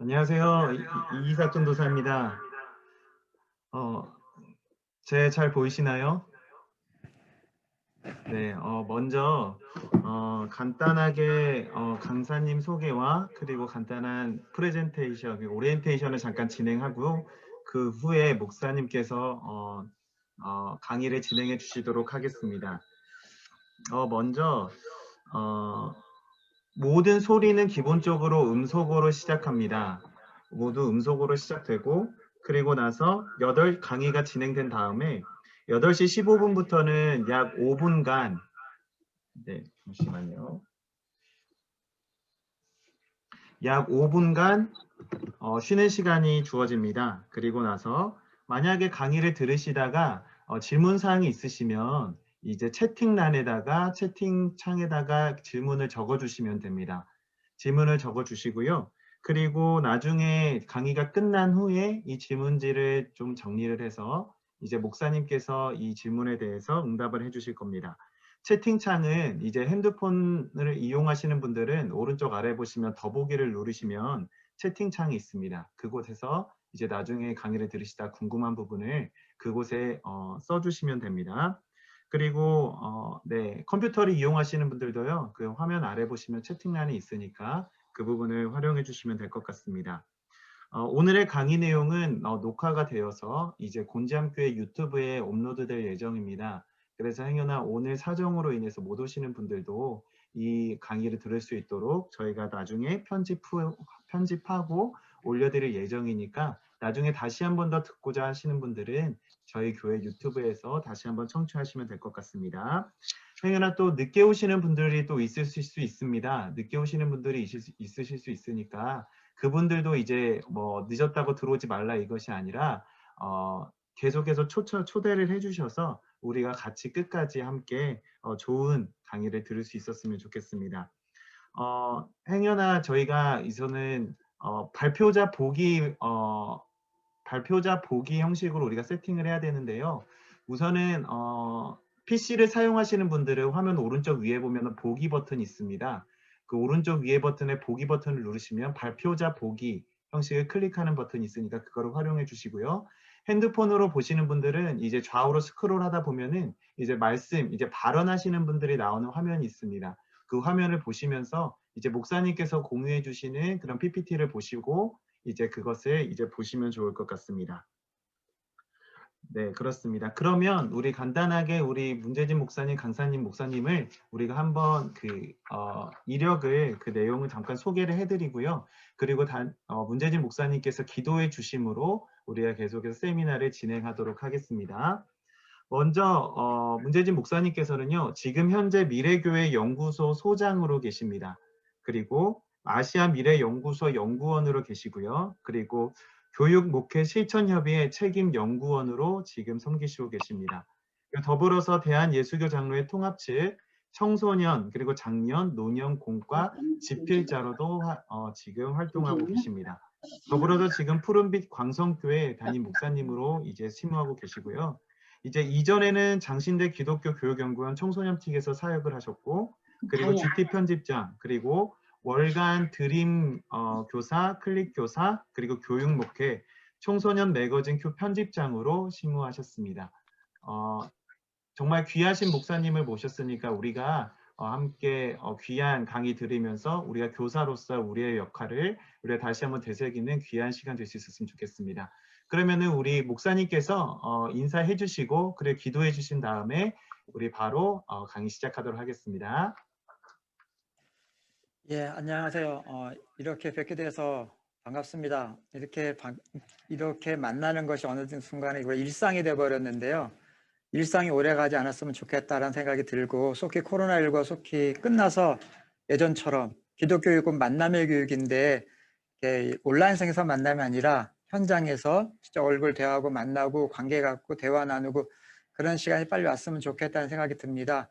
안녕하세요. 이기사 전도사입니다. 어, 제 잘 보이시나요? 네, 먼저 간단하게 강사님 소개와 그리고 간단한 프레젠테이션, 오리엔테이션을 잠깐 진행하고 그 후에 목사님께서 강의를 진행해 주시도록 하겠습니다. 먼저 어, 모든 소리는 기본적으로 음속어로 시작합니다. 모두 음속어로 시작되고 그리고 나서 강의가 진행된 다음에 8시 15분부터는 약 5분간 네, 잠시만요. 약 5분간 쉬는 시간이 주어집니다. 그리고 나서 만약에 강의를 들으시다가 질문사항이 있으시면 이제 채팅창에다가 질문을 적어주시면 됩니다. 질문을 적어주시고요. 그리고 나중에 강의가 끝난 후에 이 질문지를 좀 정리를 해서 이제 목사님께서 이 질문에 대해서 응답을 해주실 겁니다. 채팅창은 이제 핸드폰을 이용하시는 분들은 오른쪽 아래 보시면 더보기를 누르시면 채팅창이 있습니다. 그곳에서 이제 나중에 강의를 들으시다 궁금한 부분을 그곳에 써주시면 됩니다. 그리고 네, 컴퓨터를 이용하시는 분들도요. 그 화면 아래 보시면 채팅란이 있으니까 그 부분을 활용해 주시면 될 것 같습니다. 오늘의 강의 내용은 녹화가 되어서 이제 곤지암교회 유튜브에 업로드될 예정입니다. 그래서 행여나 오늘 사정으로 인해서 못 오시는 분들도 이 강의를 들을 수 있도록 저희가 나중에 편집하고 올려드릴 예정이니까 나중에 다시 한 번 더 듣고자 하시는 분들은 저희 교회 유튜브에서 다시 한번 청취하시면 될 것 같습니다. 행여나 또 늦게 오시는 분들이 또 있으실 수 있습니다. 늦게 오시는 분들이 있으실 수 있으니까 그분들도 이제 뭐 늦었다고 들어오지 말라 이것이 아니라 계속해서 초대를 해주셔서 우리가 같이 끝까지 함께 좋은 강의를 들을 수 있었으면 좋겠습니다. 행여나 저희가 이제는 발표자 보기 형식으로 우리가 세팅을 해야 되는데요. 우선은 PC를 사용하시는 분들은 화면 오른쪽 위에 보면 보기 버튼이 있습니다. 그 오른쪽 위에 버튼에 보기 버튼을 누르시면 발표자 보기 형식을 클릭하는 버튼이 있으니까 그거를 활용해 주시고요. 핸드폰으로 보시는 분들은 이제 좌우로 스크롤 하다 보면은 이제 이제 발언하시는 분들이 나오는 화면이 있습니다. 그 화면을 보시면서 이제 목사님께서 공유해 주시는 그런 PPT를 보시고 이제 그것을 이제 보시면 좋을 것 같습니다. 네, 그렇습니다. 그러면 우리 간단하게 우리 문재진 목사님, 강사님 목사님을 우리가 한번 이력을 그 내용을 잠깐 소개를 해드리고요. 그리고 문재진 목사님께서 기도해 주심으로 우리가 계속해서 세미나를 진행하도록 하겠습니다. 먼저 문재진 목사님께서는요. 지금 현재 미래교회 연구소 소장으로 계십니다. 그리고 아시아 미래연구소 연구원으로 계시고요. 그리고 교육목회실천협의회 책임연구원으로 지금 섬기시고 계십니다. 더불어서 대한예수교 장로회 통합 측 청소년 그리고 장년 노년 공과 집필자로도 지금 활동하고 계십니다. 더불어서 지금 푸른빛 광성교회 담임 목사님으로 이제 심호하고 계시고요. 이제 이전에는 장신대 기독교 교육연구원 청소년팀에서 사역을 하셨고 그리고 GT 편집장 그리고 월간 드림 교사, 클릭 교사 그리고 교육 목회 청소년 매거진 편집장으로 심우하셨습니다. 정말 귀하신 목사님을 모셨으니까 우리가 함께 귀한 강의 들으면서 우리가 교사로서 우리의 역할을 우리가 다시 한번 되새기는 귀한 시간 될 수 있었으면 좋겠습니다. 그러면은 우리 목사님께서 인사해 주시고 그리고 기도해 주신 다음에 우리 바로 강의 시작하도록 하겠습니다. 예, 안녕하세요. 이렇게 뵙게 돼서 반갑습니다. 이렇게 만나는 것이 어느 순간에 일상이 돼버렸는데요. 일상이 오래가지 않았으면 좋겠다라는 생각이 들고 속히 코로나19가 속히 끝나서 예전처럼 기독교육은 만남의 교육인데 온라인상에서 만남이 아니라 현장에서 진짜 얼굴 대화하고 만나고 관계 갖고 대화 나누고 그런 시간이 빨리 왔으면 좋겠다는 생각이 듭니다.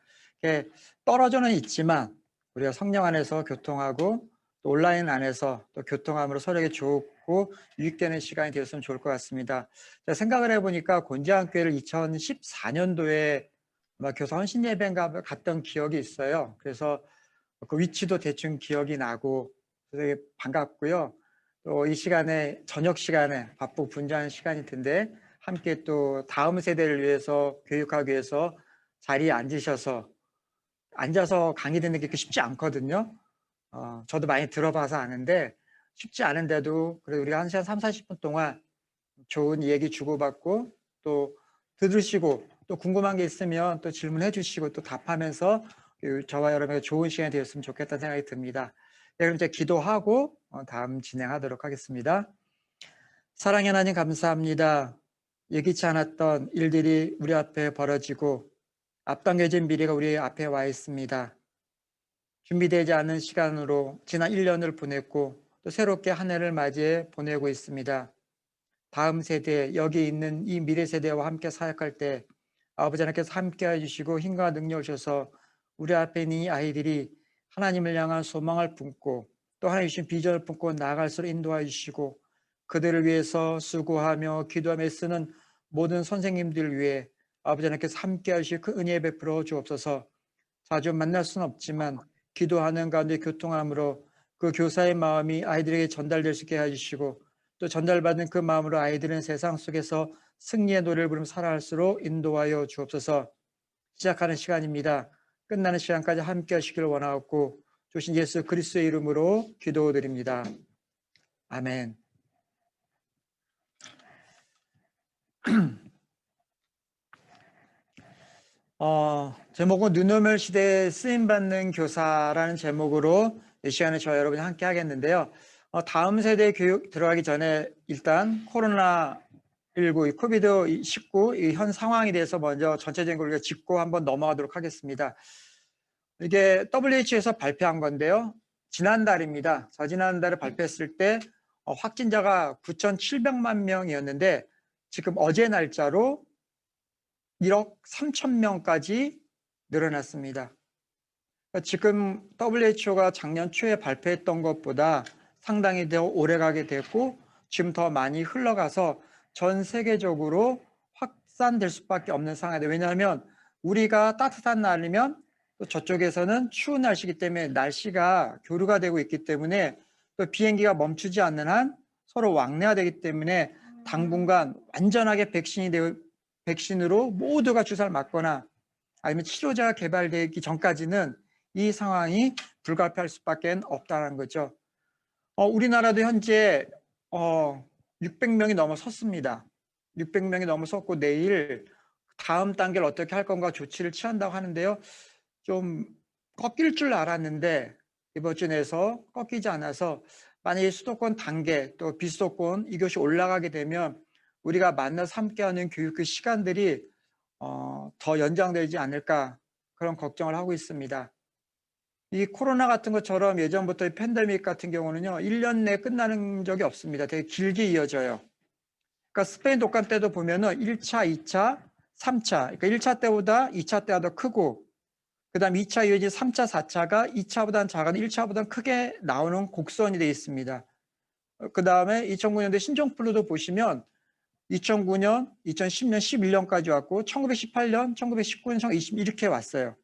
떨어져는 있지만 우리가 성령 안에서 교통하고 또 온라인 안에서 또 교통함으로 서로에게 좋고 유익되는 시간이 되었으면 좋을 것 같습니다. 제가 생각을 해보니까 곤지암교회를 2014년도에 교사 헌신예배인가 갔던 기억이 있어요. 그래서 그 위치도 대충 기억이 나고 되게 반갑고요. 또 이 시간에 저녁 시간에 바쁘고 분주한 시간일 텐데 함께 또 다음 세대를 위해서 교육하기 위해서 자리에 앉으셔서 앉아서 강의 듣는 게 그렇게 쉽지 않거든요. 저도 많이 들어봐서 아는데 쉽지 않은데도 그래도 우리가 1시간 3, 40분 동안 좋은 얘기 주고받고 또 들으시고 또 궁금한 게 있으면 또 질문해 주시고 또 답하면서 저와 여러분에게 좋은 시간이 되었으면 좋겠다는 생각이 듭니다. 네, 그럼 이제 기도하고 다음 진행하도록 하겠습니다. 사랑의 하나님 감사합니다. 예기치 않았던 일들이 우리 앞에 벌어지고 앞당겨진 미래가 우리 앞에 와 있습니다. 준비되지 않은 시간으로 지난 1년을 보냈고 또 새롭게 한 해를 맞이해 보내고 있습니다. 다음 세대, 여기 있는 이 미래 세대와 함께 사역할 때 아버지 하나님께서 함께 해주시고 힘과 능력을 주셔서 우리 앞에 있는 이 아이들이 하나님을 향한 소망을 품고 또 하나님 주신 비전을 품고 나아갈 수 있도록 인도해 주시고 그들을 위해서 수고하며 기도하며 애쓰는 모든 선생님들 위해 아버지 하나님께서 함께 하시고 그 은혜 베풀어 주옵소서. 자주 만날 수는 없지만 기도하는 가운데 교통함으로 그 교사의 마음이 아이들에게 전달될 수 있게 해주시고 또 전달받은 그 마음으로 아이들은 세상 속에서 승리의 노래를 부르며 살아갈수록 인도하여 주옵소서. 시작하는 시간입니다. 끝나는 시간까지 함께 하시기를 원하옵고 주신 예수 그리스도의 이름으로 기도드립니다. 아멘. 제목은 눈오멸 시대에 쓰임받는 교사라는 제목으로 이 시간에 저와 여러분이 함께 하겠는데요. 다음 세대 교육 들어가기 전에 일단 코로나19, 코비드19 이 현 상황에 대해서 먼저 전체적인 걸 짚고 한번 넘어가도록 하겠습니다. 이게 WHO에서 발표한 건데요. 지난달입니다. 지난달에 발표했을 때 확진자가 9,700만 명이었는데 지금 어제 날짜로 1억 3천 명까지 늘어났습니다. 지금 WHO가 작년 초에 발표했던 것보다 상당히 더 오래가게 됐고 지금 더 많이 흘러가서 전 세계적으로 확산될 수밖에 없는 상황이에요. 왜냐하면 우리가 따뜻한 날이면 또 저쪽에서는 추운 날씨이기 때문에 날씨가 교류가 되고 있기 때문에 또 비행기가 멈추지 않는 한 서로 왕래화되기 때문에 당분간 완전하게 백신으로 모두가 주사를 맞거나 아니면 치료제가 개발되기 전까지는 이 상황이 불가피할 수밖에 없다는 거죠. 우리나라도 현재 600명이 넘어섰습니다. 600명이 넘어섰고 내일 다음 단계를 어떻게 할 건가 조치를 취한다고 하는데요. 좀 꺾일 줄 알았는데 이번 주 내에서 꺾이지 않아서 만약에 수도권 단계 또 비수도권 이것이 올라가게 되면 우리가 만나서 함께하는 교육 그 시간들이 더 연장되지 않을까 그런 걱정을 하고 있습니다. 이 코로나 같은 것처럼 예전부터 팬데믹 같은 경우는요 1년 내에 끝나는 적이 없습니다. 되게 길게 이어져요. 그러니까 스페인 독감 때도 보면은 1차, 2차, 3차 그러니까 1차 때보다 2차 때가 더 크고 그 다음 2차 이어진 3차, 4차가 2차보다는 작은 1차보다는 크게 나오는 곡선이 되어 있습니다. 그 다음에 2009년도에 신종플루도 보시면 2009년, 2010년, 11년까지 왔고 1918년, 1919년, 1920 이렇게 왔어요.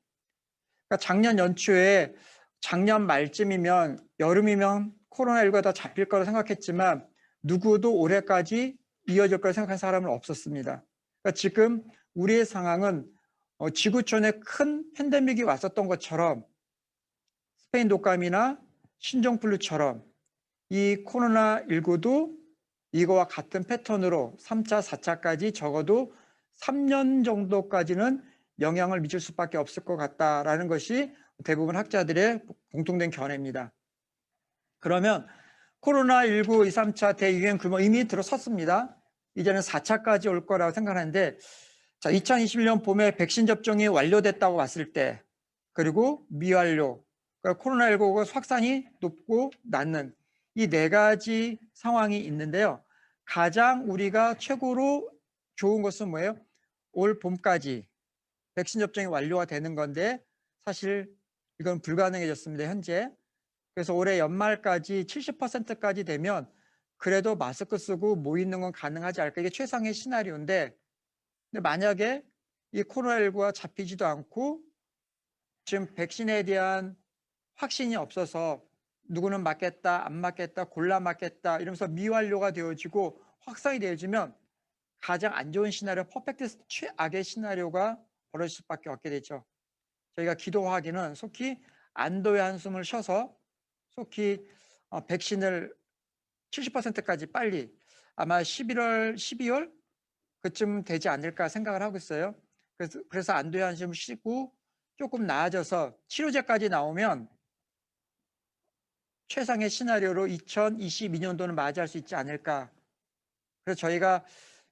그러니까 작년 연초에 작년 말쯤이면 여름이면 코로나19가 다 잡힐 거라 생각했지만 누구도 올해까지 이어질 거라 생각한 사람은 없었습니다. 그러니까 지금 우리의 상황은 지구촌에 큰 팬데믹이 왔었던 것처럼 스페인 독감이나 신종플루처럼 이 코로나19도 이거와 같은 패턴으로 3차, 4차까지 적어도 3년 정도까지는 영향을 미칠 수밖에 없을 것 같다라는 것이 대부분 학자들의 공통된 견해입니다. 그러면 코로나19 2, 3차 대유행 규모 이미 들어섰습니다. 이제는 4차까지 올 거라고 생각하는데 자, 2021년 봄에 백신 접종이 완료됐다고 봤을 때 그리고 미완료, 그러니까 코로나19가 확산이 높고 낮는 이 네 가지 상황이 있는데요. 가장 우리가 최고로 좋은 것은 뭐예요? 올 봄까지 백신 접종이 완료가 되는 건데 사실 이건 불가능해졌습니다. 현재. 그래서 올해 연말까지 70%까지 되면 그래도 마스크 쓰고 모이는 건 가능하지 않을까. 이게 최상의 시나리오인데 근데 만약에 이 코로나19가 잡히지도 않고 지금 백신에 대한 확신이 없어서 누구는 맞겠다, 안 맞겠다, 골라 맞겠다 이러면서 미완료가 되어지고 확산이 되어지면 가장 안 좋은 시나리오, 퍼펙트 최악의 시나리오가 벌어질 수밖에 없게 되죠. 저희가 기도하기는 속히 안도의 한숨을 쉬어서 속히 백신을 70%까지 빨리 아마 11월, 12월 그쯤 되지 않을까 생각을 하고 있어요. 그래서 안도의 한숨을 쉬고 조금 나아져서 치료제까지 나오면 최상의 시나리오로 2022년도는 맞이할 수 있지 않을까. 그래서 저희가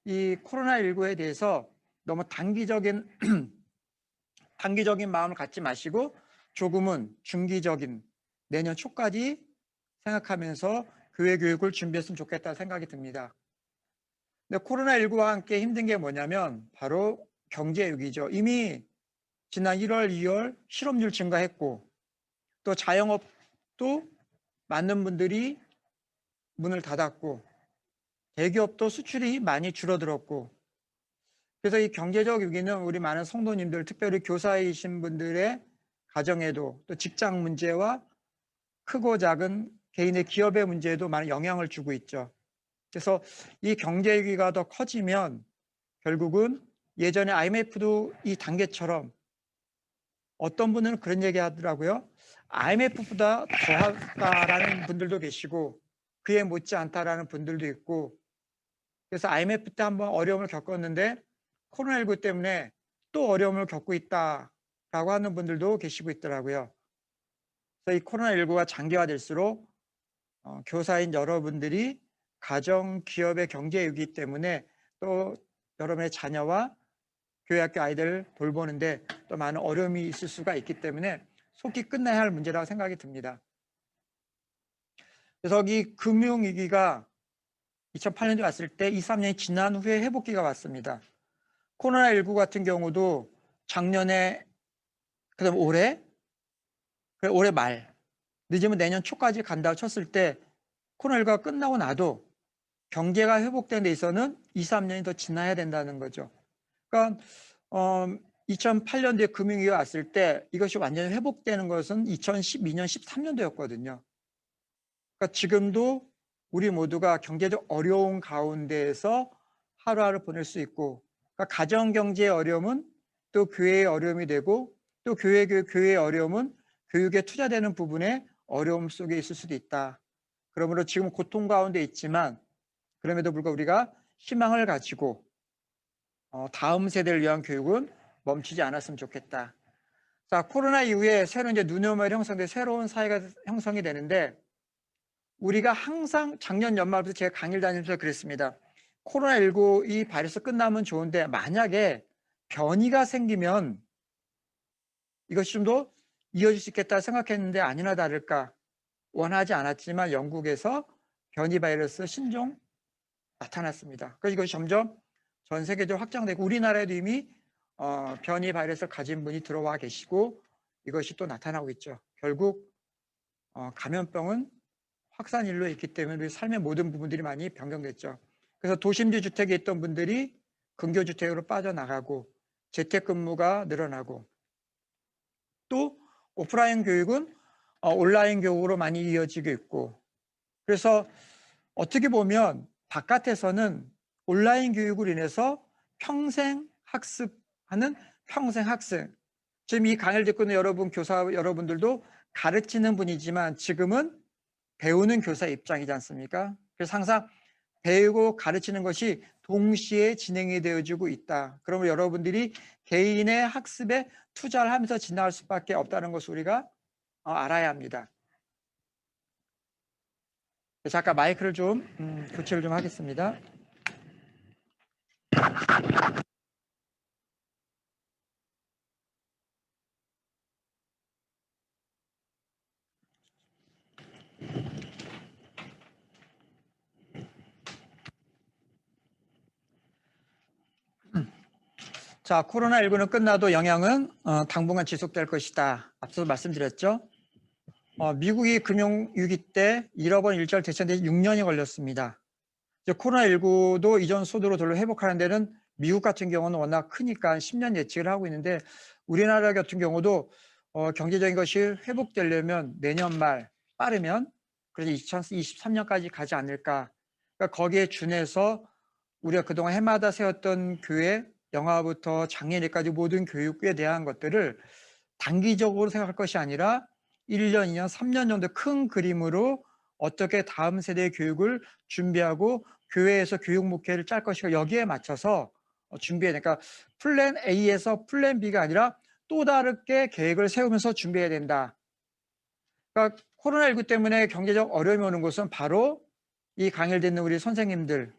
이 코로나19에 대해서 너무 단기적인 마음을 갖지 마시고 조금은 중기적인 내년 초까지 생각하면서 교회 교육을 준비했으면 좋겠다 생각이 듭니다. 근데 코로나19와 함께 힘든 게 뭐냐면 바로 경제위기죠. 이미 지난 1월, 2월 실업률 증가했고 또 자영업도 많은 분들이 문을 닫았고 대기업도 수출이 많이 줄어들었고 그래서 이 경제적 위기는 우리 많은 성도님들 특별히 교사이신 분들의 가정에도 또 직장 문제와 크고 작은 개인의 기업의 문제에도 많은 영향을 주고 있죠. 그래서 이 경제 위기가 더 커지면 결국은 예전에 IMF도 이 단계처럼 어떤 분은 그런 얘기 하더라고요. IMF보다 더하다라는 분들도 계시고 그에 못지않다라는 분들도 있고 그래서 IMF 때 한번 어려움을 겪었는데 코로나19 때문에 또 어려움을 겪고 있다라고 하는 분들도 계시고 있더라고요. 그래서 이 코로나19가 장기화될수록 교사인 여러분들이 가정, 기업의 경제 위기 때문에 또 여러분의 자녀와 교회학교 아이들 돌보는데 또 많은 어려움이 있을 수가 있기 때문에 속히 끝내야 할 문제라고 생각이 듭니다. 그래서 이 금융위기가 2008년도에 왔을 때 2, 3년이 지난 후에 회복기가 왔습니다. 코로나19 같은 경우도 작년에 그다음 올해 말 늦으면 내년 초까지 간다고 쳤을 때 코로나19가 끝나고 나도 경제가 회복되는 데 있어서는 2, 3년이 더 지나야 된다는 거죠. 그러니까 2008년도에 금융위기가 왔을 때 이것이 완전히 회복되는 것은 2012년, 13년도였거든요. 그러니까 지금도 우리 모두가 경제적 어려운 가운데에서 하루하루 보낼 수 있고 그러니까 가정경제의 어려움은 또 교회의 어려움이 되고 또 교회의 어려움은 교육에 투자되는 부분에 어려움 속에 있을 수도 있다. 그러므로 지금 고통 가운데 있지만 그럼에도 불구하고 우리가 희망을 가지고 다음 세대를 위한 교육은 멈추지 않았으면 좋겠다. 자, 코로나 이후에 새로운 이제 눈여겨볼 형성된 새로운 사회가 형성이 되는데 우리가 항상 작년 연말부터 제가 강의를 다니면서 그랬습니다. 코로나19 이 바이러스 끝나면 좋은데 만약에 변이가 생기면 이것이 좀 더 이어질 수 있겠다 생각했는데 아니나 다를까 원하지 않았지만 영국에서 변이 바이러스 신종 나타났습니다. 그래서 이것이 점점 전 세계적으로 확장되고 우리나라에도 이미 변이 바이러스를 가진 분이 들어와 계시고 이것이 또 나타나고 있죠. 결국 감염병은 확산일로 있기 때문에 우리 삶의 모든 부분들이 많이 변경됐죠. 그래서 도심지 주택에 있던 분들이 근교주택으로 빠져나가고 재택근무가 늘어나고 또 오프라인 교육은 온라인 교육으로 많이 이어지고 있고 그래서 어떻게 보면 바깥에서는 온라인 교육으로 인해서 평생 학습하는 평생 학생 지금 이 강의를 듣고 있는 여러분 교사 여러분들도 가르치는 분이지만 지금은 배우는 교사 입장이지 않습니까? 그래서 항상 배우고 가르치는 것이 동시에 진행이 되어지고 있다. 그러면 여러분들이 개인의 학습에 투자를 하면서 지나갈 수밖에 없다는 것을 우리가 알아야 합니다. 잠깐 마이크를 좀 교체를 좀 하겠습니다. 자, 코로나19는 끝나도 영향은 당분간 지속될 것이다. 앞서 말씀드렸죠. 미국이 금융위기 때 1억 원 일자리 되찾는 데 6년이 걸렸습니다. 이제 코로나19도 이전 수준으로 돌려 회복하는 데는 미국 같은 경우는 워낙 크니까 10년 예측을 하고 있는데 우리나라 같은 경우도 경제적인 것이 회복되려면 내년 말 빠르면 그래서 2023년까지 가지 않을까. 그러니까 거기에 준해서 우리가 그동안 해마다 세웠던 교회, 영화부터 장례일까지 모든 교육에 대한 것들을 단기적으로 생각할 것이 아니라 1년, 2년, 3년 정도 큰 그림으로 어떻게 다음 세대의 교육을 준비하고 교회에서 교육 목표를 짤 것인가 여기에 맞춰서 준비해야 되니까 플랜 A에서 플랜 B가 아니라 또 다르게 계획을 세우면서 준비해야 된다. 그러니까 코로나19 때문에 경제적 어려움이 오는 것은 바로 이 강의를 듣는 우리 선생님들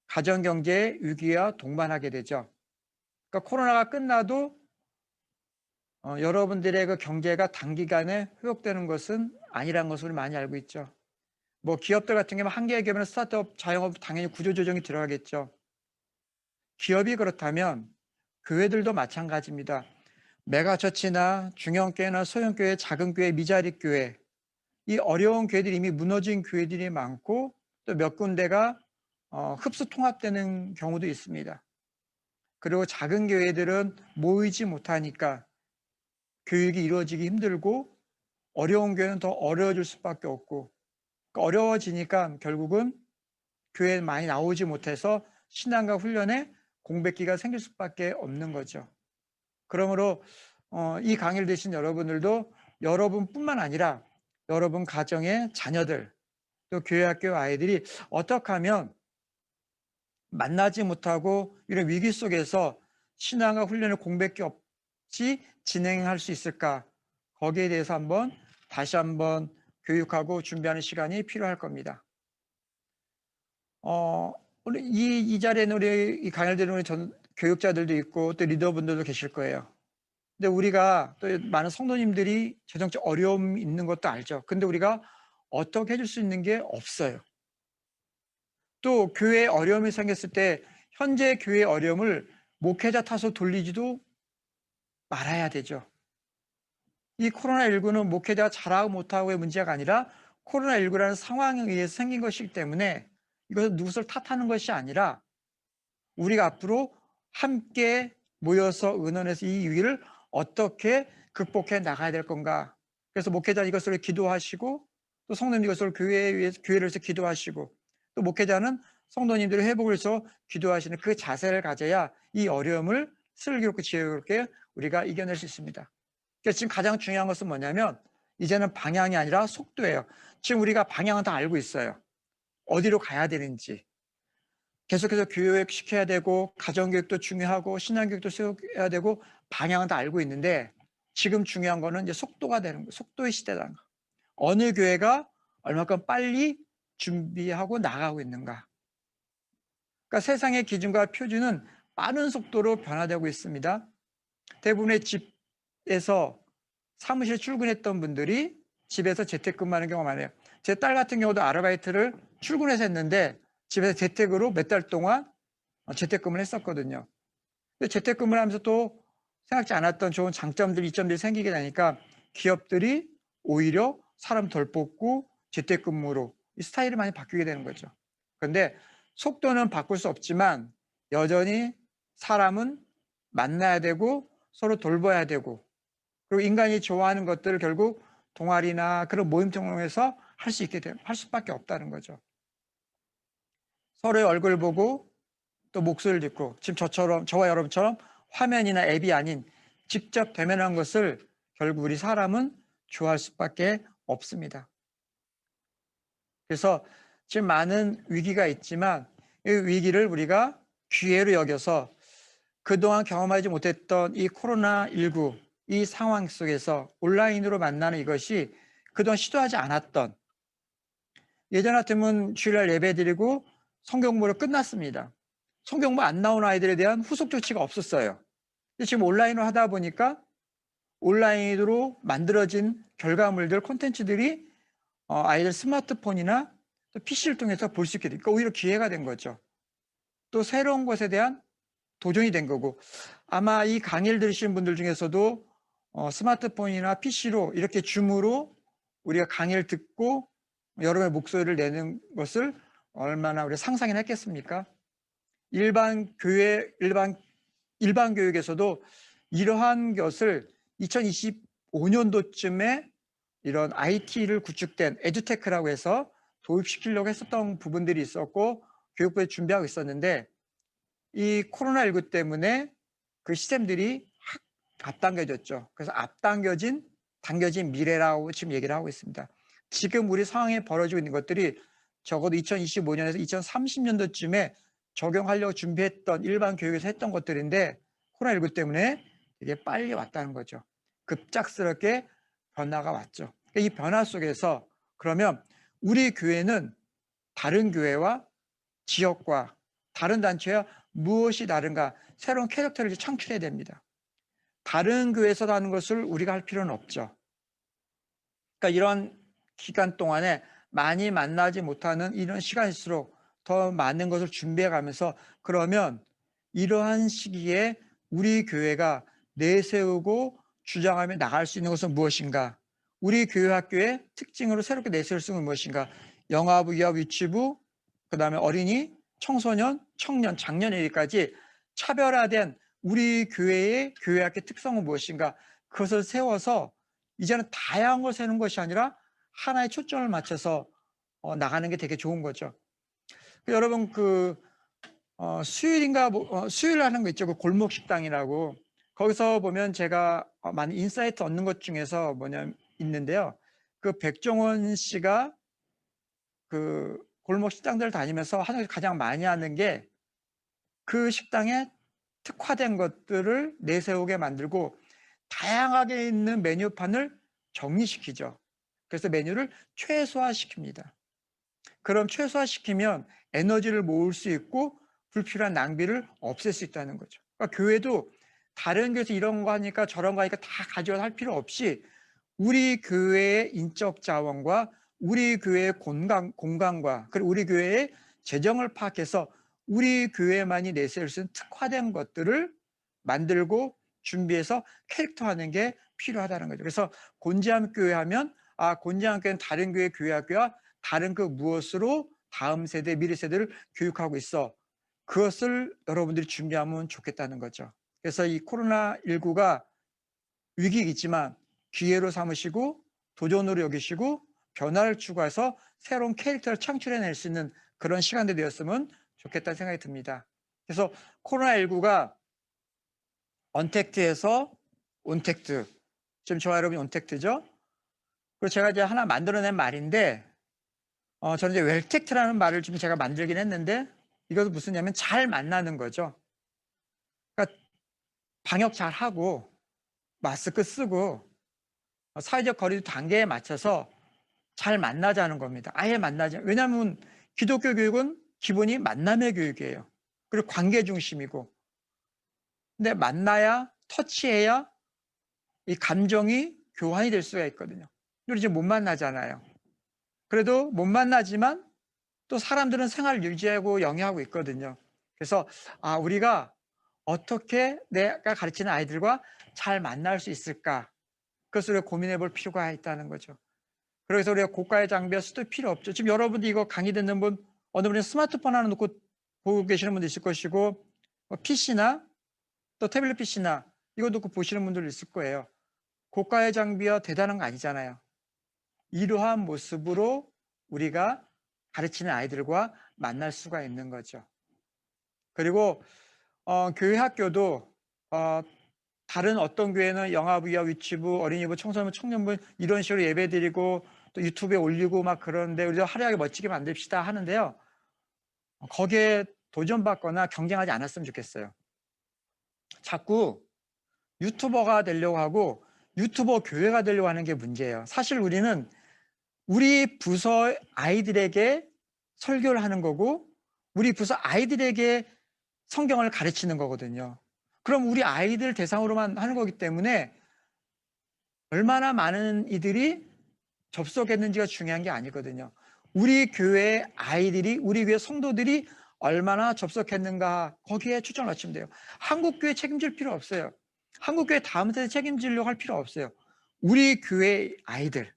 가정경제 위기와 동반하게 되죠. 그러니까 코로나가 끝나도 여러분들의 그 경제가 단기간에 회복되는 것은 아니라는 것을 많이 알고 있죠. 뭐 기업들 같은 경우는 한 개의 기업은 스타트업, 자영업 당연히 구조조정이 들어가겠죠. 기업이 그렇다면 교회들도 마찬가지입니다. 메가처치나 중형교회나 소형교회, 작은 교회, 미자립 교회 이 어려운 교회들이 이미 무너진 교회들이 많고 또 몇 군데가 흡수 통합되는 경우도 있습니다. 그리고 작은 교회들은 모이지 못하니까 교육이 이루어지기 힘들고 어려운 교회는 더 어려워질 수밖에 없고 그러니까 어려워지니까 결국은 교회에 많이 나오지 못해서 신앙과 훈련에 공백기가 생길 수밖에 없는 거죠. 그러므로 이 강의를 들으신 여러분들도 여러분뿐만 아니라 여러분 가정의 자녀들 또 교회 학교 아이들이 어떻게 하면 만나지 못하고 이런 위기 속에서 신앙과 훈련을 공백기 없이 진행할 수 있을까? 거기에 대해서 다시 한번 교육하고 준비하는 시간이 필요할 겁니다. 오늘 이 자리에는 우리 이 강의를 들은 우리 교육자들도 있고 또 리더분들도 계실 거예요. 근데 우리가 또 많은 성도님들이 재정적 어려움이 있는 것도 알죠. 근데 우리가 어떻게 해줄 수 있는 게 없어요. 또 교회에 어려움이 생겼을 때 현재 교회의 어려움을 목회자 탓으로 돌리지도 말아야 되죠. 이 코로나19는 목회자가 잘하고 못하고의 문제가 아니라 코로나19라는 상황에 의해서 생긴 것이기 때문에 이것은 누구를 탓하는 것이 아니라 우리가 앞으로 함께 모여서 의논해서 이 위기를 어떻게 극복해 나가야 될 건가. 그래서 목회자는 이것을 기도하시고 또 성도님 이것을 교회를 위해서 기도하시고 또 목회자는 성도님들의 회복을 위해서 기도하시는 그 자세를 가져야 이 어려움을 슬기롭고 지혜롭게 우리가 이겨낼 수 있습니다. 그래서 지금 가장 중요한 것은 뭐냐면 이제는 방향이 아니라 속도예요. 지금 우리가 방향은 다 알고 있어요. 어디로 가야 되는지. 계속해서 교육 시켜야 되고 가정교육도 중요하고 신앙교육도 시켜야 되고 방향은 다 알고 있는데 지금 중요한 거는 이제 속도가 되는 거예요. 속도의 시대라는 거. 어느 교회가 얼마큼 빨리 준비하고 나가고 있는가. 그러니까 세상의 기준과 표준은 빠른 속도로 변화되고 있습니다. 대부분의 집에서 사무실 출근했던 분들이 집에서 재택근무하는 경우가 많아요. 제 딸 같은 경우도 아르바이트를 출근해서 했는데 집에서 재택으로 몇 달 동안 재택근무를 했었거든요. 근데 재택근무를 하면서 또 생각지 않았던 좋은 장점들, 이점들이 생기게 되니까 기업들이 오히려 사람 덜 뽑고 재택근무로 이 스타일이 많이 바뀌게 되는 거죠. 그런데 속도는 바꿀 수 없지만 여전히 사람은 만나야 되고 서로 돌봐야 되고 그리고 인간이 좋아하는 것들을 결국 동아리나 그런 모임 통해서 할 수 있게 돼요. 할 수밖에 없다는 거죠. 서로의 얼굴 보고 또 목소리를 듣고 지금 저와 여러분처럼 화면이나 앱이 아닌 직접 대면한 것을 결국 우리 사람은 좋아할 수밖에 없습니다. 그래서 지금 많은 위기가 있지만 이 위기를 우리가 기회로 여겨서 그동안 경험하지 못했던 이 코로나19 이 상황 속에서 온라인으로 만나는 이것이 그동안 시도하지 않았던 예전 같으면 주일날 예배드리고 성경공부로 끝났습니다. 성경공부 안 나온 아이들에 대한 후속 조치가 없었어요. 근데 지금 온라인으로 하다 보니까 온라인으로 만들어진 결과물들, 콘텐츠들이 아이들 스마트폰이나 또 PC를 통해서 볼 수 있게 되니까 오히려 기회가 된 거죠. 또 새로운 것에 대한 도전이 된 거고 아마 이 강의를 들으시는 분들 중에서도 스마트폰이나 PC로 이렇게 줌으로 우리가 강의를 듣고 여러분의 목소리를 내는 것을 얼마나 우리가 상상이나 했겠습니까? 일반 교육에서도 이러한 것을 2025년도쯤에 이런 IT를 구축된 에듀테크라고 해서 도입시키려고 했었던 부분들이 있었고 교육부에 준비하고 있었는데 이 코로나19 때문에 그 시스템들이 앞당겨졌죠. 그래서 당겨진 미래라고 지금 얘기를 하고 있습니다. 지금 우리 상황에 벌어지고 있는 것들이 적어도 2025년에서 2030년도쯤에 적용하려고 준비했던 일반 교육에서 했던 것들인데 코로나19 때문에 되게 빨리 왔다는 거죠. 급작스럽게 변화가 왔죠. 이 변화 속에서 그러면 우리 교회는 다른 교회와 지역과 다른 단체와 무엇이 다른가 새로운 캐릭터를 창출해야 됩니다. 다른 교회에서 하는 것을 우리가 할 필요는 없죠. 그러니까 이런 기간 동안에 많이 만나지 못하는 이런 시간일수록 더 많은 것을 준비해 가면서 그러면 이러한 시기에 우리 교회가 내세우고 주장하며 나갈 수 있는 것은 무엇인가? 우리 교회 학교의 특징으로 새롭게 내세울 수 있는 무엇인가? 영아부, 유아부, 유치부, 그 다음에 어린이, 청소년, 청년, 장년회까지 차별화된 우리 교회의 교회학교 특성은 무엇인가? 그것을 세워서 이제는 다양한 걸 세우는 것이 아니라 하나의 초점을 맞춰서 나가는 게 되게 좋은 거죠. 여러분 수요일 하는 거 있죠. 그 골목 식당이라고. 거기서 보면 제가 많은 인사이트 얻는 것 중에서 있는데요. 그 백종원 씨가 그 골목 식당들 다니면서 하는 게 가장 많이 하는 게 그 식당에 특화된 것들을 내세우게 만들고 다양하게 있는 메뉴판을 정리시키죠. 그래서 메뉴를 최소화시킵니다. 그럼 최소화시키면 에너지를 모을 수 있고 불필요한 낭비를 없앨 수 있다는 거죠. 그러니까 교회도 다른 교회에서 이런 거 하니까 저런 거 하니까 다 가져와서 할 필요 없이 우리 교회의 인적 자원과 우리 교회의 공간과 그리고 우리 교회의 재정을 파악해서 우리 교회만이 내세울 수 있는 특화된 것들을 만들고 준비해서 캐릭터화하는 게 필요하다는 거죠. 그래서 곤지암 교회 하면 곤지암 교회는 다른 교회 교회학교와 다른 그 무엇으로 다음 세대, 미래 세대를 교육하고 있어. 그것을 여러분들이 준비하면 좋겠다는 거죠. 그래서 이 코로나19가 위기이지만 기회로 삼으시고 도전으로 여기시고 변화를 추구해서 새로운 캐릭터를 창출해낼 수 있는 그런 시간이 되었으면 좋겠다는 생각이 듭니다. 그래서 코로나19가 언택트에서 온택트, 지금 저와 여러분이 온택트죠? 그리고 제가 이제 하나 만들어낸 말인데 저는 이제 웰택트라는 말을 좀 제가 만들긴 했는데 이것은 무슨냐면 잘 만나는 거죠. 그러니까 방역 잘 하고 마스크 쓰고 사회적 거리 단계에 맞춰서 잘 만나자는 겁니다. 아예 만나자. 왜냐하면 기독교 교육은 기본이 만남의 교육이에요. 그리고 관계 중심이고. 근데 만나야 터치해야 이 감정이 교환이 될 수가 있거든요. 우리 지금 못 만나잖아요. 그래도 못 만나지만 또 사람들은 생활을 유지하고 영위하고 있거든요. 그래서 우리가 어떻게 내가 가르치는 아이들과 잘 만날 수 있을까? 그것을 고민해 볼 필요가 있다는 거죠. 그래서 우리가 고가의 장비와 수도 필요 없죠. 지금 여러분들 이거 강의 듣는 분, 어느 분이 스마트폰 하나 놓고 보고 계시는 분도 있을 것이고, PC나 또 태블릿 PC나 이거 놓고 보시는 분들 있을 거예요. 고가의 장비와 대단한 거 아니잖아요. 이러한 모습으로 우리가 가르치는 아이들과 만날 수가 있는 거죠. 그리고 교회 학교도 다른 어떤 교회는 영아부, 유아, 유치부, 어린이부, 청소년부, 청년부 이런 식으로 예배드리고 또 유튜브에 올리고 막 그러는데 우리도 화려하게 멋지게 만듭시다 하는데요. 거기에 도전받거나 경쟁하지 않았으면 좋겠어요. 자꾸 유튜버가 되려고 하고 유튜버 교회가 되려고 하는 게 문제예요. 사실 우리는 우리 부서 아이들에게 설교를 하는 거고 우리 부서 아이들에게 성경을 가르치는 거거든요. 그럼 우리 아이들 대상으로만 하는 거기 때문에 얼마나 많은 이들이 접속했는지가 중요한 게 아니거든요. 우리 교회 아이들이, 우리 교회 성도들이 얼마나 접속했는가 거기에 초점을 맞추면 돼요. 한국교회 책임질 필요 없어요. 한국교회 다음 세대 책임지려고 할 필요 없어요. 우리 교회 아이들,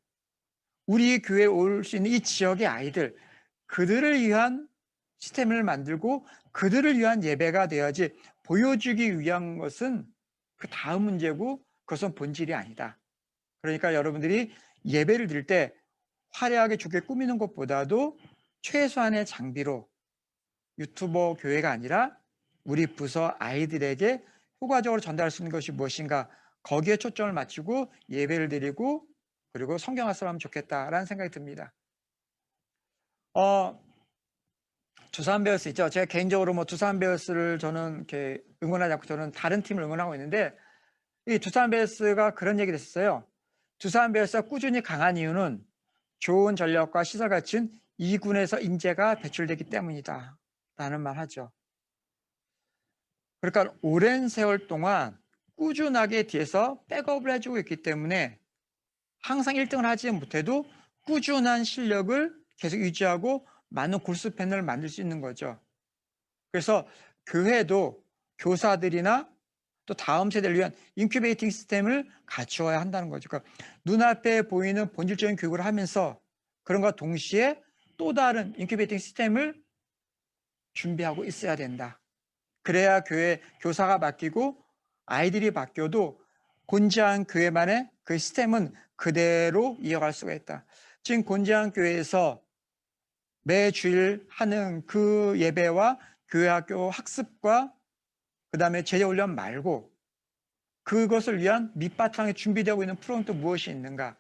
우리 교회에 올 수 있는 이 지역의 아이들, 그들을 위한 시스템을 만들고 그들을 위한 예배가 되어야지 보여주기 위한 것은 그 다음 문제고 그것은 본질이 아니다. 그러니까 여러분들이 예배를 드릴 때 화려하게 좋게 꾸미는 것보다도 최소한의 장비로 유튜버 교회가 아니라 우리 부서 아이들에게 효과적으로 전달할 수 있는 것이 무엇인가, 거기에 초점을 맞추고 예배를 드리고 그리고 성경 학습을 하면 좋겠다라는 생각이 듭니다. 두산 베어스 있죠. 제가 개인적으로 뭐 두산 베어스를 저는 이렇게 응원하지 않고 저는 다른 팀을 응원하고 있는데, 이 두산 베어스가 그런 얘기를 했어요. 두산 베어스가 꾸준히 강한 이유는 좋은 전력과 시설 갖춘 2군에서 인재가 배출되기 때문이다 라는 말 하죠. 그러니까 오랜 세월 동안 꾸준하게 뒤에서 백업을 해주고 있기 때문에 항상 1등을 하지 못해도 꾸준한 실력을 계속 유지하고 많은 골수팬을 만들 수 있는 거죠. 그래서 교회도 교사들이나 또 다음 세대를 위한 인큐베이팅 시스템을 갖추어야 한다는 거죠. 그러니까 눈앞에 보이는 본질적인 교육을 하면서 그런가 동시에 또 다른 인큐베이팅 시스템을 준비하고 있어야 된다. 그래야 교회 교사가 바뀌고 아이들이 바뀌어도 곤지암 교회만의 그 시스템은 그대로 이어갈 수가 있다. 지금 곤지암 교회에서 매주일 하는 그 예배와 교회학교 학습과 그 다음에 제자훈련 말고 그것을 위한 밑바탕에 준비되고 있는 프로그램도 무엇이 있는가,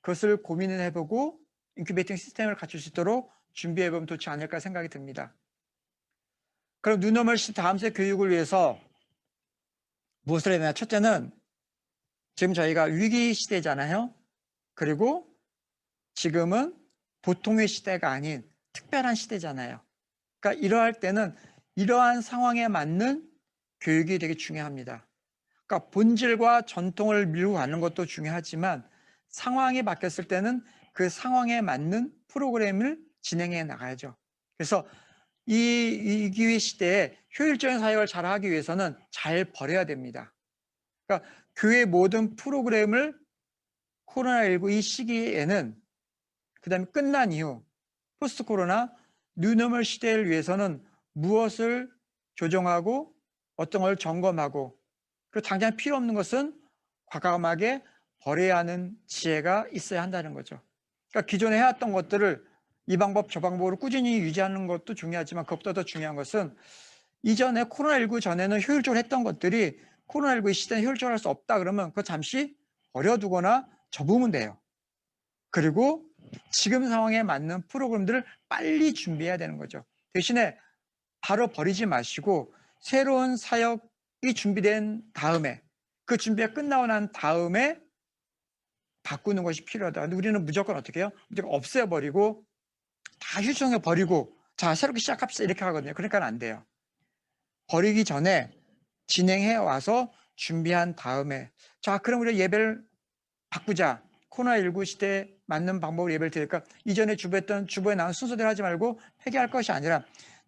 그것을 고민을 해보고 인큐베이팅 시스템을 갖출 수 있도록 준비해보면 좋지 않을까 생각이 듭니다. 그럼 뉴노멀 다음 세대 교육을 위해서 무엇을 해야 되나? 첫째는 지금 저희가 위기 시대잖아요. 그리고 지금은 보통의 시대가 아닌 특별한 시대잖아요. 그러니까 이러할 때는 이러한 상황에 맞는 교육이 되게 중요합니다. 그러니까 본질과 전통을 밀고 가는 것도 중요하지만 상황이 바뀌었을 때는 그 상황에 맞는 프로그램을 진행해 나가야죠. 그래서 이 위기 시대에 효율적인 사역을 잘 하기 위해서는 잘 버려야 됩니다. 그러니까 교회 모든 프로그램을 코로나19 이 시기에는, 그 다음에 끝난 이후 포스트 코로나 뉴노멀 시대를 위해서는 무엇을 조정하고 어떤 걸 점검하고, 그리고 당장 필요 없는 것은 과감하게 버려야 하는 지혜가 있어야 한다는 거죠. 그러니까 기존에 해왔던 것들을 이 방법 저 방법으로 꾸준히 유지하는 것도 중요하지만 그것보다 더 중요한 것은 이전에 코로나19 전에는 효율적으로 했던 것들이 코로나19 시대는 효율적으로 할 수 없다 그러면 그거 잠시 버려두거나 접으면 돼요. 그리고 지금 상황에 맞는 프로그램들을 빨리 준비해야 되는 거죠. 대신에 바로 버리지 마시고 새로운 사역이 준비된 다음에, 그 준비가 끝나고 난 다음에 바꾸는 것이 필요하다. 근데 우리는 무조건 어떻게 해요? 무조건 없애버리고 다 휴정해 버리고 자 새롭게 시작합시다 이렇게 하거든요. 그러니까 안 돼요. 버리기 전에 진행해 와서 준비한 다음에 자 그럼 우리 예배를 바꾸자. 코로나19 시대에 맞는 방법으로 예배를 드릴까? 이전에 주보에 나온 순서대로 하지 말고 폐기할 것이 아니라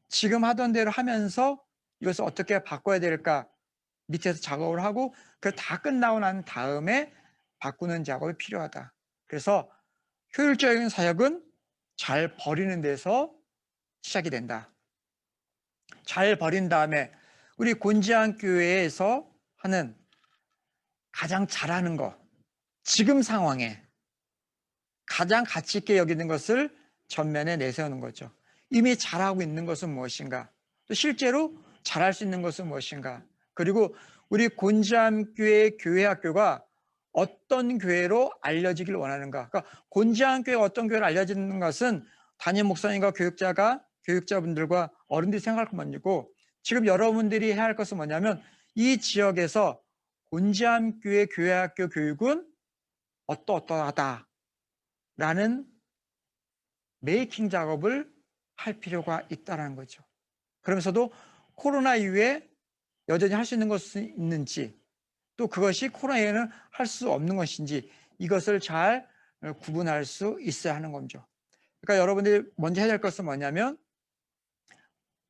지금 하던 대로 하면서 이것을 어떻게 바꿔야 될까? 밑에서 작업을 하고 그 다 끝나고 난 다음에 바꾸는 작업이 필요하다. 그래서 효율적인 사역은 잘 버리는 데서 시작이 된다. 잘 버린 다음에 우리 곤지암 교회에서 하는 가장 잘하는 거, 지금 상황에 가장 가치 있게 여기는 것을 전면에 내세우는 거죠. 이미 잘하고 있는 것은 무엇인가? 또 실제로 잘할 수 있는 것은 무엇인가? 그리고 우리 곤지암 교회 교회학교가 어떤 교회로 알려지길 원하는가? 그러니까 곤지암 교회가 어떤 교회로 알려지는 것은 담임 목사님과 교육자분들과 어른들이 생각할 것만이고, 지금 여러분들이 해야 할 것은 뭐냐면 이 지역에서 곤지암 교회 교회학교 교육은 어떠하다 라는 메이킹 작업을 할 필요가 있다는 거죠. 그러면서도 코로나 이후에 여전히 할 수 있는 것이 있는지, 또 그것이 코로나 이후에는 할 수 없는 것인지, 이것을 잘 구분할 수 있어야 하는 거죠. 그러니까 여러분들이 먼저 해야 될 것은 뭐냐면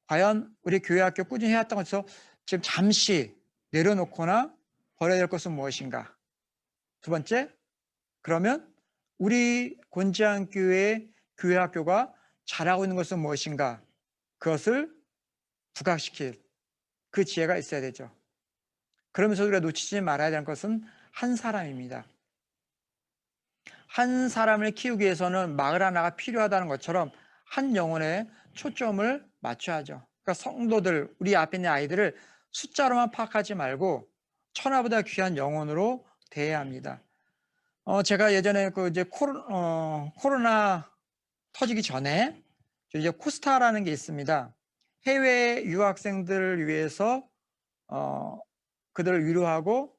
과연 우리 교회학교 꾸준히 해왔던 것에서 지금 잠시 내려놓거나 버려야 될 것은 무엇인가? 두 번째, 그러면 우리 곤지암 교회 교회학교가 잘하고 있는 것은 무엇인가? 그것을 부각시킬 그 지혜가 있어야 되죠. 그러면서 우리가 놓치지 말아야 되는 것은 한 사람입니다. 한 사람을 키우기 위해서는 마을 하나가 필요하다는 것처럼 한 영혼에 초점을 맞춰야죠. 그러니까 성도들, 우리 앞에 있는 아이들을 숫자로만 파악하지 말고 천하보다 귀한 영혼으로 대해야 합니다. 제가 예전에 그 이제 코로나 터지기 전에 이제 코스타라는 게 있습니다. 해외 유학생들을 위해서 그들을 위로하고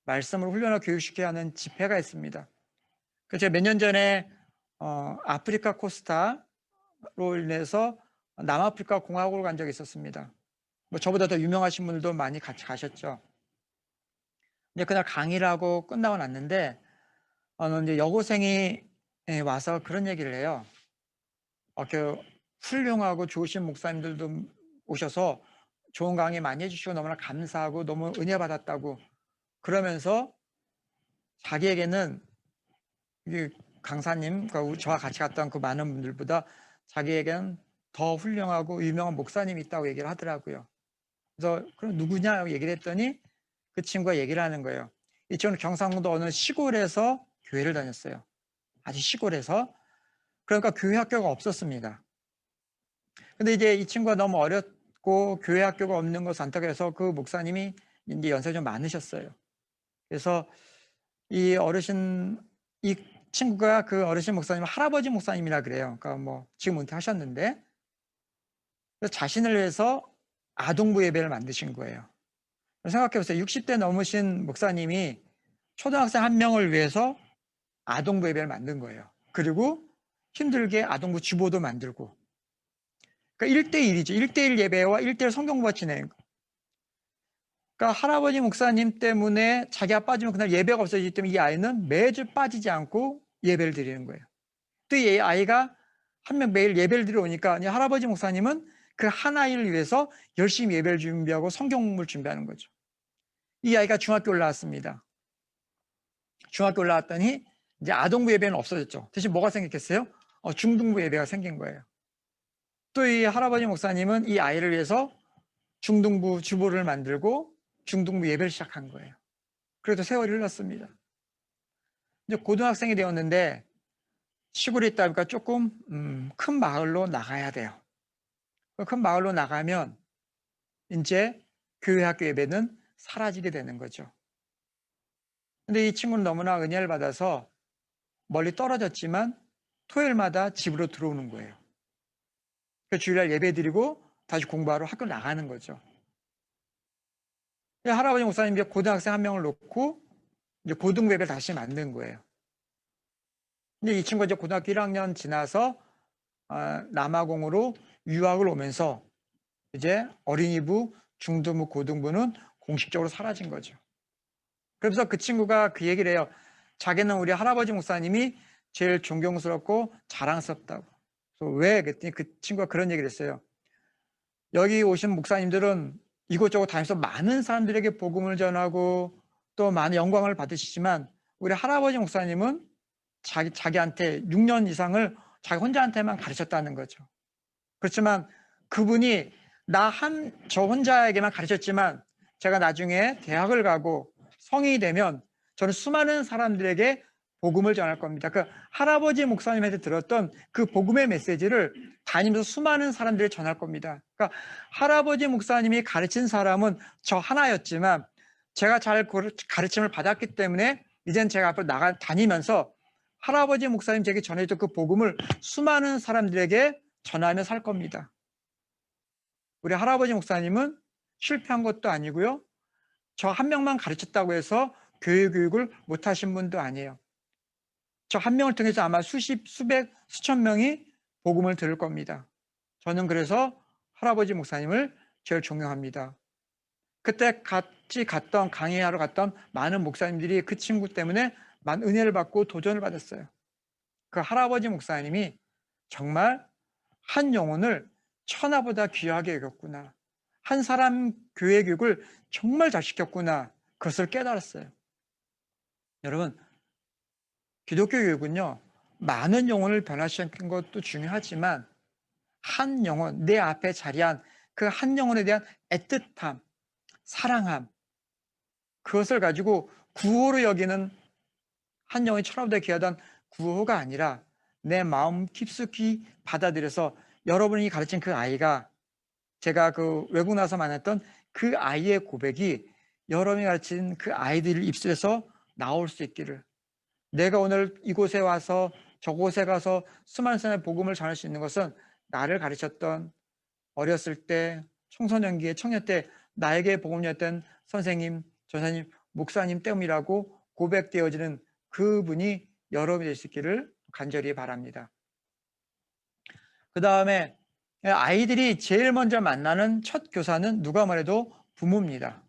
말씀을 훈련하고 교육시켜야 하는 집회가 있습니다. 그래서 제가 몇 년 전에 아프리카 코스타로 인해서 남아프리카 공화국을 간 적이 있었습니다. 뭐 저보다 더 유명하신 분들도 많이 같이 가셨죠. 이제 그날 강의를 하고 끝나고 났는데 이제 여고생이 와서 그런 얘기를 해요. 그 훌륭하고 좋으신 목사님들도 오셔서 좋은 강의 많이 해주시고 너무나 감사하고 너무 은혜 받았다고 그러면서 자기에게는 강사님, 그러니까 저와 같이 갔던 그 많은 분들보다 자기에게는 더 훌륭하고 유명한 목사님이 있다고 얘기를 하더라고요. 그래서 그럼 누구냐고 얘기를 했더니 그 친구가 얘기를 하는 거예요. 이 친구는 경상도 어느 시골에서 교회를 다녔어요. 아주 시골에서. 그러니까 교회 학교가 없었습니다. 근데 이제 이 친구가 너무 어렸고 교회 학교가 없는 것을 안타까워서 그 목사님이 이제 연세가 좀 많으셨어요. 그래서 이 친구가 그 어르신 목사님 할아버지 목사님이라 그래요. 그러니까 뭐 지금 은퇴하셨는데 자신을 위해서 아동부 예배를 만드신 거예요. 생각해 보세요. 60대 넘으신 목사님이 초등학생 한 명을 위해서 아동부 예배를 만든 거예요. 그리고 힘들게 아동부 주보도 만들고. 그러니까 1대1이죠. 1대1 예배와 1대1 성경부가 진행. 그러니까 할아버지 목사님 때문에 자기가 빠지면 그날 예배가 없어지기 때문에 이 아이는 매주 빠지지 않고 예배를 드리는 거예요. 또 이 아이가 한 명 매일 예배를 드리러 오니까 할아버지 목사님은 그 한 아이를 위해서 열심히 예배를 준비하고 성경을 준비하는 거죠. 이 아이가 중학교 올라왔습니다. 중학교 올라왔더니 이제 아동부 예배는 없어졌죠. 대신 뭐가 생겼겠어요? 중등부 예배가 생긴 거예요. 또 이 할아버지 목사님은 이 아이를 위해서 중등부 주보를 만들고 중등부 예배를 시작한 거예요. 그래도 세월이 흘렀습니다. 이제 고등학생이 되었는데 시골에 있다 보니까 조금 큰 마을로 나가야 돼요. 큰 마을로 나가면 이제 교회 학교 예배는 사라지게 되는 거죠. 근데 이 친구는 너무나 은혜를 받아서 멀리 떨어졌지만 토요일마다 집으로 들어오는 거예요. 주일날 예배 드리고 다시 공부하러 학교 나가는 거죠. 할아버지 목사님이 고등학생 한 명을 놓고 이제 고등부 예배를 다시 만든 거예요. 근데 이 친구가 이제 고등학교 1학년 지나서 남아공으로 유학을 오면서 이제 어린이부, 중등부, 고등부는 공식적으로 사라진 거죠. 그래서 그 친구가 그 얘기를 해요. 자기는 우리 할아버지 목사님이 제일 존경스럽고 자랑스럽다고. 그래서 왜? 그랬더니 그 친구가 그런 얘기를 했어요. 여기 오신 목사님들은 이곳저곳 다니면서 많은 사람들에게 복음을 전하고 또 많은 영광을 받으시지만 우리 할아버지 목사님은 자기한테 6년 이상을 자기 혼자한테만 가르쳤다는 거죠. 그렇지만 그분이 저 혼자에게만 가르쳤지만 제가 나중에 대학을 가고 성인이 되면 저는 수많은 사람들에게 복음을 전할 겁니다. 그 할아버지 목사님한테 들었던 그 복음의 메시지를 다니면서 수많은 다니면서 전할 겁니다. 그러니까 할아버지 목사님이 가르친 사람은 저 하나였지만 제가 잘 가르침을 받았기 때문에 이젠 제가 앞으로 다니면서 할아버지 목사님 제게 전해줬던 그 복음을 수많은 사람들에게 전하며 살 겁니다. 우리 할아버지 목사님은 실패한 것도 아니고요. 저 한 명만 가르쳤다고 해서 교육을 못하신 분도 아니에요. 저 한 명을 통해서 아마 수백, 수천 명이 복음을 들을 겁니다. 저는 그래서 할아버지 목사님을 제일 존경합니다. 그때 같이 강의하러 갔던 많은 목사님들이 그 친구 때문에 많은 은혜를 받고 도전을 받았어요. 그 할아버지 목사님이 정말 한 영혼을 천하보다 귀하게 여겼구나. 한 사람 교회 교육을 정말 잘 시켰구나. 그것을 깨달았어요. 여러분, 기독교 교육은요, 많은 영혼을 변화시킨 것도 중요하지만 한 영혼, 내 앞에 자리한 그 한 영혼에 대한 애틋함, 사랑함, 그것을 가지고 구호로 여기는 한 영혼이 천하보다 귀하다는 구호가 아니라 내 마음 깊숙이 받아들여서 여러분이 가르친 그 아이가, 제가 그 외국 나서 만났던 그 아이의 고백이 여러분이 가르친 그 아이들 입술에서 나올 수 있기를, 내가 오늘 이곳에 와서 저곳에 가서 수많은 사람의 복음을 전할 수 있는 것은 나를 가르쳤던, 어렸을 때 청소년기에 청년 때 나에게 복음이었던 선생님, 전사님, 목사님 때문이라고 고백되어지는 그분이 여러분이 될 수 있기를 간절히 바랍니다. 그 다음에 아이들이 제일 먼저 만나는 첫 교사는 누가 뭐래도 부모입니다.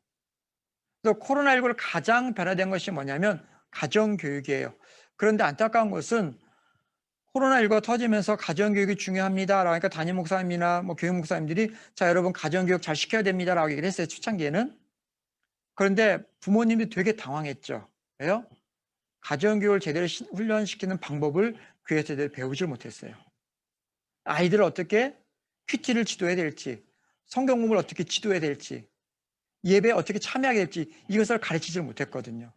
그래서 코로나19를 가장 변화된 것이 뭐냐면 가정교육이에요. 그런데 안타까운 것은 코로나19가 터지면서 가정교육이 중요합니다. 그러니까 담임 목사님이나 뭐 교육 목사님들이 자, 여러분 가정교육 잘 시켜야 됩니다. 라고 얘기를 했어요. 초창기에는. 그런데 부모님이 되게 당황했죠. 왜요? 가정교육을 제대로 훈련시키는 방법을 교회에서 제대로 배우질 못했어요. 아이들을 어떻게 큐티를 지도해야 될지, 성경 공부를 어떻게 지도해야 될지, 예배에 어떻게 참여하게 될지 이것을 가르치질 못했거든요.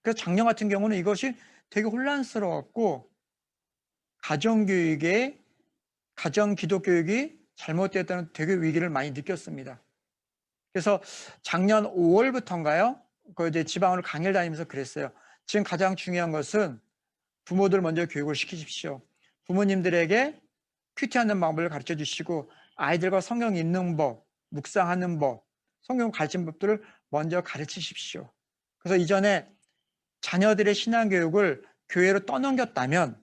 그래서 작년 같은 경우는 이것이 되게 혼란스러웠고, 가정 기독교육이 잘못되었다는 되게 위기를 많이 느꼈습니다. 그래서 작년 5월부터인가요? 그 이제 지방으로 강의를 다니면서 그랬어요. 지금 가장 중요한 것은 부모들 먼저 교육을 시키십시오. 부모님들에게 큐티하는 방법을 가르쳐 주시고 아이들과 성경 읽는 법, 묵상하는 법, 성경 가르치는 법들을 먼저 가르치십시오. 그래서 이전에 자녀들의 신앙교육을 교회로 떠넘겼다면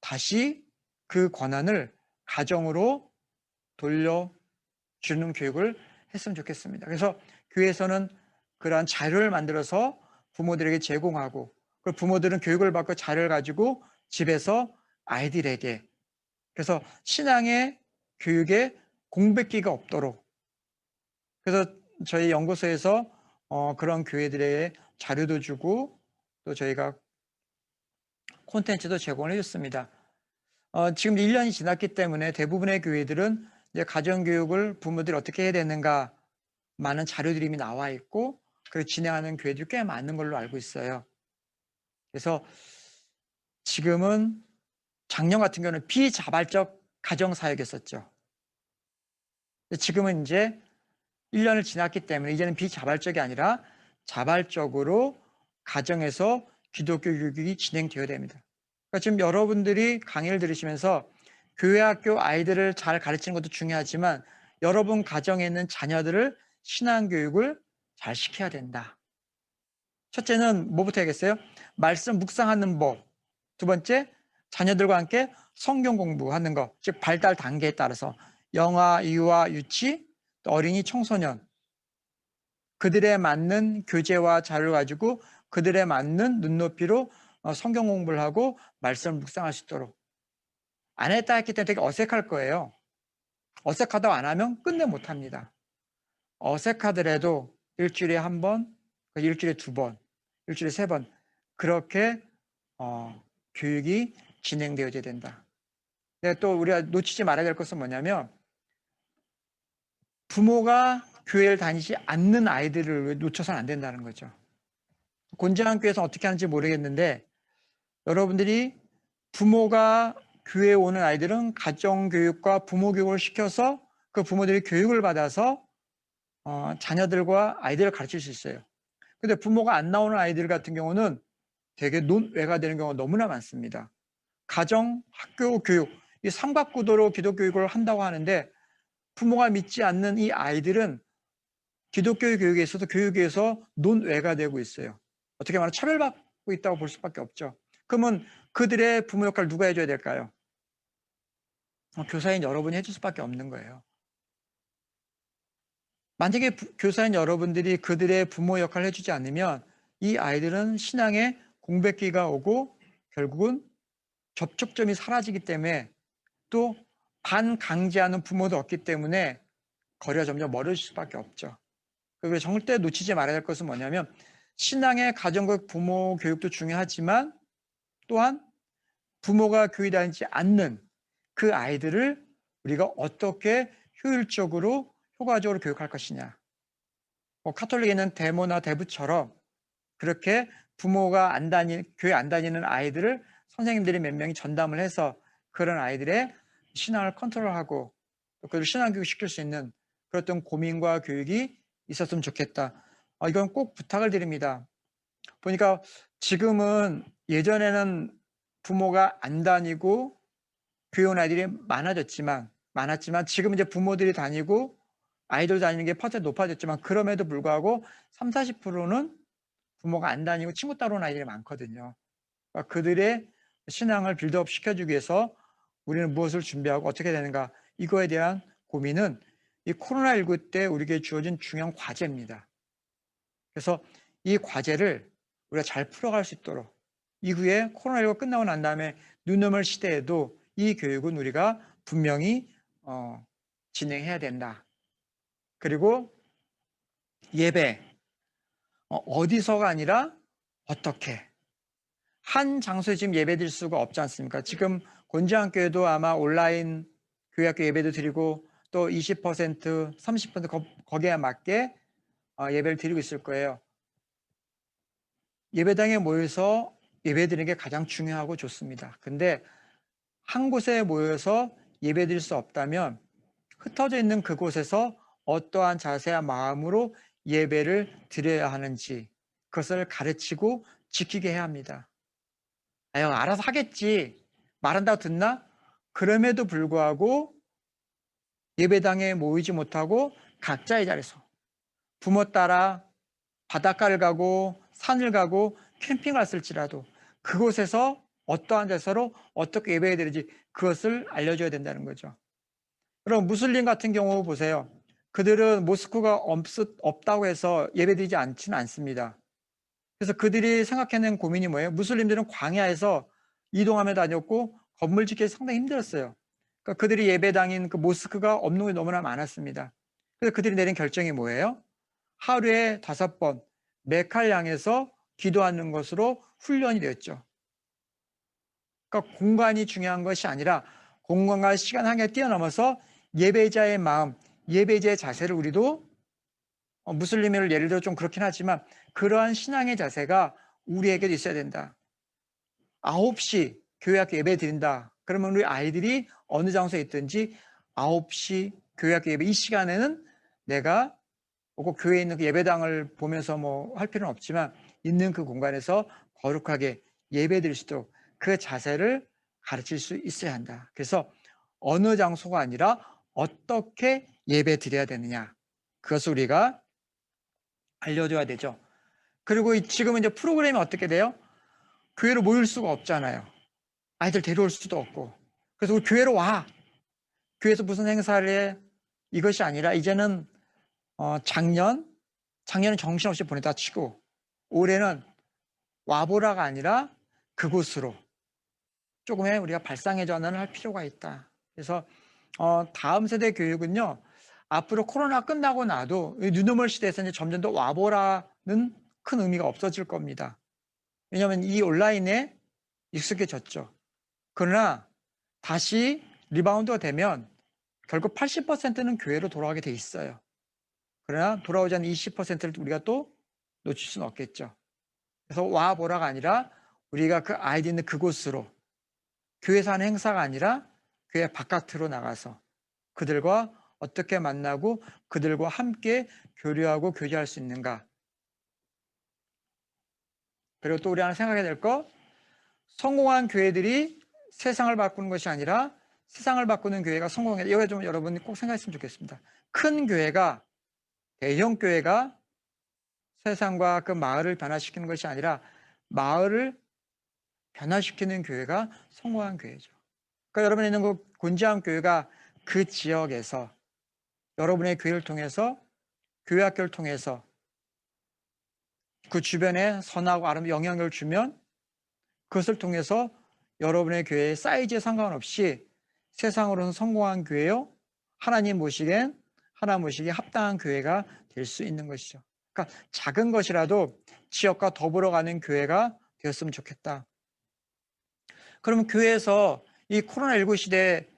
다시 그 권한을 가정으로 돌려주는 교육을 했으면 좋겠습니다. 그래서 교회에서는 그러한 자료를 만들어서 부모들에게 제공하고, 그리고 부모들은 교육을 받고 자료를 가지고 집에서 아이들에게, 그래서 신앙의 교육에 공백기가 없도록, 그래서 저희 연구소에서 그런 교회들의 자료도 주고 또 저희가 콘텐츠도 제공을 해줬습니다. 지금 1년이 지났기 때문에 대부분의 교회들은 이제 가정교육을 부모들이 어떻게 해야 되는가 많은 자료들이 이미 나와 있고, 그리고 진행하는 교회들이 꽤 많은 걸로 알고 있어요. 그래서 지금은 작년 같은 경우는 비자발적 가정사역이었었죠. 지금은 이제 1년을 지났기 때문에 이제는 비자발적이 아니라 자발적으로 가정에서 기독교 교육이 진행되어야 됩니다. 그러니까 지금 여러분들이 강의를 들으시면서 교회 학교 아이들을 잘 가르치는 것도 중요하지만 여러분 가정에 있는 자녀들을 신앙교육을 잘 시켜야 된다. 첫째는 뭐부터 해야겠어요? 말씀 묵상하는 법. 두 번째, 자녀들과 함께 성경 공부하는 것, 즉 발달 단계에 따라서 영아, 유아, 유치, 또 어린이, 청소년, 그들에 맞는 교재와 자료를 가지고 그들에 맞는 눈높이로 성경 공부를 하고 말씀을 묵상할 수 있도록. 안 했다 했기 때문에 되게 어색할 거예요. 어색하다고 안 하면 끝내 못합니다. 어색하더라도 일주일에 한 번, 일주일에 두 번, 일주일에 세 번, 그렇게 교육이 진행되어야 된다. 근데 또 우리가 놓치지 말아야 될 것은 뭐냐면, 부모가 교회를 다니지 않는 아이들을 놓쳐서는 안 된다는 거죠. 곤지암 교회에서 어떻게 하는지 모르겠는데, 여러분들이 부모가 교회에 오는 아이들은 가정교육과 부모교육을 시켜서 그 부모들이 교육을 받아서 자녀들과 아이들을 가르칠 수 있어요. 근데 부모가 안 나오는 아이들 같은 경우는 되게 논외가 되는 경우가 너무나 많습니다. 가정, 학교, 교육, 이 삼각구도로 기독교육을 한다고 하는데 부모가 믿지 않는 이 아이들은 기독교 교육에 있어서 교육에서 논외가 되고 있어요. 어떻게 말하면 차별받고 있다고 볼 수밖에 없죠. 그러면 그들의 부모 역할을 누가 해줘야 될까요? 교사인 여러분이 해줄 수밖에 없는 거예요. 만약에 교사인 여러분들이 그들의 부모 역할을 해주지 않으면 이 아이들은 신앙에 공백기가 오고 결국은 접촉점이 사라지기 때문에, 또 반강제하는 부모도 없기 때문에 거리가 점점 멀어질 수밖에 없죠. 그리고 절대 놓치지 말아야 할 것은 뭐냐면, 신앙의 가정과 부모 교육도 중요하지만 또한 부모가 교회 다니지 않는 그 아이들을 우리가 어떻게 효율적으로 효과적으로 교육할 것이냐. 카톨릭에는 대모나 대부처럼 그렇게 부모가 교회 안 다니는 아이들을 선생님들이 몇 명이 전담을 해서 그런 아이들의 신앙을 컨트롤하고 또 그를 신앙교육 시킬 수 있는 그런 고민과 교육이 있었으면 좋겠다. 이건 꼭 부탁을 드립니다. 보니까 지금은 예전에는 부모가 안 다니고 교회 온 아이들이 많았지만 지금 이제 부모들이 다니고 아이들 다니는 게 퍼센트 높아졌지만 그럼에도 불구하고 30-40%는 부모가 안 다니고 친구 따로 온 아이들이 많거든요. 그러니까 그들의 신앙을 빌드업 시켜주기 위해서 우리는 무엇을 준비하고 어떻게 되는가, 이거에 대한 고민은 이 코로나19 때 우리에게 주어진 중요한 과제입니다. 그래서 이 과제를 우리가 잘 풀어갈 수 있도록 이후에 코로나19가 끝나고 난 다음에 뉴노멀 시대에도 이 교육은 우리가 분명히 진행해야 된다. 그리고 예배 어디서가 아니라 어떻게, 한 장소에 지금 예배 드릴 수가 없지 않습니까? 지금 곤지암교회도 아마 온라인 교회학교 예배도 드리고 또 20%, 30% 거기에 맞게 예배를 드리고 있을 거예요. 예배당에 모여서 예배 드리는 게 가장 중요하고 좋습니다. 근데 한 곳에 모여서 예배 드릴 수 없다면 흩어져 있는 그곳에서 어떠한 자세와 마음으로 예배를 드려야 하는지 그것을 가르치고 지키게 해야 합니다. 아유, 알아서 하겠지. 말한다고 듣나? 그럼에도 불구하고 예배당에 모이지 못하고 각자의 자리에서 부모 따라 바닷가를 가고 산을 가고 캠핑을 갔을지라도 그곳에서 어떠한 자세로 어떻게 예배해야 되는지 그것을 알려줘야 된다는 거죠. 그럼 무슬림 같은 경우 보세요. 그들은 모스크가 없다고 해서 예배드리지 않지는 않습니다. 그래서 그들이 생각해낸 고민이 뭐예요? 무슬림들은 광야에서 이동하며 다녔고 건물 짓기 상당히 힘들었어요. 그러니까 그들이 예배당인 그 모스크가 없는 게 너무나 많았습니다. 그래서 그들이 내린 결정이 뭐예요? 하루에 5번 메칼 향해서 기도하는 것으로 훈련이 되었죠. 그러니까 공간이 중요한 것이 아니라 공간과 시간 한계 뛰어넘어서 예배자의 마음, 예배자의 자세를 우리도 무슬림을 예를 들어 좀 그렇긴 하지만 그러한 신앙의 자세가 우리에게도 있어야 된다. 9시 교회학교 예배 드린다. 그러면 우리 아이들이 어느 장소에 있든지 9시 교회학교 예배 이 시간에는 내가 꼭 교회에 있는 그 예배당을 보면서 뭐 할 필요는 없지만 있는 그 공간에서 거룩하게 예배 드릴 수 있도록 그 자세를 가르칠 수 있어야 한다. 그래서 어느 장소가 아니라 어떻게 예배 드려야 되느냐. 그것을 우리가 알려줘야 되죠. 그리고 지금 이제 프로그램이 어떻게 돼요? 교회로 모일 수가 없잖아요. 아이들 데려올 수도 없고. 그래서 우리 교회로 와. 교회에서 무슨 행사를 해. 이것이 아니라 이제는 작년은 정신없이 보내다 치고 올해는 와보라가 아니라 그곳으로 조금의 우리가 발상의 전환을 할 필요가 있다. 그래서 다음 세대 교육은요. 앞으로 코로나 끝나고 나도 뉴노멀 시대에서 이제 점점 더 와보라는 큰 의미가 없어질 겁니다. 왜냐하면 이 온라인에 익숙해졌죠. 그러나 다시 리바운드가 되면 결국 80%는 교회로 돌아가게 돼 있어요. 그러나 돌아오지 않는 20%를 우리가 또 놓칠 수는 없겠죠. 그래서 와보라가 아니라 우리가 그 아이들 있는 그곳으로 교회에서 하는 행사가 아니라 교회 바깥으로 나가서 그들과 어떻게 만나고 그들과 함께 교류하고 교제할 수 있는가. 그리고 또 우리 하나 생각해야 될 거, 성공한 교회들이 세상을 바꾸는 것이 아니라 세상을 바꾸는 교회가 성공했다. 이거 좀 여러분이 꼭 생각했으면 좋겠습니다. 큰 교회가, 대형 교회가 세상과 그 마을을 변화시키는 것이 아니라 마을을 변화시키는 교회가 성공한 교회죠. 그러니까 여러분이 있는 그 곤지암 교회가 그 지역에서 여러분의 교회를 통해서, 교회 학교를 통해서 그 주변에 선하고 아름다운 영향력을 주면 그것을 통해서 여러분의 교회의 사이즈에 상관없이 세상으로는 성공한 교회요, 하나님 모시기에 합당한 교회가 될 수 있는 것이죠. 그러니까 작은 것이라도 지역과 더불어 가는 교회가 되었으면 좋겠다. 그러면 교회에서 이 코로나19 시대에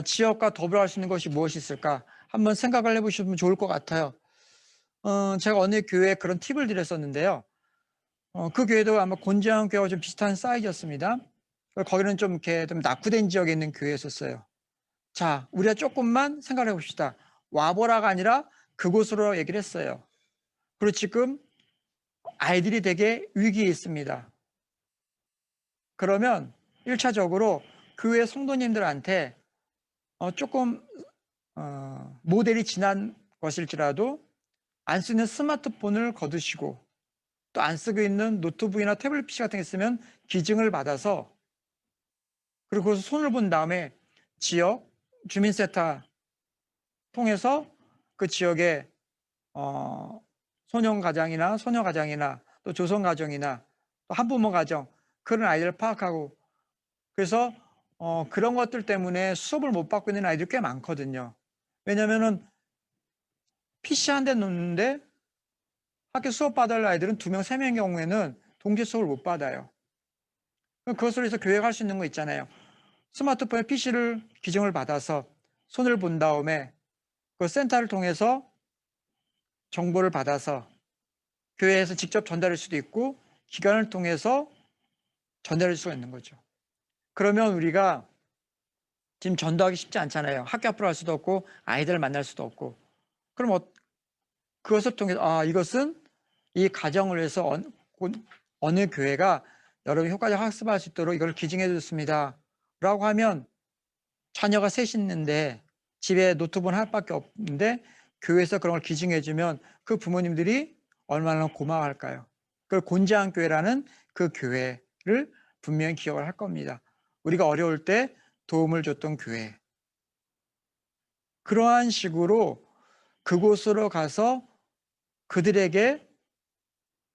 지역과 더불어 갈 수 있는 것이 무엇이 있을까? 한번 생각을 해보시면 좋을 것 같아요. 제가 어느 교회에 그런 팁을 드렸었는데요. 그 교회도 아마 곤지암 교회와 좀 비슷한 사이즈였습니다. 거기는 좀 이렇게 좀 낙후된 지역에 있는 교회였었어요. 자, 우리가 조금만 생각해 봅시다. 와보라가 아니라 그곳으로 얘기를 했어요. 그리고 지금 아이들이 되게 위기에 있습니다. 그러면 1차적으로 교회 성도님들한테 조금 모델이 지난 것일지라도 안 쓰는 스마트폰을 거두시고 또 안 쓰고 있는 노트북이나 태블릿 PC 같은 게 있으면 기증을 받아서 그리고 거기서 손을 본 다음에 지역 주민센터 통해서 그 지역의 소년가장이나 소녀가장이나 또 조성가정이나 또 한부모 가정 그런 아이들을 파악하고 그래서 그런 것들 때문에 수업을 못 받고 있는 아이들이 꽤 많거든요. 왜냐면은 PC 한 대 놓는데 학교 수업 받을 아이들은 2명, 3명의 경우에는 동시에 수업을 못 받아요. 그것을 위해서 교회가 할 수 있는 거 있잖아요. 스마트폰에 PC를 기증을 받아서 손을 본 다음에 그 센터를 통해서 정보를 받아서 교회에서 직접 전달할 수도 있고 기관을 통해서 전달할 수가 있는 거죠. 그러면 우리가 지금 전도하기 쉽지 않잖아요. 학교 앞으로 갈 수도 없고 아이들을 만날 수도 없고 그럼 그것을 통해서 이것은 이 가정을 위해서 어느 교회가 여러분이 효과적 학습할 수 있도록 이걸 기증해 줬습니다. 라고 하면 자녀가 셋이 있는데 집에 노트북 하나밖에 없는데 교회에서 그런 걸 기증해 주면 그 부모님들이 얼마나 고마워할까요? 그 곤지암 교회라는 그 교회를 분명히 기억을 할 겁니다. 우리가 어려울 때 도움을 줬던 교회. 그러한 식으로 그곳으로 가서 그들에게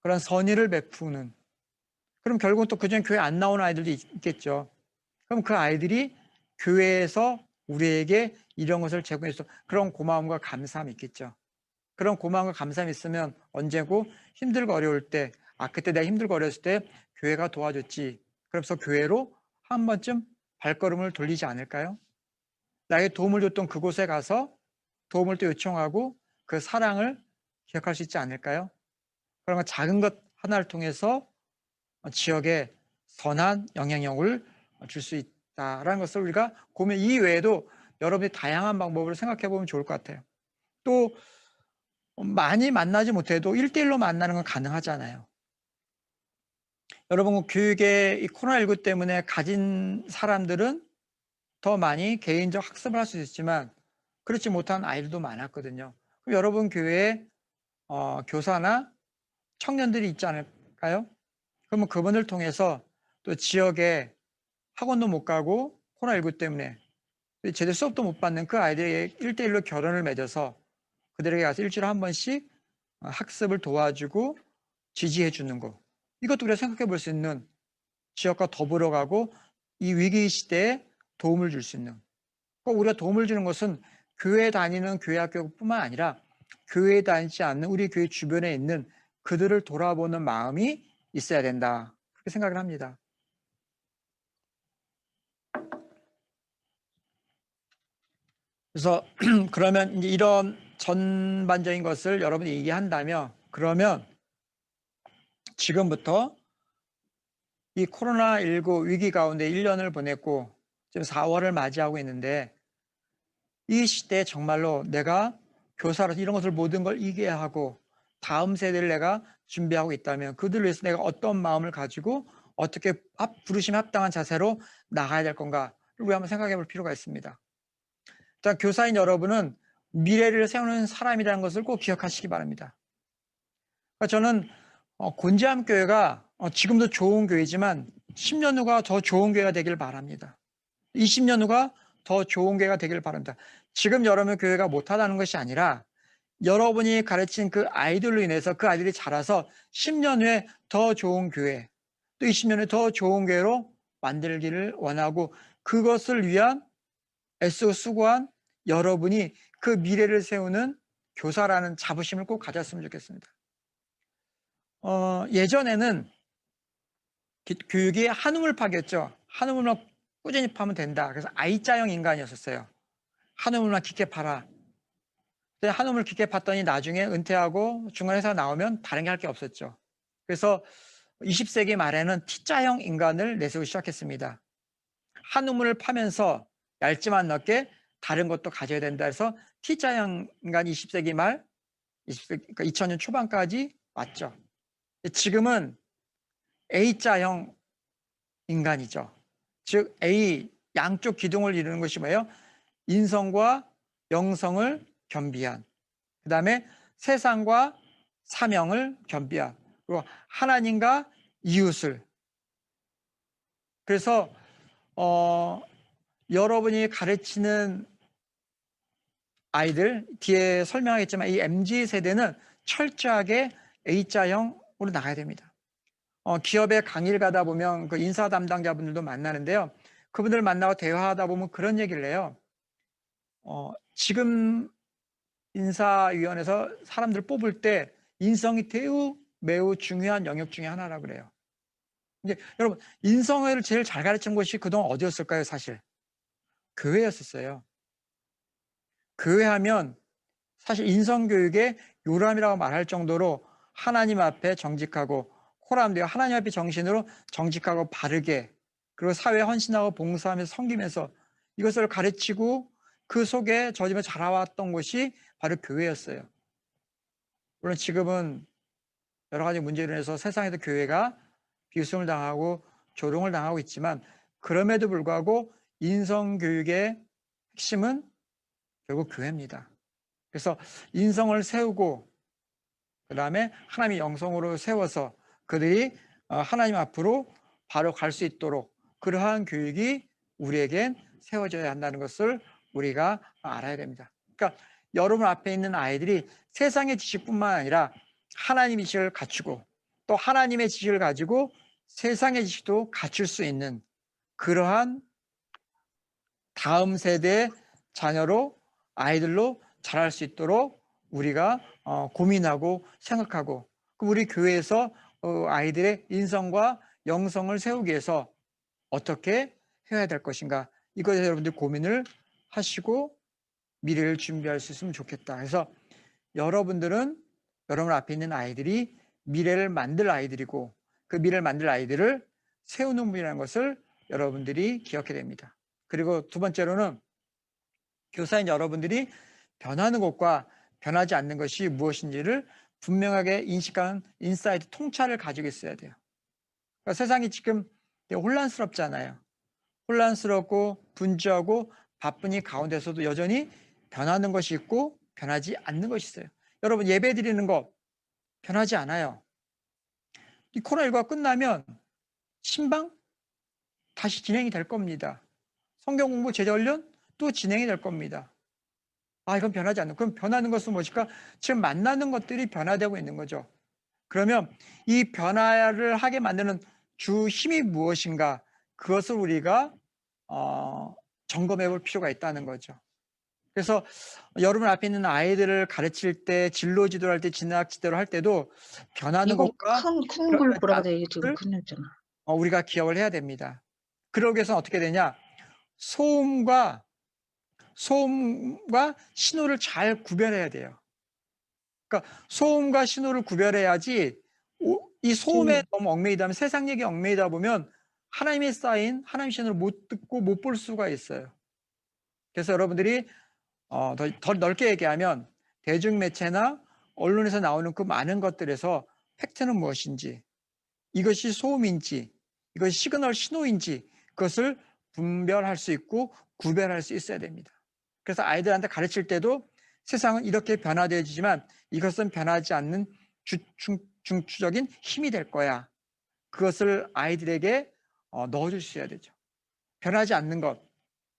그런 선의를 베푸는 그럼 결국은 또 그중에 교회 안 나오는 아이들도 있겠죠. 그럼 그 아이들이 교회에서 우리에게 이런 것을 제공해서 그런 고마움과 감사함이 있겠죠. 그런 고마움과 감사함이 있으면 언제고 힘들고 어려울 때 그때 내가 힘들고 어려웠을 때 교회가 도와줬지. 그래서 교회로 한 번쯤 발걸음을 돌리지 않을까요? 나에게 도움을 줬던 그곳에 가서 도움을 또 요청하고 그 사랑을 기억할 수 있지 않을까요? 그런 작은 것 하나를 통해서 지역에 선한 영향력을 줄 수 있다라는 것을 우리가 고민 이외에도 여러분이 다양한 방법을 생각해 보면 좋을 것 같아요. 또 많이 만나지 못해도 1대1로 만나는 건 가능하잖아요. 여러분 교육의 이 코로나19 때문에 가진 사람들은 더 많이 개인적 학습을 할 수 있지만 그렇지 못한 아이들도 많았거든요. 그럼 여러분 교회에 교사나 청년들이 있지 않을까요? 그러면 그분을 통해서 또 지역에 학원도 못 가고 코로나19 때문에 제대로 수업도 못 받는 그 아이들에게 1대1로 결혼을 맺어서 그들에게 가서 일주일에 한 번씩 학습을 도와주고 지지해 주는 거. 이것도 우리가 생각해 볼 수 있는 지역과 더불어 가고 이 위기 시대에 도움을 줄 수 있는. 꼭 우리가 도움을 주는 것은 교회 다니는 교회 학교뿐만 아니라 교회 다니지 않는 우리 교회 주변에 있는 그들을 돌아보는 마음이 있어야 된다. 그렇게 생각을 합니다. 그래서 그러면 이제 이런 전반적인 것을 여러분이 얘기한다면 그러면 지금부터 이 코로나19 위기 가운데 1년을 보냈고 지금 4월을 맞이하고 있는데 이 시대에 정말로 내가 교사로서 이런 것을 모든 걸 이겨야 하고 다음 세대를 내가 준비하고 있다면 그들을 위해서 내가 어떤 마음을 가지고 어떻게 부르심 합당한 자세로 나가야 될 건가를 우리 한번 생각해 볼 필요가 있습니다. 자, 교사인 여러분은 미래를 세우는 사람이라는 것을 꼭 기억하시기 바랍니다. 저는 곤지암 교회가 지금도 좋은 교회지만 10년 후가 더 좋은 교회가 되길 바랍니다. 20년 후가 더 좋은 교회가 되길 바랍니다. 지금 여러분 교회가 못하다는 것이 아니라 여러분이 가르친 그 아이들로 인해서 그 아이들이 자라서 10년 후에 더 좋은 교회, 또 20년 후에 더 좋은 교회로 만들기를 원하고 그것을 위한 애쓰고 수고한 여러분이 그 미래를 세우는 교사라는 자부심을 꼭 가졌으면 좋겠습니다. 예전에는 교육이 한우물 파겠죠. 한우물만 꾸준히 파면 된다. 그래서 I자형 인간이었었어요. 한우물만 깊게 팔아. 한우물 깊게 팠더니 나중에 은퇴하고 중간 회사 나오면 다른 게 할 게 없었죠. 그래서 20세기 말에는 T자형 인간을 내세우기 시작했습니다. 한 우물을 파면서 얇지만 넓게 다른 것도 가져야 된다 해서 T자형 인간이 20세기 말, 20세기, 그러니까 2000년 초반까지 왔죠. 지금은 A자형 인간이죠. 즉 A 양쪽 기둥을 이루는 것이 뭐예요? 인성과 영성을 겸비한, 그 다음에 세상과 사명을 겸비한, 그리고 하나님과 이웃을. 그래서 여러분이 가르치는 아이들, 뒤에 설명하겠지만 이 MZ 세대는 철저하게 A자형으로 나가야 됩니다. 기업에 강의를 가다 보면 그 인사 담당자분들도 만나는데요. 그분들 만나고 대화하다 보면 그런 얘기를 해요. 지금 인사위원회에서 사람들 뽑을 때 인성이 매우 중요한 영역 중에 하나라고 그래요. 이제 여러분, 인성을 제일 잘 가르치는 곳이 그동안 어디였을까요? 사실 교회였었어요. 교회하면 사실 인성교육의 요람이라고 말할 정도로 하나님 앞에 정직하고, 코람되어 하나님 앞에 정신으로 정직하고 바르게, 그리고 사회에 헌신하고 봉사하면서 섬기면서 이것을 가르치고 그 속에 젖으며 자라왔던 곳이 바로 교회였어요. 물론 지금은 여러 가지 문제로 인해서 세상에도 교회가 비웃음을 당하고 조롱을 당하고 있지만, 그럼에도 불구하고 인성교육의 핵심은 결국 교회입니다. 그래서 인성을 세우고 그 다음에 하나님의 영성으로 세워서 그들이 하나님 앞으로 바로 갈 수 있도록 그러한 교육이 우리에겐 세워져야 한다는 것을 우리가 알아야 됩니다. 그러니까 여러분 앞에 있는 아이들이 세상의 지식뿐만 아니라 하나님의 지식을 갖추고 또 하나님의 지식을 가지고 세상의 지식도 갖출 수 있는 그러한 다음 세대의 자녀로, 아이들로 자랄 수 있도록 우리가 고민하고 생각하고, 우리 교회에서 아이들의 인성과 영성을 세우기 위해서 어떻게 해야 될 것인가, 이것에 여러분들 고민을 하시고 미래를 준비할 수 있으면 좋겠다. 그래서 여러분들은 여러분 앞에 있는 아이들이 미래를 만들 아이들이고, 그 미래를 만들 아이들을 세우는 분이라는 것을 여러분들이 기억해야 됩니다. 그리고 두 번째로는 교사인 여러분들이 변하는 것과 변하지 않는 것이 무엇인지를 분명하게 인식하는 인사이트, 통찰을 가지고 있어야 돼요. 그러니까 세상이 지금 혼란스럽잖아요. 혼란스럽고 분주하고 바쁘니 가운데서도 여전히 변하는 것이 있고 변하지 않는 것이 있어요. 여러분, 예배 드리는 거 변하지 않아요. 이 코로나19가 끝나면 신방 다시 진행이 될 겁니다. 성경 공부 제자훈련 또 진행이 될 겁니다. 이건 변하지 않는. 그럼 변하는 것은 무엇일까? 지금 만나는 것들이 변화되고 있는 거죠. 그러면 이 변화를 하게 만드는 주 힘이 무엇인가? 그것을 우리가 점검해 볼 필요가 있다는 거죠. 그래서 여러분 앞에 있는 아이들을 가르칠 때, 진로 지도를 할 때, 진학 지도를 할 때도 변하는 이거 것과 큰 걸 보라고 변하지 돼. 이게 지금 않는 것을 큰 했잖아. 우리가 기억을 해야 됩니다. 그러기 위해서는 어떻게 되냐? 소음과 신호를 잘 구별해야 돼요. 그러니까 소음과 신호를 구별해야지 이 소음에 너무 얽매이다 면, 세상 얘기에 얽매이다 보면 하나님의 쌓인 하나님의 신호를 못 듣고 못 볼 수가 있어요. 그래서 여러분들이 더 넓게 얘기하면 대중매체나 언론에서 나오는 그 많은 것들에서 팩트는 무엇인지, 이것이 소음인지, 이것이 시그널 신호인지, 그것을 분별할 수 있고 구별할 수 있어야 됩니다. 그래서 아이들한테 가르칠 때도 세상은 이렇게 변화되어지지만 이것은 변하지 않는 중추적인 힘이 될 거야. 그것을 아이들에게 넣어줄 수 있어야 되죠. 변하지 않는 것,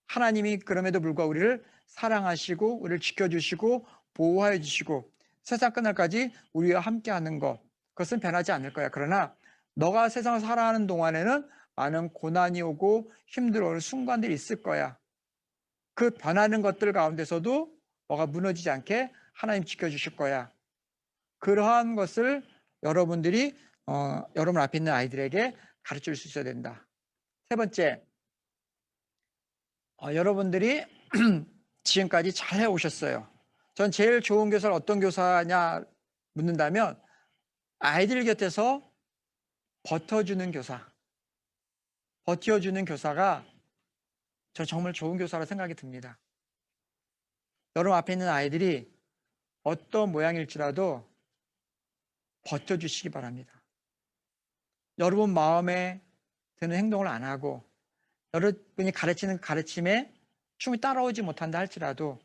하나님이 그럼에도 불구하고 우리를 사랑하시고 우리를 지켜주시고 보호해 주시고 세상 끝날까지 우리와 함께하는 것, 그것은 변하지 않을 거야. 그러나 너가 세상을 살아가는 동안에는 많은 고난이 오고 힘들어오는 순간들이 있을 거야. 그 변하는 것들 가운데서도 너가 무너지지 않게 하나님 지켜주실 거야. 그러한 것을 여러분들이 여러분 앞에 있는 아이들에게 가르칠 수 있어야 된다. 세 번째, 여러분들이 지금까지 잘 해오셨어요. 전 제일 좋은 교사를 어떤 교사냐 묻는다면 아이들 곁에서 버텨주는 교사, 버텨주는 교사가 저 정말 좋은 교사로 생각이 듭니다. 여러분 앞에 있는 아이들이 어떤 모양일지라도 버텨주시기 바랍니다. 여러분 마음에 드는 행동을 안 하고 여러분이 가르치는 가르침에 충분히 따라오지 못한다 할지라도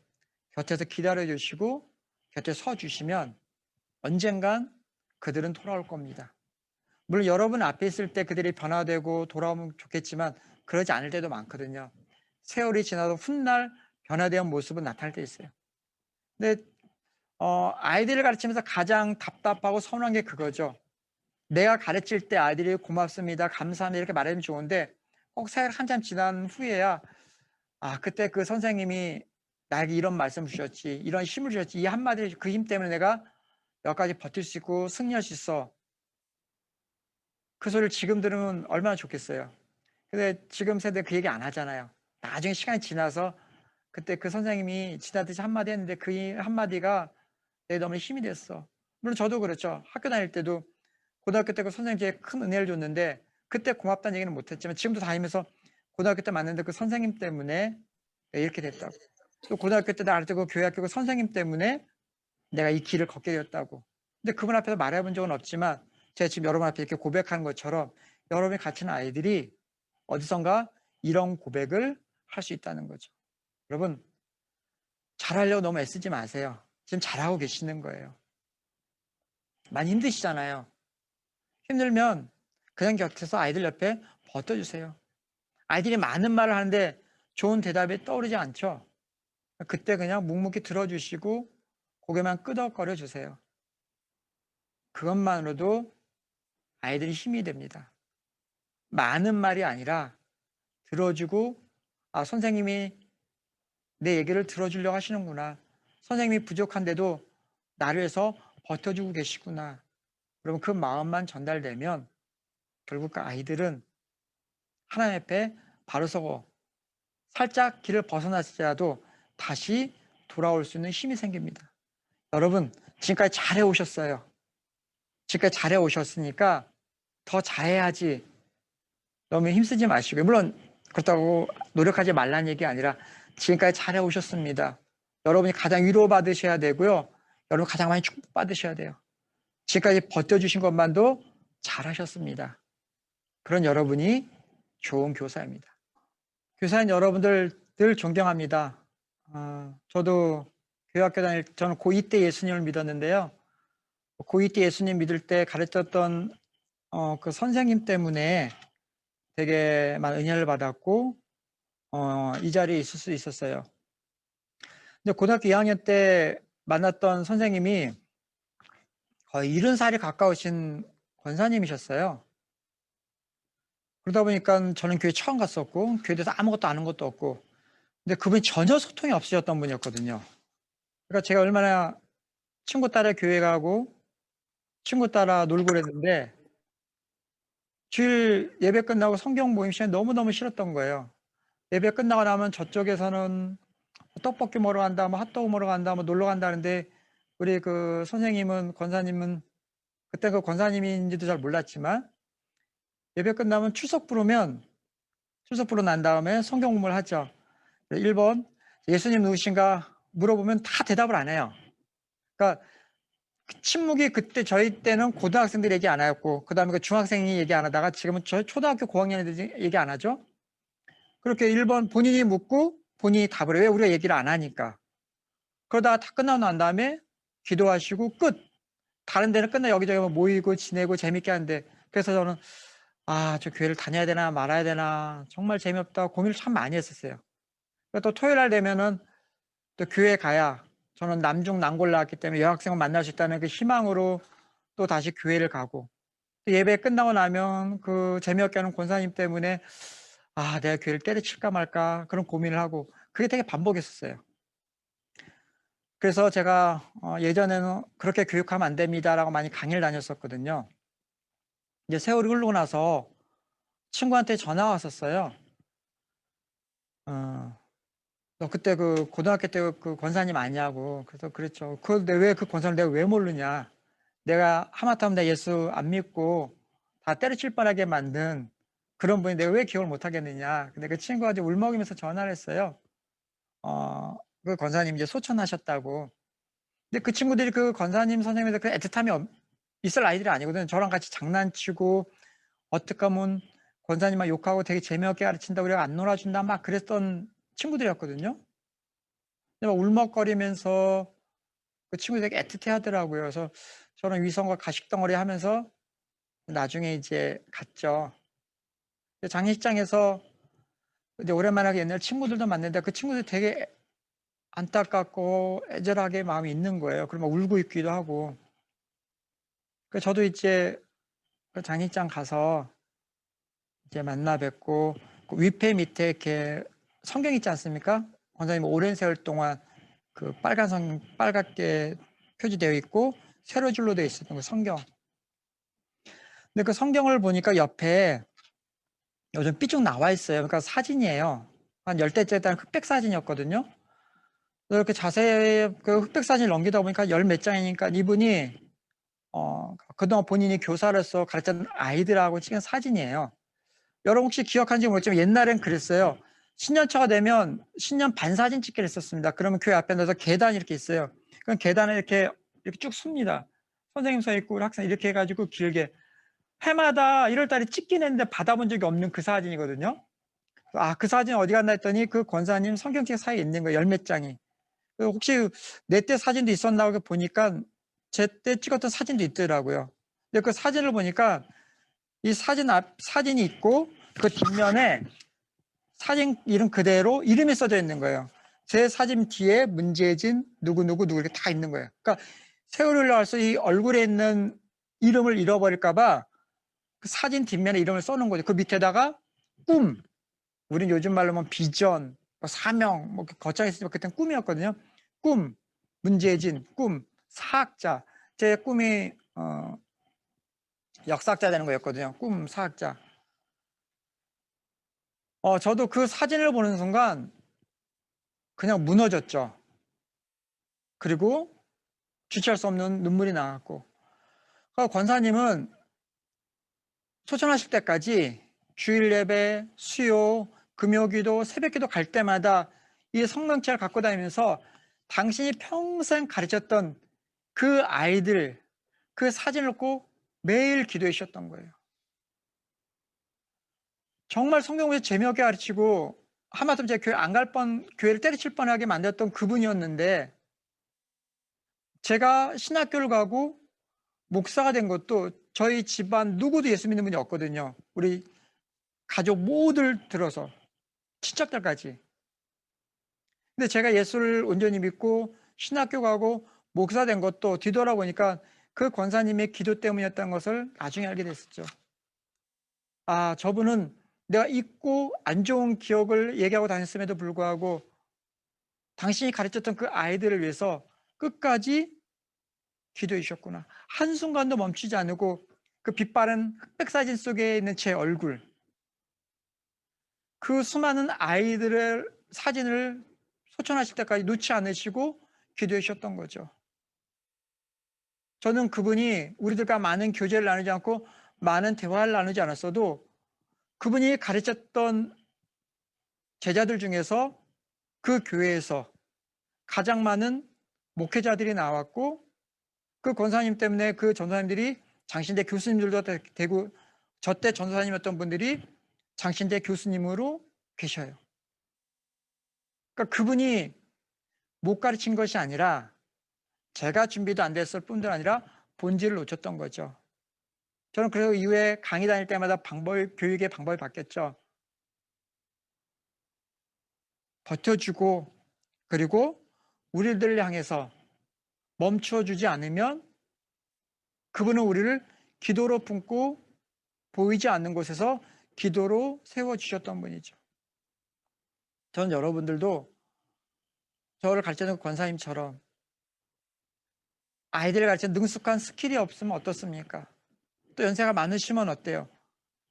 곁에서 기다려 주시고 곁에 서 주시면 언젠간 그들은 돌아올 겁니다. 물론 여러분 앞에 있을 때 그들이 변화되고 돌아오면 좋겠지만 그러지 않을 때도 많거든요. 세월이 지나도 훗날 변화된 모습은 나타날 때 있어요. 근데 아이들을 가르치면서 가장 답답하고 서운한 게 그거죠. 내가 가르칠 때 아이들이 고맙습니다, 감사합니다 이렇게 말하면 좋은데 꼭 세월 한참 지난 후에야 그때 그 선생님이 나에게 이런 말씀 주셨지, 이런 힘을 주셨지, 이 한마디 그 힘 때문에 내가 여기까지 버틸 수 있고 승리할 수 있어. 그 소리를 지금 들으면 얼마나 좋겠어요. 근데 지금 세대 그 얘기 안 하잖아요. 나중에 시간이 지나서 그때 그 선생님이 지나듯이 한마디 했는데 그 한마디가 내게 너무 힘이 됐어. 물론 저도 그렇죠. 학교 다닐 때도 고등학교 때 그 선생님 제게 큰 은혜를 줬는데 그때 고맙다는 얘기는 못했지만 지금도 다니면서 고등학교 때 만났는데 그 선생님 때문에 이렇게 됐다고. 또 고등학교 때 나를 때그 교회 학교 그 선생님 때문에 내가 이 길을 걷게 되었다고. 근데 그분 앞에서 말해본 적은 없지만 제가 지금 여러분 앞에 이렇게 고백하는 것처럼 여러분이 가르치는 아이들이 어디선가 이런 고백을 할 수 있다는 거죠. 여러분 잘하려고 너무 애쓰지 마세요. 지금 잘하고 계시는 거예요. 많이 힘드시잖아요. 힘들면 그냥 곁에서 아이들 옆에 버텨주세요. 아이들이 많은 말을 하는데 좋은 대답이 떠오르지 않죠. 그때 그냥 묵묵히 들어주시고 고개만 끄덕거려 주세요. 그것만으로도 아이들이 힘이 됩니다. 많은 말이 아니라 들어주고 선생님이 내 얘기를 들어주려고 하시는구나. 선생님이 부족한데도 나를 위해서 버텨주고 계시구나. 그러면 그 마음만 전달되면 결국 그 아이들은 하나님 앞에 바로 서고 살짝 길을 벗어났을지라도 다시 돌아올 수 있는 힘이 생깁니다. 여러분 지금까지 잘해오셨어요. 지금까지 잘해오셨으니까 더 잘해야지 너무 힘쓰지 마시고요. 물론 그렇다고 노력하지 말라는 얘기 아니라 지금까지 잘해오셨습니다. 여러분이 가장 위로받으셔야 되고요. 여러분 가장 많이 축복받으셔야 돼요. 지금까지 버텨주신 것만도 잘하셨습니다. 그런 여러분이 좋은 교사입니다. 교사인 여러분들 늘 존경합니다. 저도 교회학교 다닐 때 저는 고2 때 예수님을 믿었는데요. 고2 때 예수님 믿을 때 가르쳤던 그 선생님 때문에 되게 많은 은혜를 받았고 이 자리에 있을 수 있었어요. 근데 고등학교 2학년 때 만났던 선생님이 거의 70살이 가까우신 권사님이셨어요. 그러다 보니까 저는 교회 처음 갔었고 교회에 대해서 아무것도 아는 것도 없고 근데 그분이 전혀 소통이 없으셨던 분이었거든요. 그러니까 제가 얼마나 친구 따라 교회 가고 친구 따라 놀고 그랬는데 주일 예배 끝나고 성경 모임 시간이 너무너무 싫었던 거예요. 예배 끝나고 나면 저쪽에서는 떡볶이 먹으러 간다, 뭐 핫도그 먹으러 간다, 뭐 놀러 간다는데 우리 그 선생님은 권사님은 그때 그 권사님인지도 잘 몰랐지만 예배 끝나면 출석 부르면 출석 부르고 난 다음에 성경 공부를 하죠. 1번 예수님 누구신가 물어보면 다 대답을 안 해요. 그러니까 침묵이 그때 저희 때는 고등학생들이 얘기 안 하였고 그 다음에 그 중학생이 얘기 안 하다가 지금은 저희 초등학교 고학년 애들이 얘기 안 하죠. 그렇게 1번 본인이 묻고 본인이 답을 해요. 왜 우리가 얘기를 안 하니까. 그러다가 다 끝나고 난 다음에 기도하시고 끝. 다른 데는 끝나 여기저기 모이고 지내고 재밌게 하는데 그래서 저는 저 교회를 다녀야 되나 말아야 되나 정말 재미없다 고민을 참 많이 했었어요. 또 토요일 날 되면은 또 교회 가야 저는 남중 난골 나왔기 때문에 여학생을 만날 수 있다는 그 희망으로 또 다시 교회를 가고 또 예배 끝나고 나면 그 재미없게 하는 권사님 때문에 내가 교회를 때려칠까 말까 그런 고민을 하고 그게 되게 반복했었어요. 그래서 제가 예전에는 그렇게 교육하면 안 됩니다라고 많이 강의를 다녔었거든요. 이제 세월이 흐르고 나서 친구한테 전화가 왔었어요. 너 그때 그 고등학교 때 그 권사님 아니냐고. 그래서 그랬죠. 왜 그 권사님 내가 왜 모르냐. 내가 하마터면 내가 예수 안 믿고 다 때려칠 뻔하게 만든 그런 분이 내가 왜 기억을 못 하겠느냐. 근데 그 친구한테 울먹이면서 전화를 했어요. 그 권사님 이제 소천하셨다고. 근데 그 친구들이 그 권사님 선생님에 대해 애틋함이 있을 아이들이 아니거든. 저랑 같이 장난치고 어떻게 하면 권사님만 욕하고 되게 재미없게 가르친다고 우리가 안 놀아준다 막 그랬던 친구들이었거든요. 근데 막 울먹거리면서 그 친구들이 되게 애틋해 하더라고요. 그래서 저는 위선과 가식덩어리 하면서 나중에 이제 갔죠. 장례식장에서 이제 오랜만에 옛날 친구들도 만났는데 그 친구들이 되게 안타깝고 애절하게 마음이 있는 거예요. 그러면 울고 있기도 하고. 그 저도 이제 그 장례식장 가서 이제 만나 뵙고 그 위패 밑에 이렇게 성경 있지 않습니까? 권사님 오랜 세월 동안 그 빨갛게 표지되어 있고 세로줄로 되어 있었던 그 성경. 근데 그 성경을 보니까 옆에 요즘 삐쭉 나와 있어요. 그러니까 사진이에요. 한 10대째 단 흑백 사진이었거든요. 이렇게 자세히 그 흑백 사진을 넘기다 보니까 열 몇 장이니까 이분이 그동안 본인이 교사로서 가르쳤던 아이들하고 찍은 사진이에요. 여러분 혹시 기억하는지 모르겠지만 옛날엔 그랬어요. 신년차가 되면 신년 반사진 찍기를 했었습니다. 그러면 교회 앞에 넣어서 계단이 이렇게 있어요. 그럼 계단에 이렇게 쭉 씁니다. 선생님 서 있고 학생 이렇게 해가지고 길게 해마다 1월달에 찍긴 했는데 받아본 적이 없는 그 사진이거든요. 그 사진 어디 갔나 했더니 그 권사님 성경책 사이에 있는 거예요. 열 몇 장이. 혹시 내 때 사진도 있었나 하고 보니까 제 때 찍었던 사진도 있더라고요. 근데 그 사진을 보니까 이 사진이 있고 그 뒷면에 사진 이름 그대로 이름이 써져 있는 거예요. 제 사진 뒤에 문재진 누구 이렇게 다 있는 거예요. 그러니까 세월이 흘러갈수 이 얼굴에 있는 이름을 잃어버릴까봐 그 사진 뒷면에 이름을 써놓은 거죠. 그 밑에다가 꿈, 우린 요즘 말로 하면 비전, 뭐 사명, 뭐 거창했으니까 그때는 꿈이었거든요. 꿈, 문재진, 꿈, 사학자. 제 꿈이 역사학자 되는 거였거든요. 꿈, 사학자. 저도 그 사진을 보는 순간 그냥 무너졌죠. 그리고 주체할 수 없는 눈물이 나왔고. 권사님은 소천하실 때까지 주일 예배, 수요, 금요기도, 새벽기도 갈 때마다 이 성경책을 갖고 다니면서 당신이 평생 가르쳤던 그 아이들, 그 사진을 꼭 매일 기도해 주셨던 거예요. 정말 성경에서 재미없게 가르치고 하마터면 제가 교회 안 갈 교회를 때려칠 뻔하게 만들었던 그분이었는데 제가 신학교를 가고 목사가 된 것도 저희 집안 누구도 예수 믿는 분이 없거든요. 우리 가족 모두를 들어서 친척들까지. 근데 제가 예수를 온전히 믿고 신학교 가고 목사 된 것도 뒤돌아보니까 그 권사님의 기도 때문이었다는 것을 나중에 알게 됐었죠. 저분은 내가 잊고 안 좋은 기억을 얘기하고 다녔음에도 불구하고 당신이 가르쳤던 그 아이들을 위해서 끝까지 기도해 주셨구나. 한순간도 멈추지 않고 그 빛바랜 흑백 사진 속에 있는 제 얼굴, 그 수많은 아이들의 사진을 소천하실 때까지 놓지 않으시고 기도해 주셨던 거죠. 저는 그분이 우리들과 많은 교제를 나누지 않고 많은 대화를 나누지 않았어도 그분이 가르쳤던 제자들 중에서 그 교회에서 가장 많은 목회자들이 나왔고 그 권사님 때문에 그 전사님들이 장신대 교수님들도 되고 저 때 전사님이었던 분들이 장신대 교수님으로 계셔요. 그러니까 그분이 못 가르친 것이 아니라 제가 준비도 안 됐을 뿐들 아니라 본질을 놓쳤던 거죠. 저는 그래서 이후에 강의 다닐 때마다 교육의 방법을 바뀌었죠. 버텨주고 그리고 우리들을 향해서 멈춰주지 않으면 그분은 우리를 기도로 품고 보이지 않는 곳에서 기도로 세워주셨던 분이죠. 저는 여러분들도 저를 가르치는 권사님처럼 아이들을 가르치는 능숙한 스킬이 없으면 어떻습니까? 또 연세가 많으시면 어때요?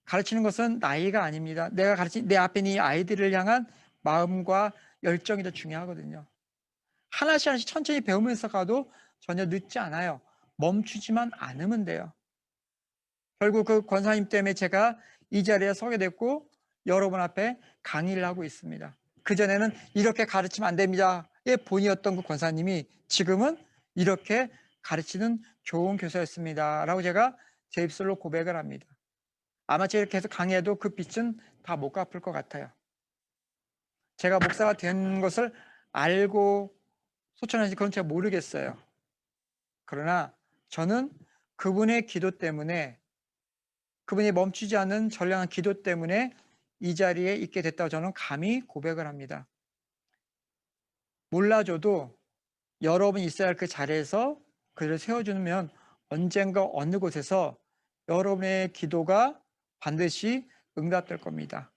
가르치는 것은 나이가 아닙니다. 내가 가르친 내 앞에 있는 이 아이들을 향한 마음과 열정이 더 중요하거든요. 하나씩 천천히 배우면서 가도 전혀 늦지 않아요. 멈추지만 않으면 돼요. 결국 그 권사님 때문에 제가 이 자리에 서게 됐고 여러분 앞에 강의를 하고 있습니다. 그전에는 이렇게 가르치면 안 됩니다의 본이었던 그 권사님이 지금은 이렇게 가르치는 좋은 교사였습니다. 라고 제가 제 입술로 고백을 합니다. 아마 제가 계속 강의해도 그 빚은 다 못 갚을 것 같아요. 제가 목사가 된 것을 알고 소천하는지 그건 제가 모르겠어요. 그러나 저는 그분의 기도 때문에, 그분이 멈추지 않는 전량한 기도 때문에 이 자리에 있게 됐다고 저는 감히 고백을 합니다. 몰라줘도 여러분이 있어야 할 그 자리에서 그를 세워주면 언젠가 어느 곳에서 여러분의 기도가 반드시 응답될 겁니다.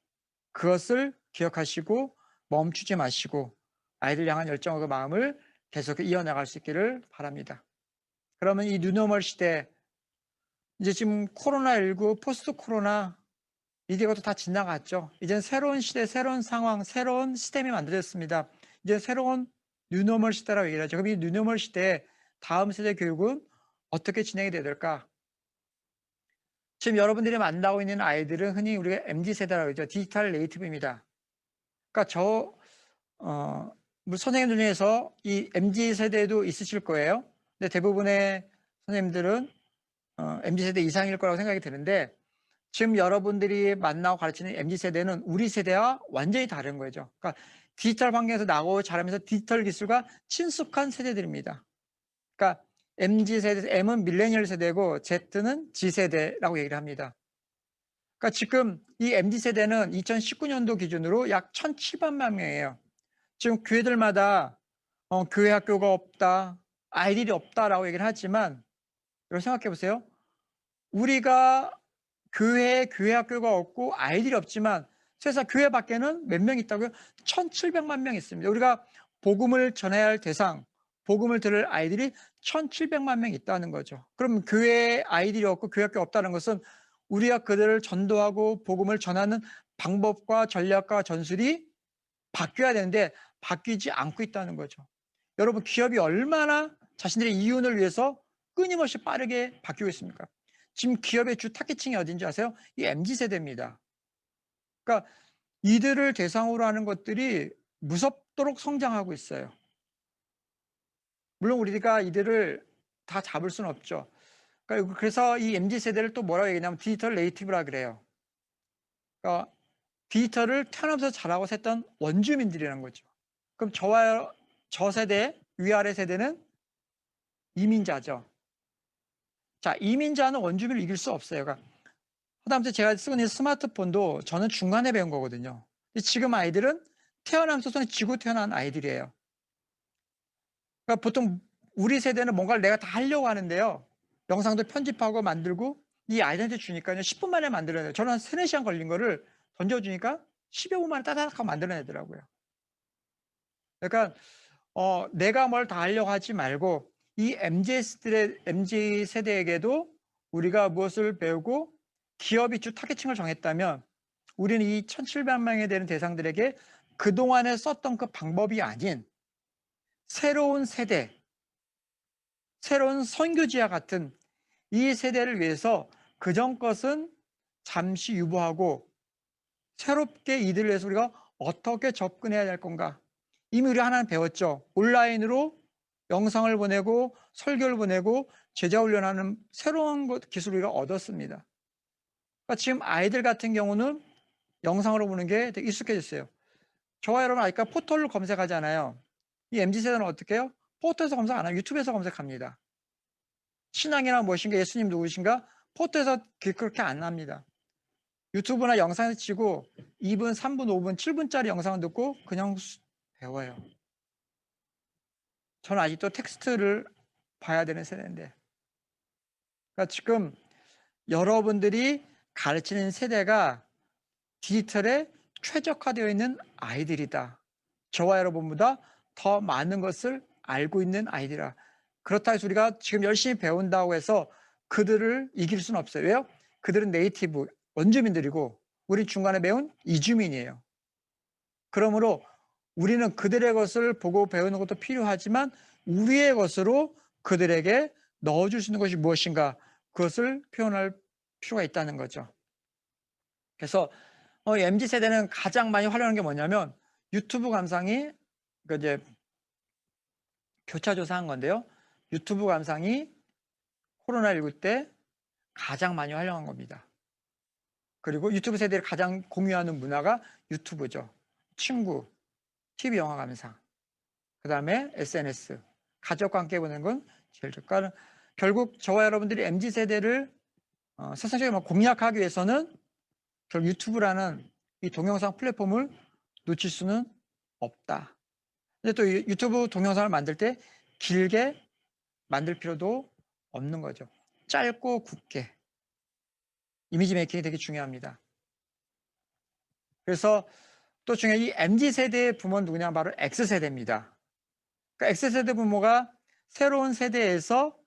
그것을 기억하시고 멈추지 마시고 아이들 향한 열정과 마음을 계속 이어나갈 수 있기를 바랍니다. 그러면 이 뉴노멀 시대, 이제 지금 코로나19, 포스트 코로나 이것도 다 지나갔죠. 이제 새로운 시대, 새로운 상황, 새로운 시스템이 만들어졌습니다. 이제 새로운 뉴노멀 시대라고 얘기를 하죠. 그럼 이 뉴노멀 시대에 다음 세대 교육은 어떻게 진행이 돼야 될까? 지금 여러분들이 만나고 있는 아이들은 흔히 우리가 MZ세대라고 하죠. 디지털 네이티브입니다. 그러니까 선생님들 중에서 이 MZ세대도 있으실 거예요. 근데 대부분의 선생님들은 MZ세대 이상일 거라고 생각이 드는데 지금 여러분들이 만나고 가르치는 MZ세대는 우리 세대와 완전히 다른 거죠. 그러니까 디지털 환경에서 나고 자라면서 디지털 기술과 친숙한 세대들입니다. 그러니까 MZ세대, M은 밀레니얼 세대고 Z는 G세대라고 얘기를 합니다. 그러니까 지금 이 MZ세대는 2019년도 기준으로 약 1,700만 명이에요. 지금 교회들마다 교회 학교가 없다, 아이들이 없다라고 얘기를 하지만 여러분 생각해 보세요. 우리가 교회 학교가 없고 아이들이 없지만 세상 교회 밖에는 몇 명 있다고요? 1,700만 명 있습니다. 우리가 복음을 전해야 할 대상, 복음을 들을 아이들이 1,700만 명 있다는 거죠. 그럼 교회에 아이들이 없고 교회 학교 없다는 것은 우리가 그들을 전도하고 복음을 전하는 방법과 전략과 전술이 바뀌어야 되는데 바뀌지 않고 있다는 거죠. 여러분 기업이 얼마나 자신들의 이윤을 위해서 끊임없이 빠르게 바뀌고 있습니까? 지금 기업의 주 타겟층이 어딘지 아세요? 이 MZ세대입니다. 그러니까 이들을 대상으로 하는 것들이 무섭도록 성장하고 있어요. 물론 우리가 이들을 다 잡을 수는 없죠. 그러니까 그래서 이 MZ세대를 또 뭐라고 얘기하냐면 디지털 네이티브라 그래요. 그러니까 디지털을 태어나면서 자라고 샜던 원주민들이라는 거죠. 그럼 저와 저 세대, 위아래 세대는 이민자죠. 자, 이민자는 원주민을 이길 수 없어요. 그러니까 하다못해 제가 쓰고 있는 스마트폰도 저는 중간에 배운 거거든요. 지금 아이들은 태어나면서 손에 쥐고 태어난 아이들이에요. 그러니까 보통 우리 세대는 뭔가를 내가 다 하려고 하는데요. 영상도 편집하고 만들고 이 아이들한테 주니까요. 10분 만에 만들어내요. 저는 한 3, 4시간 걸린 거를 던져주니까 10여 분 만에 따다닥 하고 만들어내더라고요. 그러니까 내가 뭘 다 하려고 하지 말고 이 MZ 세대에게도 우리가 무엇을 배우고 기업이 주 타겟층을 정했다면 우리는 이 1,700명에 되는 대상들에게 그동안에 썼던 그 방법이 아닌 새로운 세대, 새로운 선교지와 같은 이 세대를 위해서 그전 것은 잠시 유보하고 새롭게 이들을 위해서 우리가 어떻게 접근해야 될 건가. 이미 우리 하나는 배웠죠. 온라인으로 영상을 보내고 설교를 보내고 제자 훈련하는 새로운 기술을 우리가 얻었습니다. 그러니까 지금 아이들 같은 경우는 영상으로 보는 게 되게 익숙해졌어요. 저와 여러분 아까 포털로 검색하잖아요. 이 MZ세대는 어떻게 해요? 포털에서 검색 안 하고 유튜브에서 검색합니다. 신앙이란 무엇인가, 예수님 누구신가? 포털에서 그렇게 안 합니다. 유튜브나 영상에서 치고 2분, 3분, 5분, 7분짜리 영상을 듣고 그냥 배워요. 저는 아직도 텍스트를 봐야 되는 세대인데. 그러니까 지금 여러분들이 가르치는 세대가 디지털에 최적화되어 있는 아이들이다. 저와 여러분보다 더 많은 것을 알고 있는 아이들이라. 그렇다 해서 우리가 지금 열심히 배운다고 해서 그들을 이길 수는 없어요. 왜요? 그들은 네이티브, 원주민들이고 우리 중간에 배운 이주민이에요. 그러므로 우리는 그들의 것을 보고 배우는 것도 필요하지만 우리의 것으로 그들에게 넣어줄 수 있는 것이 무엇인가 그것을 표현할 필요가 있다는 거죠. 그래서 MZ 세대는 가장 많이 활용하는 게 뭐냐면 유튜브 감상이 그 이제 교차 조사한 건데요. 유튜브 감상이 코로나19 때 가장 많이 활용한 겁니다. 그리고 유튜브 세대를 가장 공유하는 문화가 유튜브죠. 친구, TV 영화 감상, 그 다음에 SNS, 가족과 함께 보는 건 제일 좋고, 그러니까 결국 저와 여러분들이 MZ 세대를 세상적으로 공략하기 위해서는 결국 유튜브라는 이 동영상 플랫폼을 놓칠 수는 없다. 근데 또 유튜브 동영상을 만들 때 길게 만들 필요도 없는 거죠. 짧고 굵게. 이미지 메이킹이 되게 중요합니다. 그래서 또 중요한 이 MZ세대의 부모는 누구냐? 바로 X세대입니다. 그러니까 X세대 부모가 새로운 세대에서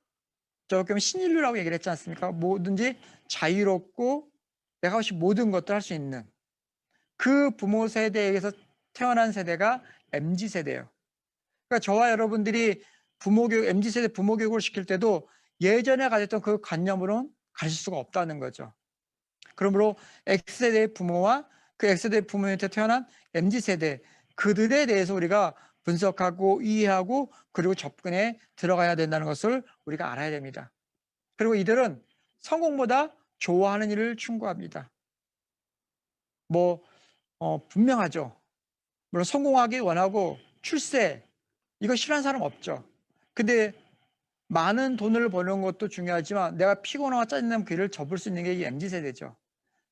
조금 신인류라고 얘기를 했지 않습니까? 뭐든지 자유롭고 내가 하고 싶은 모든 것들 할 수 있는 그 부모 세대에서 태어난 세대가 MZ세대예요. 그러니까 저와 여러분들이 MZ세대 부모 교육을 시킬 때도 예전에 가졌던 그 관념으로는 가르칠 수가 없다는 거죠. 그러므로 X세대의 부모와 그 X세대 부모한테 태어난 MZ세대 그들에 대해서 우리가 분석하고 이해하고 그리고 접근에 들어가야 된다는 것을 우리가 알아야 됩니다. 그리고 이들은 성공보다 좋아하는 일을 추구합니다. 분명하죠. 물론 성공하기 원하고 출세 이거 싫어하는 사람 없죠. 근데 많은 돈을 버는 것도 중요하지만 내가 피곤하고 짜증나면 그 일을 접을 수 있는 게 이 MZ세대죠.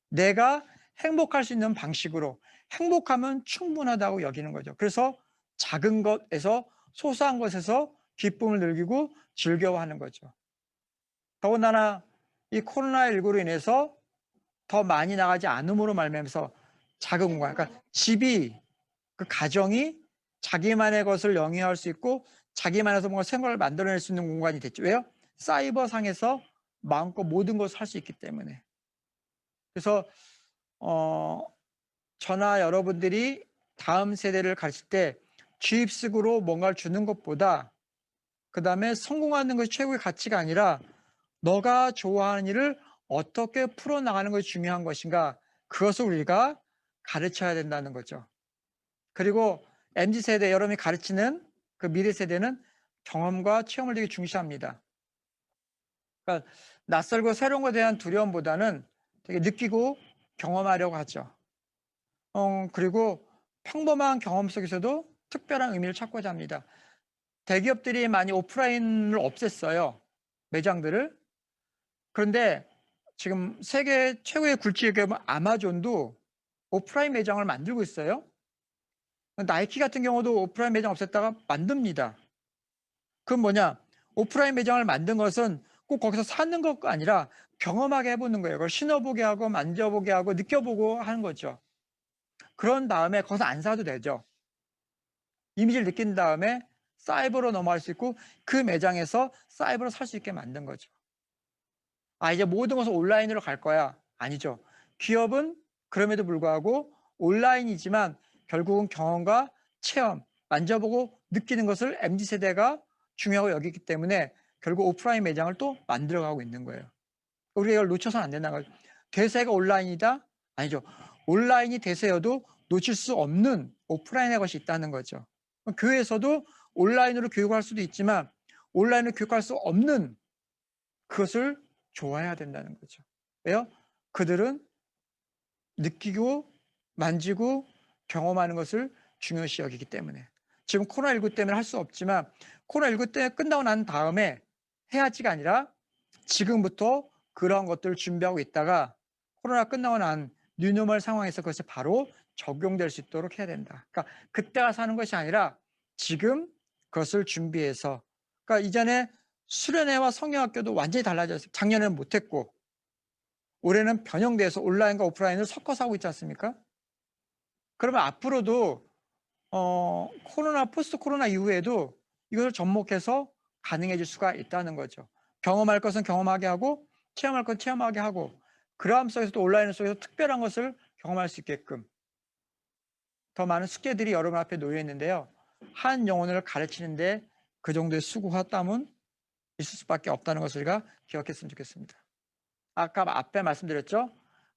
내가 행복할 수 있는 방식으로 행복하면 충분하다고 여기는 거죠. 그래서 작은 것에서 소소한 것에서 기쁨을 느끼고 즐거워하는 거죠. 더군다나 이 코로나19로 인해서 더 많이 나가지 않음으로 말미암아서 작은 공간, 그러니까 집이 그 가정이 자기만의 것을 영위할 수 있고 자기만에서 뭔가 생활을 만들어낼 수 있는 공간이 됐죠. 왜요? 사이버 상에서 마음껏 모든 것을 할 수 있기 때문에. 그래서 저나 여러분들이 다음 세대를 가르칠 때 주입식으로 뭔가를 주는 것보다 그 다음에 성공하는 것이 최고의 가치가 아니라 너가 좋아하는 일을 어떻게 풀어나가는 것이 중요한 것인가 그것을 우리가 가르쳐야 된다는 거죠. 그리고 MZ세대 여러분이 가르치는 그 미래 세대는 경험과 체험을 되게 중시합니다. 그러니까 낯설고 새로운 것에 대한 두려움보다는 되게 느끼고 경험하려고 하죠. 그리고 평범한 경험 속에서도 특별한 의미를 찾고자 합니다. 대기업들이 많이 오프라인을 없앴어요. 매장들을. 그런데 지금 세계 최고의 굴지기업 아마존도 오프라인 매장을 만들고 있어요. 나이키 같은 경우도 오프라인 매장 없앴다가 만듭니다. 그건 뭐냐? 오프라인 매장을 만든 것은 꼭 거기서 사는 것가 아니라 경험하게 해보는 거예요. 그걸 신어보게 하고 만져보게 하고 느껴보고 하는 거죠. 그런 다음에 거기서 안 사도 되죠. 이미지를 느낀 다음에 사이버로 넘어갈 수 있고 그 매장에서 사이버로 살 수 있게 만든 거죠. 이제 모든 것은 온라인으로 갈 거야. 아니죠. 기업은 그럼에도 불구하고 온라인이지만 결국은 경험과 체험, 만져보고 느끼는 것을 MZ세대가 중요하고 여기기 때문에 결국 오프라인 매장을 또 만들어가고 있는 거예요. 우리가 이걸 놓쳐서는 안 된다는 거죠. 대세가 온라인이다? 아니죠. 온라인이 대세여도 놓칠 수 없는 오프라인의 것이 있다는 거죠. 교회에서도 온라인으로 교육할 수도 있지만 온라인으로 교육할 수 없는 그것을 좋아해야 된다는 거죠. 왜요? 그들은 느끼고 만지고 경험하는 것을 중요시 여기기 때문에. 지금 코로나19 때문에 할 수 없지만 코로나19 때 끝나고 난 다음에 해야지가 아니라 지금부터 그런 것들을 준비하고 있다가 코로나 끝나고 난 뉴노멀 상황에서 그것이 바로 적용될 수 있도록 해야 된다. 그러니까 그때가 사는 것이 아니라 지금 그것을 준비해서 그러니까 이전에 수련회와 성경학교도 완전히 달라졌어요. 작년에는 못했고 올해는 변형돼서 온라인과 오프라인을 섞어서 하고 있지 않습니까? 그러면 앞으로도 포스트 코로나 이후에도 이것을 접목해서 가능해질 수가 있다는 거죠. 경험할 것은 경험하게 하고 체험할 건 체험하게 하고 그러함 속에서도 온라인 속에서 특별한 것을 경험할 수 있게끔 더 많은 숙제들이 여러분 앞에 놓여 있는데요. 한 영혼을 가르치는데 그 정도의 수고와 땀은 있을 수밖에 없다는 것을 우리가 기억했으면 좋겠습니다. 아까 앞에 말씀드렸죠.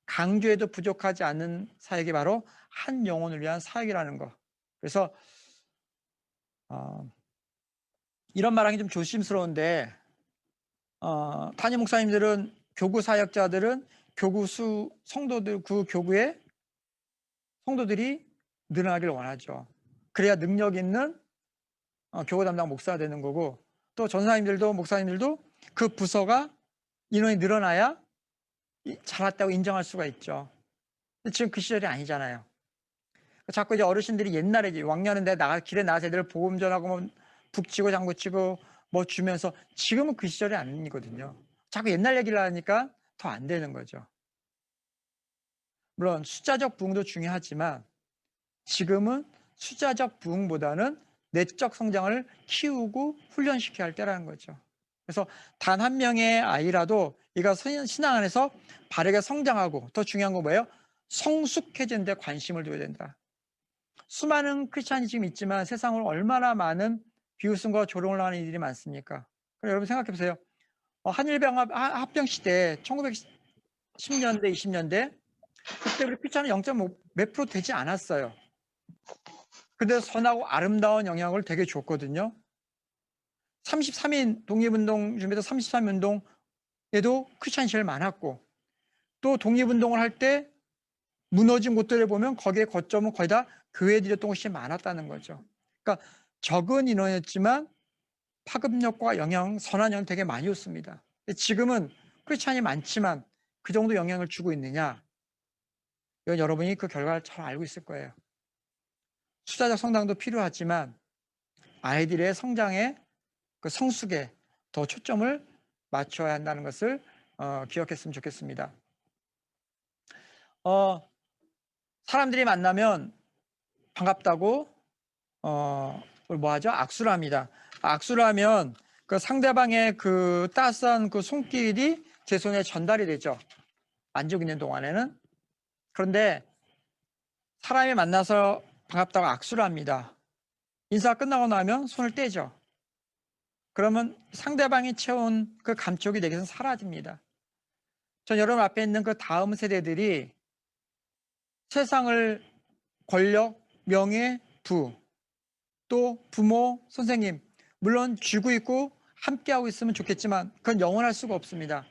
강조해도 부족하지 않는 사역이 바로 한 영혼을 위한 사역이라는 거. 그래서 이런 말하기 좀 조심스러운데 담임 목사님들은 교구 사역자들은 교구수 성도들 그 교구의 성도들이 늘어나길 원하죠. 그래야 능력 있는 교구 담당 목사가 되는 거고 또 전사님들도 목사님들도 그 부서가 인원이 늘어나야 잘났다고 인정할 수가 있죠. 근데 지금 그 시절이 아니잖아요. 자꾸 이제 어르신들이 옛날에 이제 왕년은 길에 나가서 애들 복음 전하고 뭐 북치고 장구치고 뭐 주면서 지금은 그 시절이 아니거든요. 자꾸 옛날 얘기를 하니까 더 안 되는 거죠. 물론 숫자적 부흥도 중요하지만 지금은 숫자적 부흥보다는 내적 성장을 키우고 훈련시켜야 할 때라는 거죠. 그래서 단 한 명의 아이라도 이가 신앙 안에서 바르게 성장하고 더 중요한 건 뭐예요? 성숙해지는 데 관심을 둬야 된다. 수많은 크리스찬이 지금 있지만 세상을 얼마나 많은 비웃음과 조롱을 하는 이들이 많습니까? 그럼 여러분 생각해 보세요. 한일병합 합병 시대 1910년대 20년대 그때 우리 크리스찬은 0.몇 프로 되지 않았어요. 근데 선하고 아름다운 영향을 되게 줬거든요. 33인 독립운동 중에서 33인 운동에도 크리스찬이 제일 많았고 또 독립운동을 할 때 무너진 곳들을 보면 거기에 거점은 거의 다 교회들이었던 곳이 많았다는 거죠. 그러니까 적은 인원이었지만 파급력과 영향, 선한 영향을 되게 많이 줬습니다. 지금은 크리스찬이 많지만 그 정도 영향을 주고 있느냐? 이건 여러분이 그 결과를 잘 알고 있을 거예요. 숫자적 성장도 필요하지만 아이들의 성장에 그 성숙에 더 초점을 맞춰야 한다는 것을 기억했으면 좋겠습니다. 사람들이 만나면 반갑다고 뭐 하죠? 악수를 합니다. 악수를 하면 그 상대방의 그 따스한 그 손길이 제 손에 전달이 되죠. 만지고 있는 동안에는. 그런데 사람이 만나서 반갑다고 악수를 합니다. 인사가 끝나고 나면 손을 떼죠. 그러면 상대방이 채운 그 감촉이 내게서 사라집니다. 전 여러분 앞에 있는 그 다음 세대들이 세상을 권력, 명예, 부, 또 부모, 선생님 물론 쥐고 있고 함께하고 있으면 좋겠지만 그건 영원할 수가 없습니다.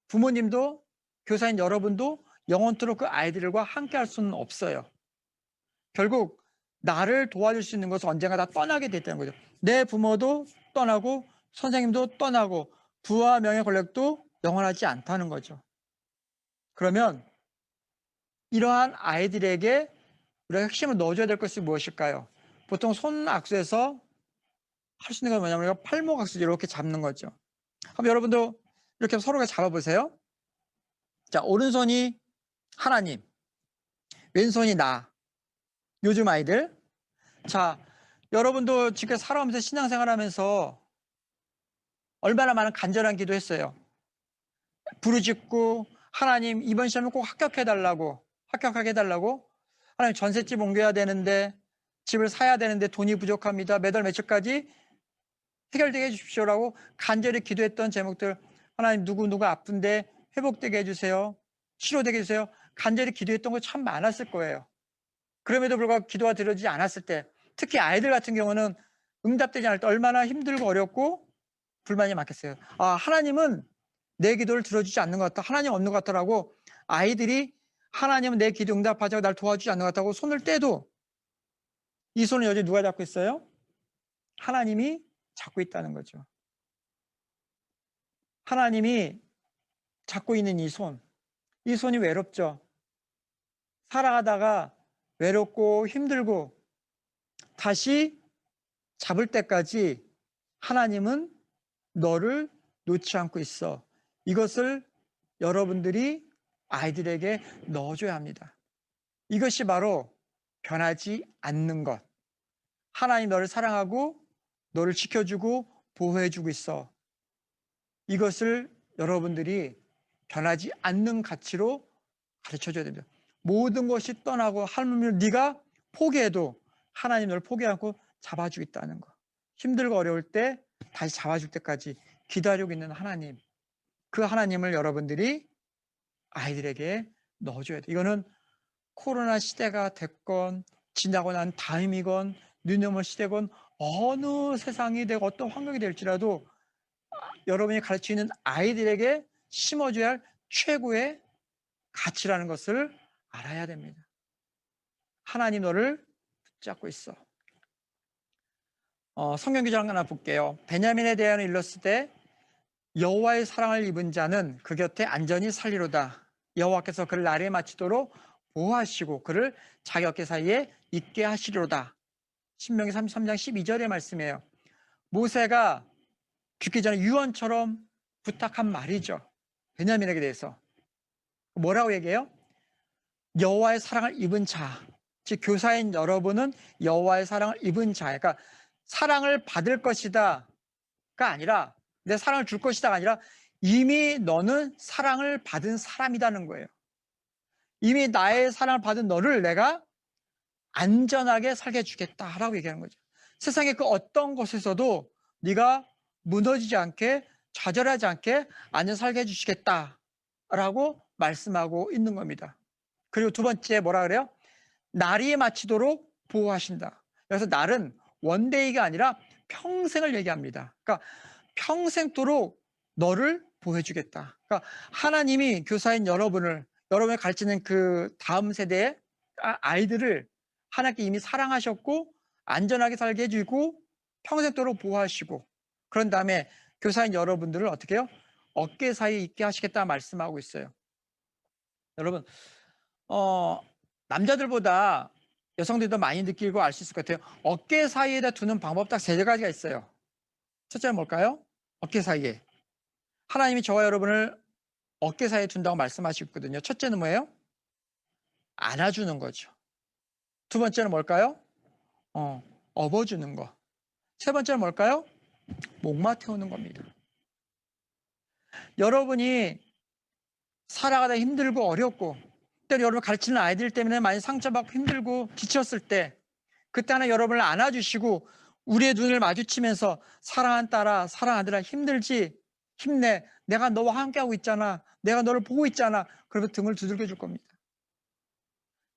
부모님도 교사인 여러분도 영원토록 그 아이들과 함께할 수는 없어요. 결국 나를 도와줄 수 있는 것은 언젠가 다 떠나게 됐다는 거죠. 내 부모도 떠나고 선생님도 떠나고 부와 명예 권력도 영원하지 않다는 거죠. 그러면 이러한 아이들에게 우리가 핵심을 넣어줘야 될 것이 무엇일까요? 보통 손악수에서 할 수 있는 건 뭐냐면 우리가 팔목악수 이렇게 잡는 거죠. 그럼 여러분도 이렇게 서로가 잡아보세요. 자, 오른손이 하나님, 왼손이 나. 요즘 아이들. 자, 여러분도 지금 살아오면서 신앙생활 하면서 얼마나 많은 간절한 기도했어요. 부르짖고 하나님 이번 시험을 꼭 합격하게 해달라고 하나님 전셋집 옮겨야 되는데 집을 사야 되는데 돈이 부족합니다. 매달 며칠까지 해결되게 해주십시오라고 간절히 기도했던 제목들 하나님 누구 아픈데 회복되게 해주세요. 치료되게 해주세요. 간절히 기도했던 거 참 많았을 거예요. 그럼에도 불구하고 기도가 들어지지 않았을 때 특히 아이들 같은 경우는 응답되지 않을 때 얼마나 힘들고 어렵고 불만이 많겠어요. 하나님은 내 기도를 들어주지 않는 것 같다. 하나님 없는 것 같더라고. 아이들이 하나님은 내 기도 응답하자고 날 도와주지 않는 것 같다고 손을 떼도 이 손을 여전히 누가 잡고 있어요? 하나님이 잡고 있다는 거죠. 하나님이 잡고 있는 이 손이 외롭죠. 살아가다가 외롭고 힘들고 다시 잡을 때까지 하나님은 너를 놓지 않고 있어. 이것을 여러분들이 아이들에게 넣어줘야 합니다. 이것이 바로 변하지 않는 것. 하나님 너를 사랑하고 너를 지켜주고 보호해주고 있어. 이것을 여러분들이 변하지 않는 가치로 가르쳐줘야 됩니다. 모든 것이 떠나고 하나님을 네가 포기해도 하나님 너를 포기하지 않고 잡아주겠다는 거. 힘들고 어려울 때 다시 잡아줄 때까지 기다리고 있는 하나님. 그 하나님을 여러분들이 아이들에게 넣어줘야 돼. 이거는 코로나 시대가 됐건 지나고 난 다음이건 뉴노멀 시대건 어느 세상이 되고 어떤 환경이 될지라도 여러분이 가르치는 아이들에게 심어줘야 할 최고의 가치라는 것을 알아야 됩니다. 하나님 너를 붙잡고 있어. 성경 구절 하나 볼게요. 베냐민에 대한 일렀을 때 여호와의 사랑을 입은 자는 그 곁에 안전히 살리로다. 여호와께서 그를 날에 마치도록 보호하시고 그를 자기 어깨 사이에 있게 하시리로다. 신명기 33장 12절의 말씀이에요. 모세가 죽기 전에 유언처럼 부탁한 말이죠. 베냐민에게 대해서. 뭐라고 얘기해요? 여호와의 사랑을 입은 자, 즉 교사인 여러분은 여호와의 사랑을 입은 자, 그러니까 사랑을 받을 것이다가 아니라 내 사랑을 줄 것이다가 아니라 이미 너는 사랑을 받은 사람이라는 거예요. 이미 나의 사랑을 받은 너를 내가 안전하게 살게 해주겠다라고 얘기하는 거죠. 세상의 그 어떤 곳에서도 네가 무너지지 않게 좌절하지 않게 안전 살게 해주시겠다라고 말씀하고 있는 겁니다. 그리고 두 번째 뭐라 그래요? 날이 마치도록 보호하신다. 그래서 날은 원데이가 아니라 평생을 얘기합니다. 그러니까 평생도록 너를 보호해주겠다. 그러니까 하나님이 교사인 여러분을 가르치는 그 다음 세대의 아이들을 하나님께 이미 사랑하셨고 안전하게 살게 해주고 평생도록 보호하시고 그런 다음에 교사인 여러분들을 어떻게 해요? 어깨 사이에 있게 하시겠다 말씀하고 있어요. 여러분 남자들보다 여성들도 많이 느끼고 알 수 있을 것 같아요. 어깨 사이에다 두는 방법 딱 세 가지가 있어요. 첫째는 뭘까요? 어깨 사이에. 하나님이 저와 여러분을 어깨 사이에 둔다고 말씀하시거든요. 첫째는 뭐예요? 안아주는 거죠. 두 번째는 뭘까요? 업어주는 거. 세 번째는 뭘까요? 목마 태우는 겁니다. 여러분이 살아가다 힘들고 어렵고 때로 여러분 가르치는 아이들 때문에 많이 상처받고 힘들고 지쳤을 때 그때 하나 여러분을 안아주시고 우리의 눈을 마주치면서 사랑하는 딸아 사랑하더라 힘들지 힘내 내가 너와 함께하고 있잖아 내가 너를 보고 있잖아 그러면 등을 두들겨 줄 겁니다.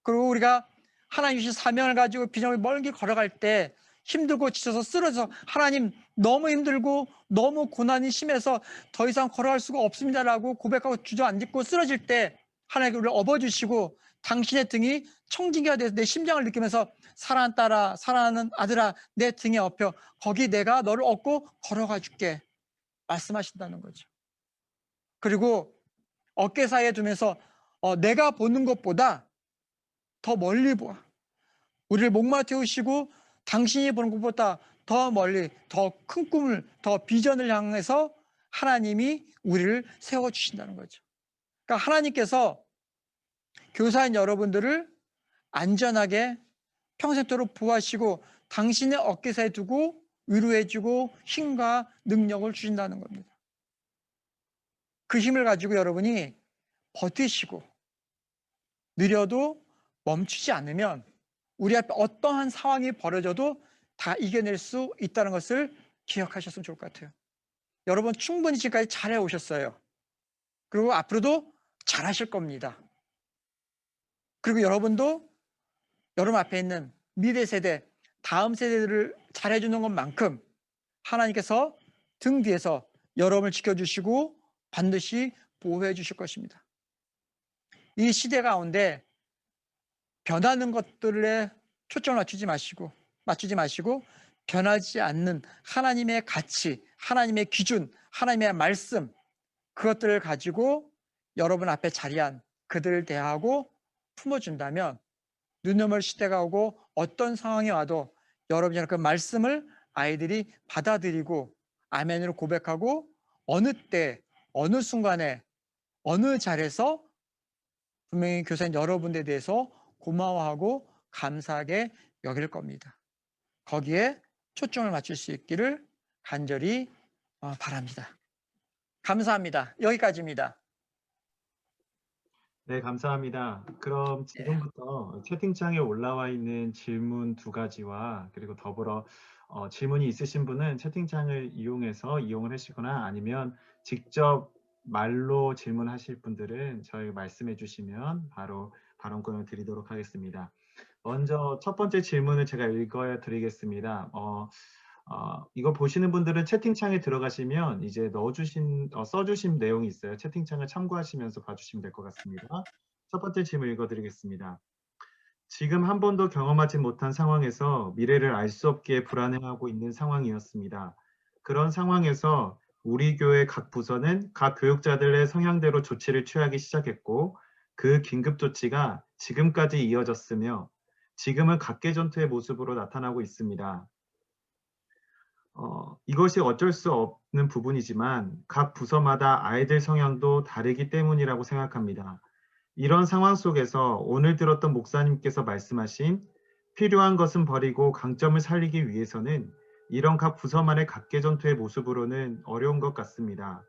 그리고 우리가 하나님 주신 사명을 가지고 비전을 멀게 걸어갈 때 힘들고 지쳐서 쓰러져서 하나님 너무 힘들고 너무 고난이 심해서 더 이상 걸어갈 수가 없습니다라고 고백하고 주저앉고 쓰러질 때 하나님께 우리를 업어주시고 당신의 등이 청진기가 돼서 내 심장을 느끼면서 사랑하는 딸아 사랑하는 아들아 내 등에 업혀 거기 내가 너를 업고 걸어가 줄게 말씀하신다는 거죠. 그리고 어깨 사이에 두면서 내가 보는 것보다 더 멀리 보아 우리를 목마 태우시고 당신이 보는 것보다 더 멀리 더 큰 꿈을 더 비전을 향해서 하나님이 우리를 세워주신다는 거죠. 그러니까 하나님께서 교사인 여러분들을 안전하게 평생도록 보호하시고 당신의 어깨 사이에 두고 위로해주고 힘과 능력을 주신다는 겁니다. 그 힘을 가지고 여러분이 버티시고 느려도 멈추지 않으면 우리 앞에 어떠한 상황이 벌어져도 다 이겨낼 수 있다는 것을 기억하셨으면 좋을 것 같아요. 여러분 충분히 지금까지 잘해 오셨어요. 그리고 앞으로도 잘하실 겁니다. 그리고 여러분도 여러분 앞에 있는 미래 세대, 다음 세대들을 잘해주는 것만큼 하나님께서 등 뒤에서 여러분을 지켜주시고 반드시 보호해 주실 것입니다. 이 시대 가운데 변하는 것들에 초점을 맞추지 마시고 변하지 않는 하나님의 가치, 하나님의 기준, 하나님의 말씀 그것들을 가지고 여러분 앞에 자리한 그들을 대하고 품어준다면 눈여멀 시대가 오고 어떤 상황이 와도 여러분이 그 말씀을 아이들이 받아들이고 아멘으로 고백하고 어느 때, 어느 순간에, 어느 자리에서 분명히 교사님 여러분에 대해서 고마워하고 감사하게 여길 겁니다. 거기에 초점을 맞출 수 있기를 간절히 바랍니다. 감사합니다. 여기까지입니다. 네, 감사합니다. 그럼 예. 지금부터 채팅창에 올라와 있는 질문 두 가지와 그리고 더불어 질문이 있으신 분은 채팅창을 이용해서 이용을 하시거나 아니면 직접 말로 질문하실 분들은 저희 말씀해 주시면 바로 발언권을 드리도록 하겠습니다. 먼저 첫 번째 질문을 제가 읽어 드리겠습니다. 이거 보시는 분들은 채팅창에 들어가시면 이제 써주신 내용이 있어요. 채팅창을 참고하시면서 봐주시면 될 것 같습니다. 첫 번째 질문 읽어드리겠습니다. 지금 한 번도 경험하지 못한 상황에서 미래를 알 수 없기에 불안해하고 있는 상황이었습니다. 그런 상황에서 우리 교회 각 부서는 각 교육자들의 성향대로 조치를 취하기 시작했고 그 긴급 조치가 지금까지 이어졌으며 지금은 각계 전투의 모습으로 나타나고 있습니다. 이것이 어쩔 수 없는 부분이지만 각 부서마다 아이들 성향도 다르기 때문이라고 생각합니다. 이런 상황 속에서 오늘 들었던 목사님께서 말씀하신 필요한 것은 버리고 강점을 살리기 위해서는 이런 각 부서만의 각계 전투의 모습으로는 어려운 것 같습니다.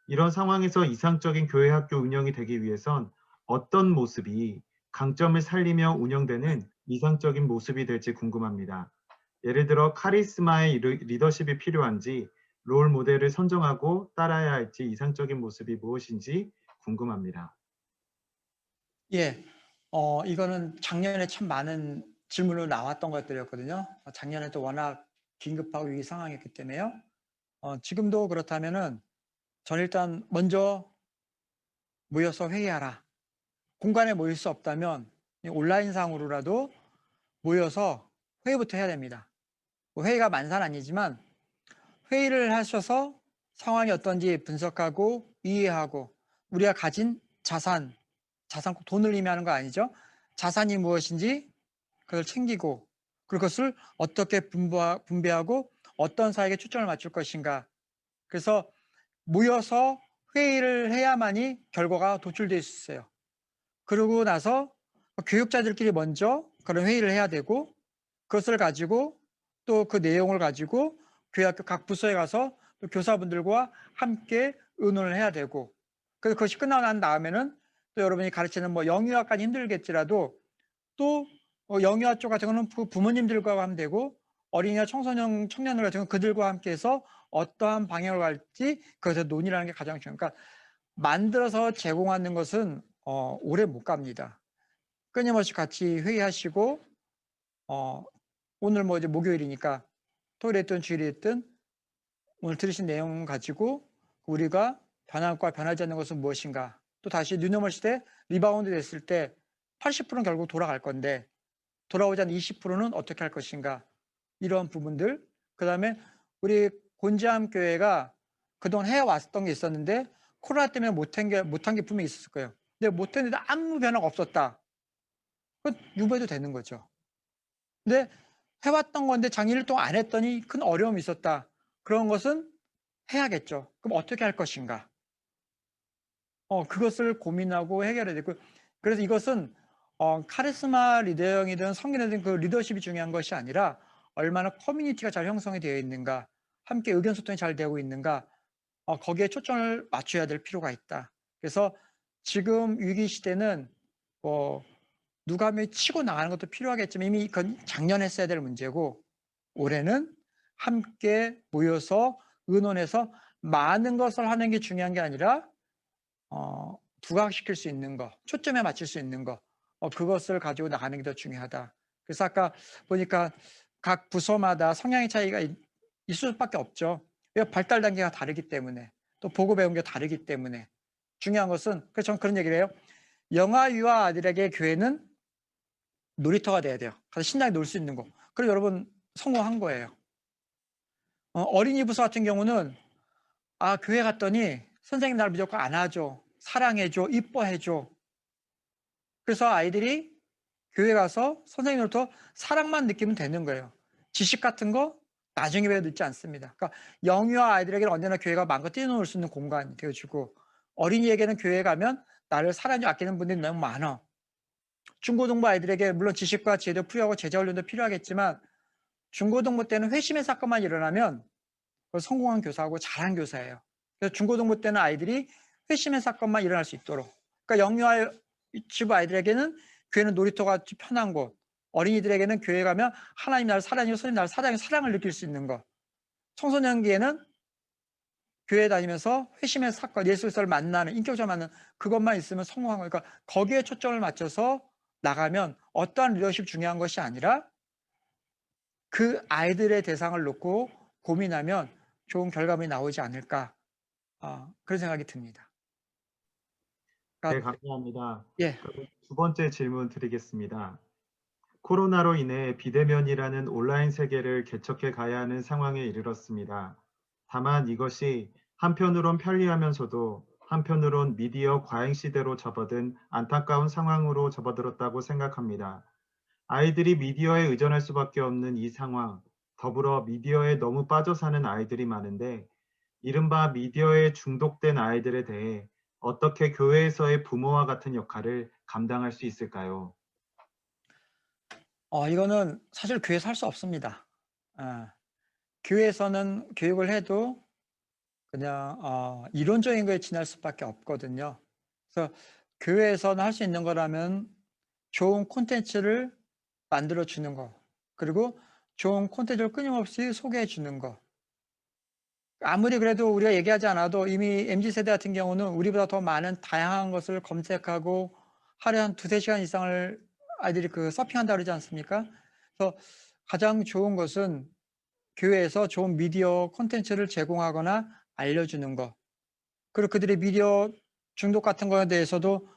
이런 상황에서 이상적인 교회 학교 운영이 되기 위해선 어떤 모습이 강점을 살리며 운영되는 이상적인 모습이 될지 궁금합니다. 예를 들어 카리스마의 리더십이 필요한지 롤 모델을 선정하고 따라야 할지 이상적인 모습이 무엇인지 궁금합니다. 예, 이거는 작년에 참 많은 질문으로 나왔던 것들이었거든요. 작년에도 워낙 긴급하고 위기 상황이었기 때문에요. 지금도 그렇다면은 전 일단 먼저 모여서 회의하라. 공간에 모일 수 없다면 온라인상으로라도 모여서 회의부터 해야 됩니다. 뭐 회의가 만사는 아니지만 회의를 하셔서 상황이 어떤지 분석하고 이해하고 우리가 가진 자산 꼭 돈을 의미하는 거 아니죠? 자산이 무엇인지 그걸 챙기고 그것을 어떻게 분배하고 어떤 사회에 초점을 맞출 것인가. 그래서 모여서 회의를 해야만이 결과가 도출될 수 있어요. 그러고 나서 교육자들끼리 먼저 그런 회의를 해야 되고 그것을 가지고 또 그 내용을 가지고 교회 학교 각 부서에 가서 또 교사분들과 함께 의논을 해야 되고 그래서 그것이 끝나고 난 다음에는 또 여러분이 가르치는 뭐 영유아까지 힘들겠지라도 또 영유아 쪽 같은 경우는 부모님들과 하면 되고 어린이와 청년들 같은 경우는 그들과 함께 해서 어떠한 방향으로 갈지 그것에 논의라는 게 가장 중요해요. 그러니까 만들어서 제공하는 것은 오래 못 갑니다. 끊임없이 같이 회의하시고 오늘 뭐 이제 목요일이니까 토요일에 있든 주일에 있든 오늘 들으신 내용 가지고 우리가 변할과 변하지 않는 것은 무엇인가 또 다시 뉴노멀 시대 리바운드 됐을 때 80%는 결국 돌아갈 건데 돌아오지 않은 20%는 어떻게 할 것인가 이런 부분들 그 다음에 우리 곤지암 교회가 그동안 해왔던 게 있었는데 코로나 때문에 못한 게 분명히 있었을 거예요. 근데 못했는데 아무 변화가 없었다. 그건 유보해도 되는 거죠. 근데 해왔던 건데 작년 1년 동안 안 했더니 큰 어려움이 있었다. 그런 것은 해야겠죠. 그럼 어떻게 할 것인가? 그것을 고민하고 해결해야 되고 그래서 이것은 카리스마 리더형이든 성인이든 그 리더십이 중요한 것이 아니라 얼마나 커뮤니티가 잘 형성이 되어 있는가, 함께 의견 소통이 잘 되고 있는가, 거기에 초점을 맞춰야 될 필요가 있다. 그래서 지금 위기 시대는 누가 하면 치고 나가는 것도 필요하겠지만 이미 그건 작년에 했어야 될 문제고 올해는 함께 모여서 의논해서 많은 것을 하는 게 중요한 게 아니라 부각시킬 수 있는 거, 초점에 맞출 수 있는 거, 그것을 가지고 나가는 게 더 중요하다. 그래서 아까 보니까 각 부서마다 성향의 차이가 있을 수밖에 없죠. 왜 발달 단계가 다르기 때문에 또 보고 배운 게 다르기 때문에 중요한 것은 그래서 저는 그런 얘기를 해요. 영아 유아 아들에게 교회는 놀이터가 돼야 돼요. 가서 신나게 놀 수 있는 거. 그럼 여러분 성공한 거예요. 어린이 부서 같은 경우는 교회 갔더니 선생님 나를 무조건 안아줘, 사랑해줘, 이뻐해줘. 그래서 아이들이 교회 가서 선생님으로부터 사랑만 느끼면 되는 거예요. 지식 같은 거 나중에 배워도 늦지 않습니다. 그러니까 영유아 아이들에게는 언제나 교회가 마음껏 뛰어놀 수 있는 공간이 되어주고 어린이에게는 교회 가면 나를 사랑하고 아끼는 분들이 너무 많아. 중고등부 아이들에게 물론 지식과 지혜도 필요하고 제자 훈련도 필요하겠지만 중고등부 때는 회심의 사건만 일어나면 성공한 교사하고 잘한 교사예요. 그래서 중고등부 때는 아이들이 회심의 사건만 일어날 수 있도록. 그러니까 영유아 지부 아이들에게는 교회는 놀이터가 편한 곳. 어린이들에게는 교회 가면 하나님 나를 사랑하고 선생님 나를 사랑하고 사랑을 느낄 수 있는 것. 청소년기에는 교회 다니면서 회심의 사건, 예수 그리스도를 만나는, 인격적으로 만나는 그것만 있으면 성공한 거니까 거기에 초점을 맞춰서 나가면 어떠한 리더십 중요한 것이 아니라 그 아이들의 대상을 놓고 고민하면 좋은 결과물이 나오지 않을까, 그런 생각이 듭니다. 네, 그러니까 감사합니다. 예, 그럼 두 번째 질문 드리겠습니다. 코로나로 인해 비대면이라는 온라인 세계를 개척해 가야 하는 상황에 이르렀습니다. 다만 이것이 한편으론 편리하면서도 한편으론 미디어 과잉 시대로 접어든 안타까운 상황으로 접어들었다고 생각합니다. 아이들이 미디어에 의존할 수밖에 없는 이 상황, 더불어 미디어에 너무 빠져 사는 아이들이 많은데 이른바 미디어에 중독된 아이들에 대해 어떻게 교회에서의 부모와 같은 역할을 감당할 수 있을까요? 이거는 사실 교회에서 할 수 없습니다. 교회에서는 교육을 해도 그냥 이론적인 거에 지날 수밖에 없거든요. 그래서 교회에서는 할 수 있는 거라면 좋은 콘텐츠를 만들어 주는 거, 그리고 좋은 콘텐츠를 끊임없이 소개해 주는 거. 아무리 그래도 우리가 얘기하지 않아도 이미 MZ세대 같은 경우는 우리보다 더 많은 다양한 것을 검색하고 하루에 한 2-3시간 이상을 아이들이 서핑한다 그러지 않습니까? 그래서 가장 좋은 것은 교회에서 좋은 미디어 콘텐츠를 제공하거나 알려주는 거. 그리고 그들의 미디어 중독 같은 거에 대해서도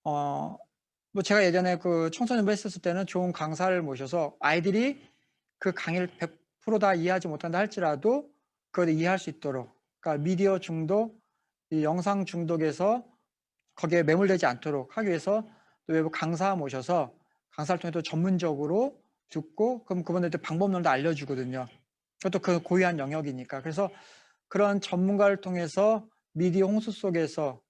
뭐 제가 예전에 청소년부 했었을 때는 좋은 강사를 모셔서 아이들이 그 강의를 100%다 이해하지 못한다 할지라도 그걸 이해할 수 있도록, 그러니까 미디어 중독, 이 영상 중독에서 거기에 매몰되지 않도록 하기 위해서 또 외부 강사 모셔서 강사를 통해 또 전문적으로 듣고 그럼 그분들한테 방법론도 알려주거든요. 그것도 그 고유한 영역이니까. 그래서 그런 전문가를 통해서 미디어 홍수 속에서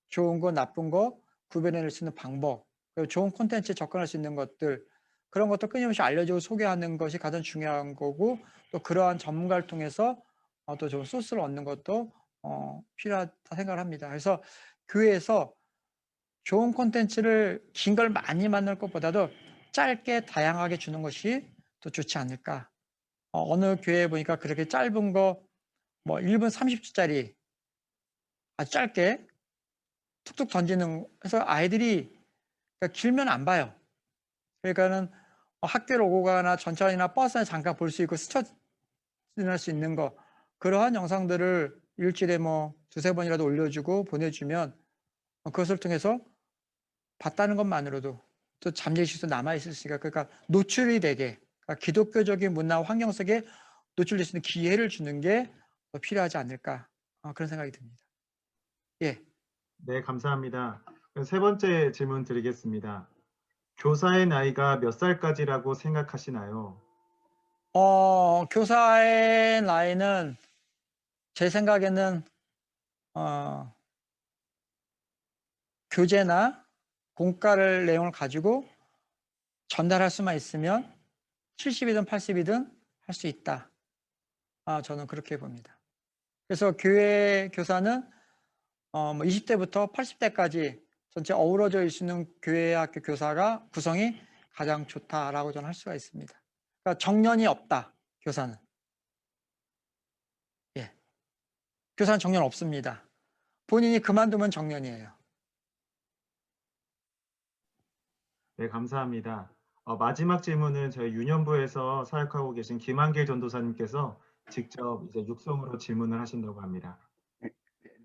좋은 거 나쁜 거 구별해낼 수 있는 방법, 그리고 좋은 콘텐츠에 접근할 수 있는 것들, 그런 것도 끊임없이 알려주고 소개하는 것이 가장 중요한 거고, 또 그러한 전문가를 통해서 또 좋은 소스를 얻는 것도 필요하다 생각을 합니다. 그래서 교회에서 좋은 콘텐츠를 긴 걸 많이 만들 것보다도 짧게 다양하게 주는 것이 더 좋지 않을까. 어느 교회에 보니까 그렇게 짧은 거 뭐 1분 30초짜리 아주 짧게 툭툭 던지는, 해서 아이들이 그러니까 길면 안 봐요. 그러니까는 학교를 오고 가나 전철이나 버스에 잠깐 볼 수 있고 스쳐 지날 수 있는 거, 그러한 영상들을 일주일에 뭐 2-3번이라도 올려주고 보내주면 그것을 통해서 봤다는 것만으로도 또 잠재의식도 남아있을 수 있으니까, 그러니까 노출이 되게, 그러니까 기독교적인 문화 환경 속에 노출될 수 있는 기회를 주는 게 더 필요하지 않을까, 그런 생각이 듭니다. 예. 네, 감사합니다. 그럼 세 번째 질문 드리겠습니다. 교사의 나이가 몇 살까지라고 생각하시나요? 교사의 나이는 제 생각에는 교재나 공과를 내용을 가지고 전달할 수만 있으면 70이든 80이든 할 수 있다. 저는 그렇게 봅니다. 그래서 교회 교사는 뭐 20대부터 80대까지 전체 어우러져 있는 교회 학교 교사가 구성이 가장 좋다라고 저는 할 수가 있습니다. 그러니까 정년이 없다, 교사는. 예. 교사는 정년 없습니다. 본인이 그만두면 정년이에요. 네, 감사합니다. 마지막 질문은 저희 유년부에서 사역하고 계신 김한길 전도사님께서 직접 이제 육성으로 질문을 하신다고 합니다. 네,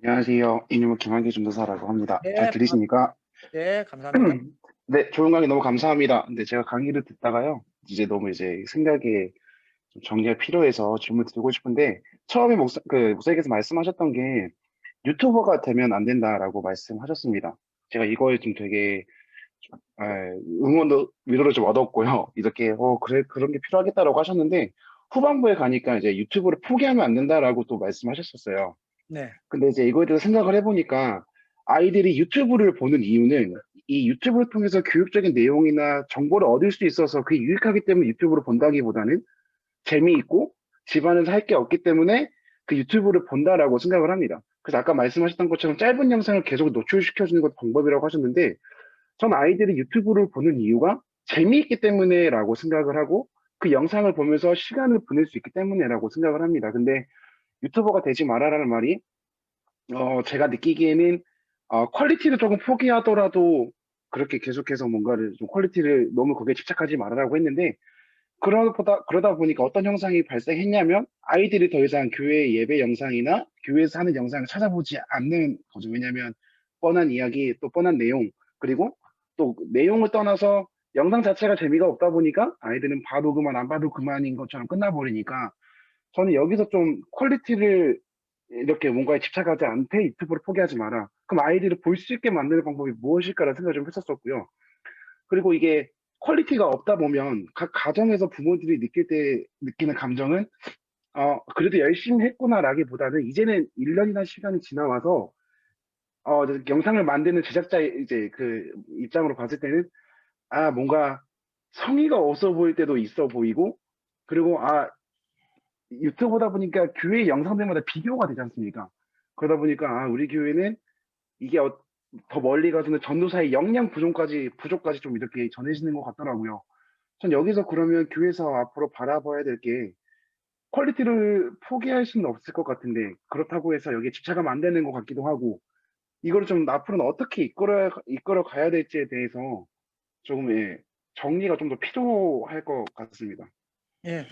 안녕하세요. 이름은 김한기 전도사라고 합니다. 잘 네, 들리십니까? 네, 감사합니다. 네, 좋은 강의 너무 감사합니다. 근데 제가 강의를 듣다가요, 이제 너무 이제 생각에 좀 정리가 필요해서 질문 드리고 싶은데, 처음에 목사님께서 말씀하셨던 게 유튜버가 되면 안 된다라고 말씀하셨습니다. 제가 이거에 좀 되게 응원도 위로를 좀 얻었고요. 이렇게 그래 그런 게 필요하겠다라고 하셨는데 후반부에 가니까 이제 유튜브를 포기하면 안 된다라고 또 말씀하셨었어요. 네, 근데 이제 이거에 대해서 생각을 해보니까 아이들이 유튜브를 보는 이유는 이 유튜브를 통해서 교육적인 내용이나 정보를 얻을 수 있어서 그게 유익하기 때문에 유튜브를 본다기보다는 재미있고 집안에서 할 게 없기 때문에 그 유튜브를 본다라고 생각을 합니다. 그래서 아까 말씀하셨던 것처럼 짧은 영상을 계속 노출시켜주는 것도 방법이라고 하셨는데 전 아이들이 유튜브를 보는 이유가 재미있기 때문에라고 생각을 하고 그 영상을 보면서 시간을 보낼 수 있기 때문에라고 생각을 합니다. 근데 유튜버가 되지 말아라는 말이 제가 느끼기에는 퀄리티를 조금 포기하더라도 그렇게 계속해서 뭔가를 좀 퀄리티를 너무 거기에 집착하지 말아라고 했는데 그러다 보니까 어떤 현상이 발생했냐면 아이들이 더 이상 교회 예배 영상이나 교회에서 하는 영상을 찾아보지 않는 거죠. 왜냐하면 뻔한 이야기, 또 뻔한 내용, 그리고 또 내용을 떠나서 영상 자체가 재미가 없다 보니까 아이들은 봐도 그만 안 봐도 그만인 것처럼 끝나버리니까 저는 여기서 좀 퀄리티를 이렇게 뭔가에 집착하지 않되 유튜브를 포기하지 마라. 그럼 아이들을 볼 수 있게 만드는 방법이 무엇일까라는 생각을 좀 했었었고요. 그리고 이게 퀄리티가 없다 보면 각 가정에서 부모들이 느끼는 감정은 그래도 열심히 했구나라기보다는 이제는 1년이나 시간이 지나와서 이제 영상을 만드는 제작자의 이제 그 입장으로 봤을 때는 뭔가 성의가 없어 보일 때도 있어 보이고 그리고 유튜브다 보니까 교회 영상들마다 비교가 되지 않습니까? 그러다 보니까 우리 교회는 이게 더 멀리 가서는 전도사의 역량 부족까지 좀 이렇게 전해지는 것 같더라고요. 전 여기서 그러면 교회에서 앞으로 바라봐야 될 게 퀄리티를 포기할 수는 없을 것 같은데 그렇다고 해서 여기에 집착하면 안 되는 것 같기도 하고 이거를 좀 앞으로는 어떻게 이끌어 가야 될지에 대해서 조금 정리가 좀 더 필요할 것 같습니다. 예.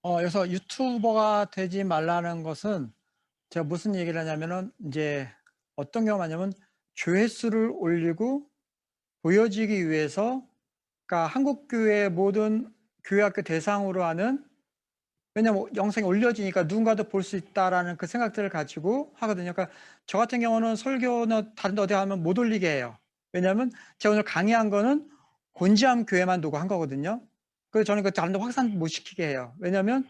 그래서 유튜버가 되지 말라는 것은 제가 무슨 얘기를 하냐면은 이제 어떤 경우가 많냐면 조회수를 올리고 보여지기 위해서 그러니까 한국 교회 모든 교회 학교 대상으로 하는 왜냐면 영상이 올려지니까 누군가도 볼 수 있다라는 그 생각들을 가지고 하거든요. 그러니까 저 같은 경우는 설교나 다른 데 어디 가면 못 올리게 해요. 왜냐하면 제가 오늘 강의한 거는 곤지암 교회만 두고 한 거거든요. 그래서 저는 그 다른 데 확산 못 시키게 해요. 왜냐하면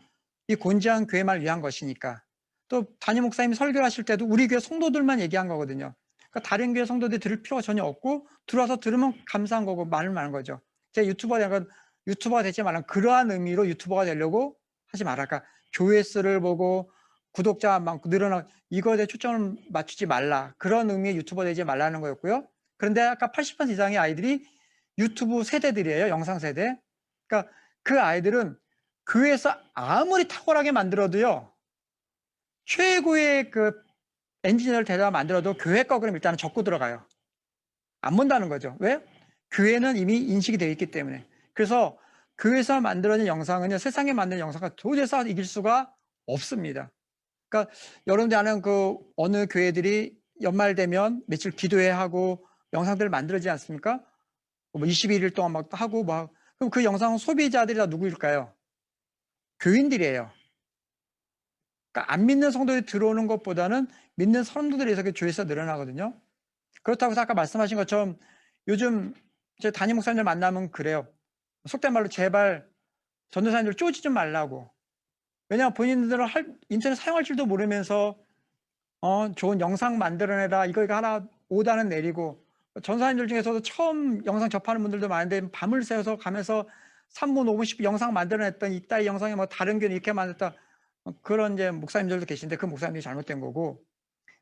이 곤지암 교회만 위한 것이니까. 또 담임 목사님이 설교하실 때도 우리 교회 성도들만 얘기한 거거든요. 그러니까 다른 교회 성도들이 들을 필요가 전혀 없고 들어와서 들으면 감사한 거고 말을 많은 거죠. 제가 유튜버가 되지 말라는 그러한 의미로 유튜버가 되려고 하지 마라. 그러니까 조회수를 보고 구독자가 많고 늘어나 이거에 대해 초점을 맞추지 말라. 그런 의미의 유튜버 되지 말라는 거였고요. 그런데 아까 80% 이상의 아이들이 유튜브 세대들이에요. 영상 세대. 그러니까 그 아이들은 교회에서 아무리 탁월하게 만들어도요. 최고의 그 엔지니어를 데려다 만들어도 교회 거 그럼 일단은 적고 들어가요. 안 본다는 거죠. 왜? 교회는 이미 인식이 되어 있기 때문에. 그래서 교회에서 만들어진 영상은요, 세상에 만든 영상과 도저히 이길 수가 없습니다. 그러니까 여러분들 아는 그 어느 교회들이 연말 되면 며칠 기도회 하고 영상들을 만들어지지 않습니까? 뭐 21일 동안 막 하고 막 그럼 그 영상 소비자들이 다 누구일까요? 교인들이에요. 그러니까 안 믿는 성도들이 들어오는 것보다는 믿는 성도들이 해서 조회수가 늘어나거든요. 그렇다고 해서 아까 말씀하신 것처럼 요즘 제 담임 목사님들 만나면 그래요. 속된 말로 제발 전도사님들 쪼지 좀 말라고. 왜냐하면 본인들은 인터넷 사용할 줄도 모르면서 좋은 영상 만들어내라 이거 하나 오다는 내리고 전사님들 중에서도 처음 영상 접하는 분들도 많은데 밤을 새워서 가면서 3분, 5분, 10분 영상 만들어냈던 이따위 영상이 뭐 다른 교회 이렇게 만들었다 그런 이제 목사님들도 계신데 그 목사님이 잘못된 거고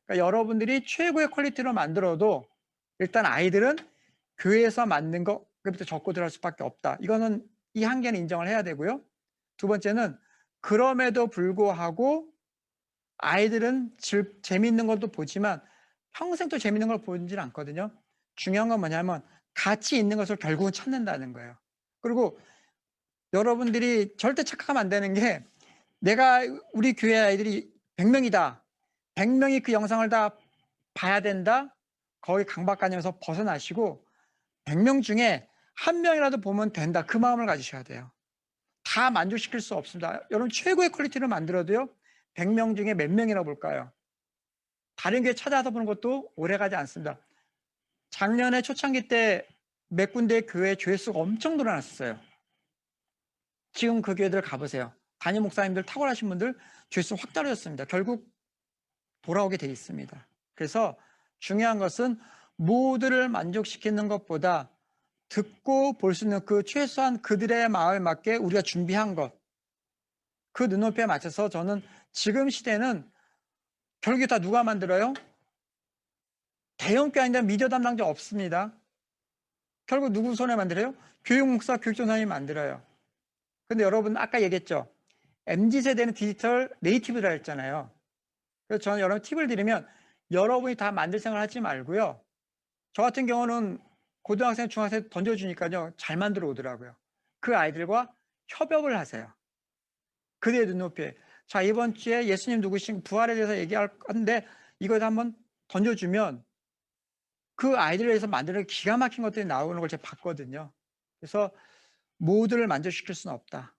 그러니까 여러분들이 최고의 퀄리티로 만들어도 일단 아이들은 교회에서 만든 거 그부터 적고 들어갈 수밖에 없다. 이거는 이 한계는 인정을 해야 되고요. 두 번째는 그럼에도 불구하고 아이들은 재미있는 것도 보지만 평생 또 재미있는 걸 보지는 않거든요. 중요한 건 뭐냐면 가치 있는 것을 결국은 찾는다는 거예요. 그리고 여러분들이 절대 착각하면 안 되는 게 내가 우리 교회 아이들이 100명이다. 100명이 그 영상을 다 봐야 된다. 거의 강박관념에서 벗어나시고 100명 중에 한 명이라도 보면 된다. 그 마음을 가지셔야 돼요. 다 만족시킬 수 없습니다. 여러분 최고의 퀄리티를 만들어도요. 100명 중에 몇 명이라고 볼까요? 다른 교회 찾아서 보는 것도 오래가지 않습니다. 작년에 초창기 때 몇 군데 교회 조회수가 엄청 늘어났어요. 지금 그 교회들 가보세요. 담임 목사님들 탁월하신 분들 조회수 확 떨어졌습니다. 결국 돌아오게 돼 있습니다. 그래서 중요한 것은 모두를 만족시키는 것보다 듣고 볼 수 있는 그 최소한 그들의 마음에 맞게 우리가 준비한 것, 그 눈높이에 맞춰서 저는 지금 시대는 결국에 다 누가 만들어요? 대형교회 아닌데 미디어 담당자 없습니다. 결국 누구 손에 만들어요? 교육 목사, 교육전사님이 만들어요. 근데 여러분 아까 얘기했죠. MZ세대는 디지털 네이티브라 했잖아요. 그래서 저는 여러분 팁을 드리면 여러분이 다 만들 생각을 하지 말고요. 저 같은 경우는 고등학생, 중학생 던져주니까요. 잘 만들어 오더라고요. 그 아이들과 협업을 하세요. 그들의 눈높이에. 자, 이번 주에 예수님 누구신 부활에 대해서 얘기할 건데 이걸 한번 던져주면 그 아이들을 위해서 만드는 기가 막힌 것들이 나오는 걸 제가 봤거든요. 그래서 모두를 만족시킬 수는 없다.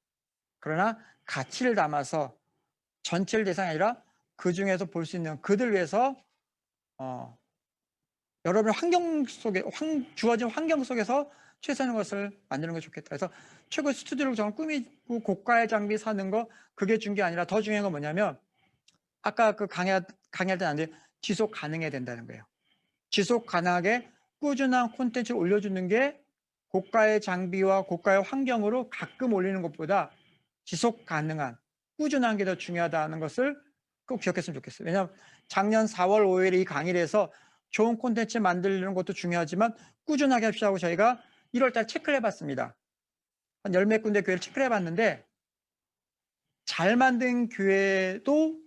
그러나 가치를 담아서 전체를 대상이 아니라 그 중에서 볼 수 있는 그들 위해서 여러분의 환경 속에 주어진 환경 속에서 최선의 것을 만드는 것이 좋겠다. 그래서 최고의 스튜디오를 정말 꾸미고 고가의 장비 사는 거 그게 중요한 게 아니라 더 중요한 건 뭐냐면 아까 그 강의할 때 나는데 지속 가능해야 된다는 거예요. 지속 가능하게 꾸준한 콘텐츠를 올려주는 게 고가의 장비와 고가의 환경으로 가끔 올리는 것보다 지속 가능한 꾸준한 게 더 중요하다는 것을 꼭 기억했으면 좋겠어요. 왜냐하면 작년 4월 5일에 이 강의를 해서 좋은 콘텐츠 만드는 것도 중요하지만 꾸준하게 합시다고 저희가 1월달 체크를 해봤습니다. 한 10몇 군데 교회를 체크를 해봤는데 잘 만든 교회도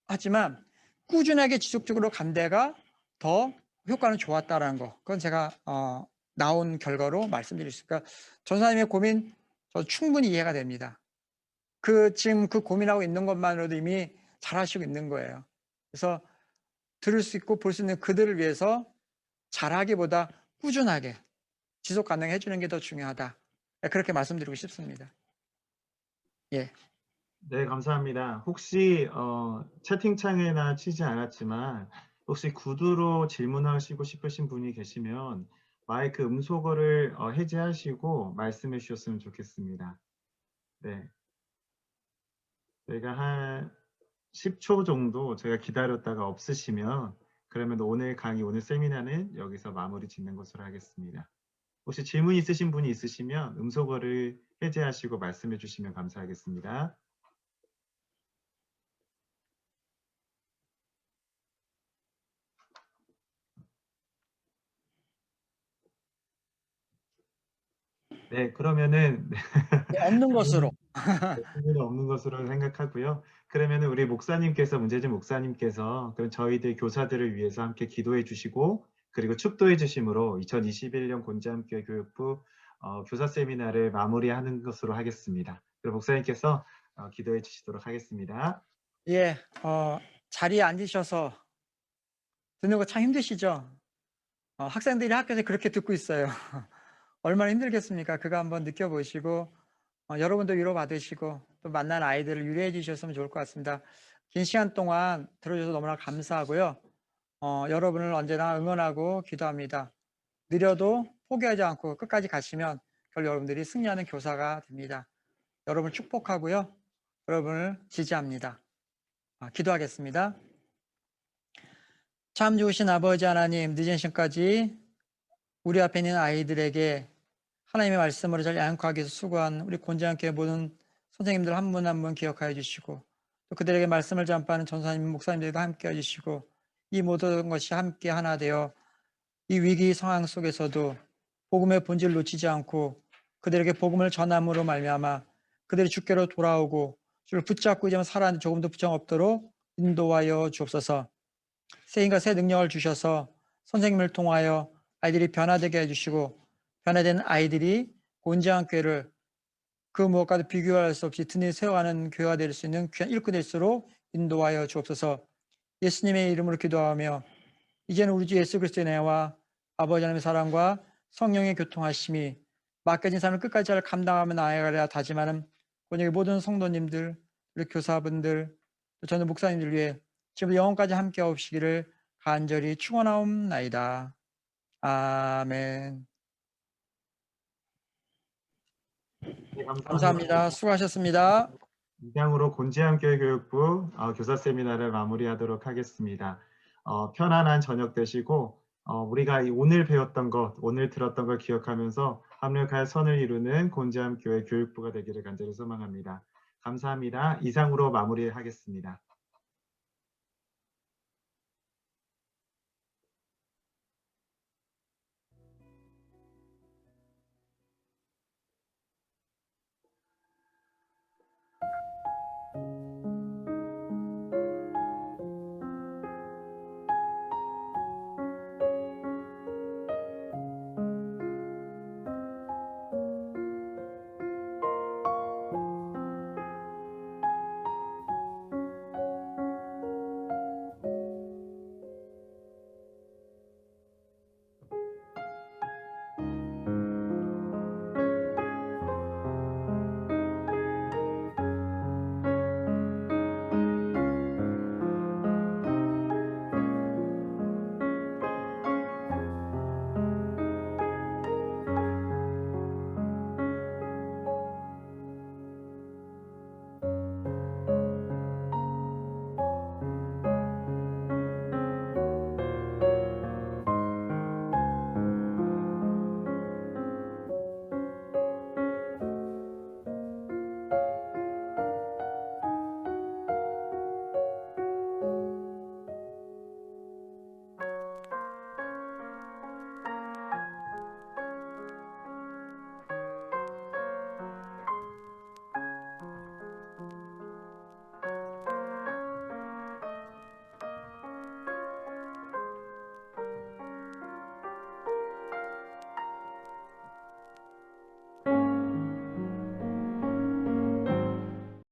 하지만 꾸준하게 지속적으로 간 데가 더 효과는 좋았다라는 거. 그건 제가 나온 결과로 말씀드릴 수 있을까. 전사님의 고민 저 충분히 이해가 됩니다. 지금 그 고민하고 있는 것만으로도 이미 잘하시고 있는 거예요. 그래서 들을 수 있고 볼 수 있는 그들을 위해서 잘하기보다 꾸준하게 지속 가능해 주는 게 더 중요하다. 그렇게 말씀드리고 싶습니다. 예. 네, 감사합니다. 혹시 채팅창에나 치지 않았지만 혹시 구두로 질문하시고 싶으신 분이 계시면 마이크 음소거를 해제하시고 말씀해 주셨으면 좋겠습니다. 네. 저희가 한 10초 정도 제가 기다렸다가 없으시면 그러면 오늘 강의, 오늘 세미나는 여기서 마무리 짓는 것으로 하겠습니다. 혹시 질문 있으신 분이 있으시면 음소거를 해제하시고 말씀해 주시면 감사하겠습니다. 네, 그러면은 없는 것으로. 질문이 없는 것으로 생각하고요. 그러면은 우리 목사님께서 문재진 목사님께서 그럼 저희들 교사들을 위해서 함께 기도해 주시고 그리고 축도해 주심으로 2021년 곤지암교회 교육부 교사 세미나를 마무리하는 것으로 하겠습니다. 그럼 목사님께서 기도해 주시도록 하겠습니다. 예, 자리에 앉으셔서 듣는 거 참 힘드시죠? 학생들이 학교에서 그렇게 듣고 있어요. 얼마나 힘들겠습니까? 그거 한번 느껴보시고 여러분도 위로받으시고 또 만난 아이들을 유리해 주셨으면 좋을 것 같습니다. 긴 시간 동안 들어주셔서 너무나 감사하고요. 여러분을 언제나 응원하고 기도합니다. 느려도 포기하지 않고 끝까지 가시면 결국 여러분들이 승리하는 교사가 됩니다. 여러분을 축복하고요. 여러분을 지지합니다. 기도하겠습니다. 참 좋으신 아버지 하나님, 늦은 시간까지 우리 앞에 있는 아이들에게 하나님의 말씀으로 잘 양육하기 위해서 수고한 우리 곤지암교회 모든 선생님들 한 분 한 분 기억하여 주시고 또 그들에게 말씀을 전파하는 전사님, 목사님들도 함께 해주시고 이 모든 것이 함께 하나 되어 이 위기 상황 속에서도 복음의 본질을 놓치지 않고 그들에게 복음을 전함으로 말미암아 그들이 주께로 돌아오고 주를 붙잡고 이제 살아가는 조금도 부정 없도록 인도하여 주옵소서. 새 힘과 새 능력을 주셔서 선생님을 통하여 아이들이 변화되게 해주시고 변화된 아이들이 곤지암교회를 그 무엇과도 비교할 수 없이 든든히 세워가는 교회가 될 수 있는 귀한 일꾼 될수록 인도하여 주옵소서. 예수님의 이름으로 기도하며 이제는 우리 주 예수 그리스도의 은혜와 아버지 하나님의 사랑과 성령의 교통하심이 맡겨진 삶을 끝까지 잘 감당하며 나아가려 다짐하는 권역의 모든 성도님들, 우리 교사분들, 또 저는 목사님들 위해 지금 영원까지 함께 하시기를 간절히 축원하옵나이다. 아멘. 네, 감사합니다. 수고하셨습니다. 이상으로 곤지암교회 교육부 교사 세미나를 마무리하도록 하겠습니다. 편안한 저녁 되시고 우리가 오늘 배웠던 것, 오늘 들었던 걸 기억하면서 합력할 선을 이루는 곤지암교회 교육부가 되기를 간절히 소망합니다. 감사합니다. 이상으로 마무리하겠습니다.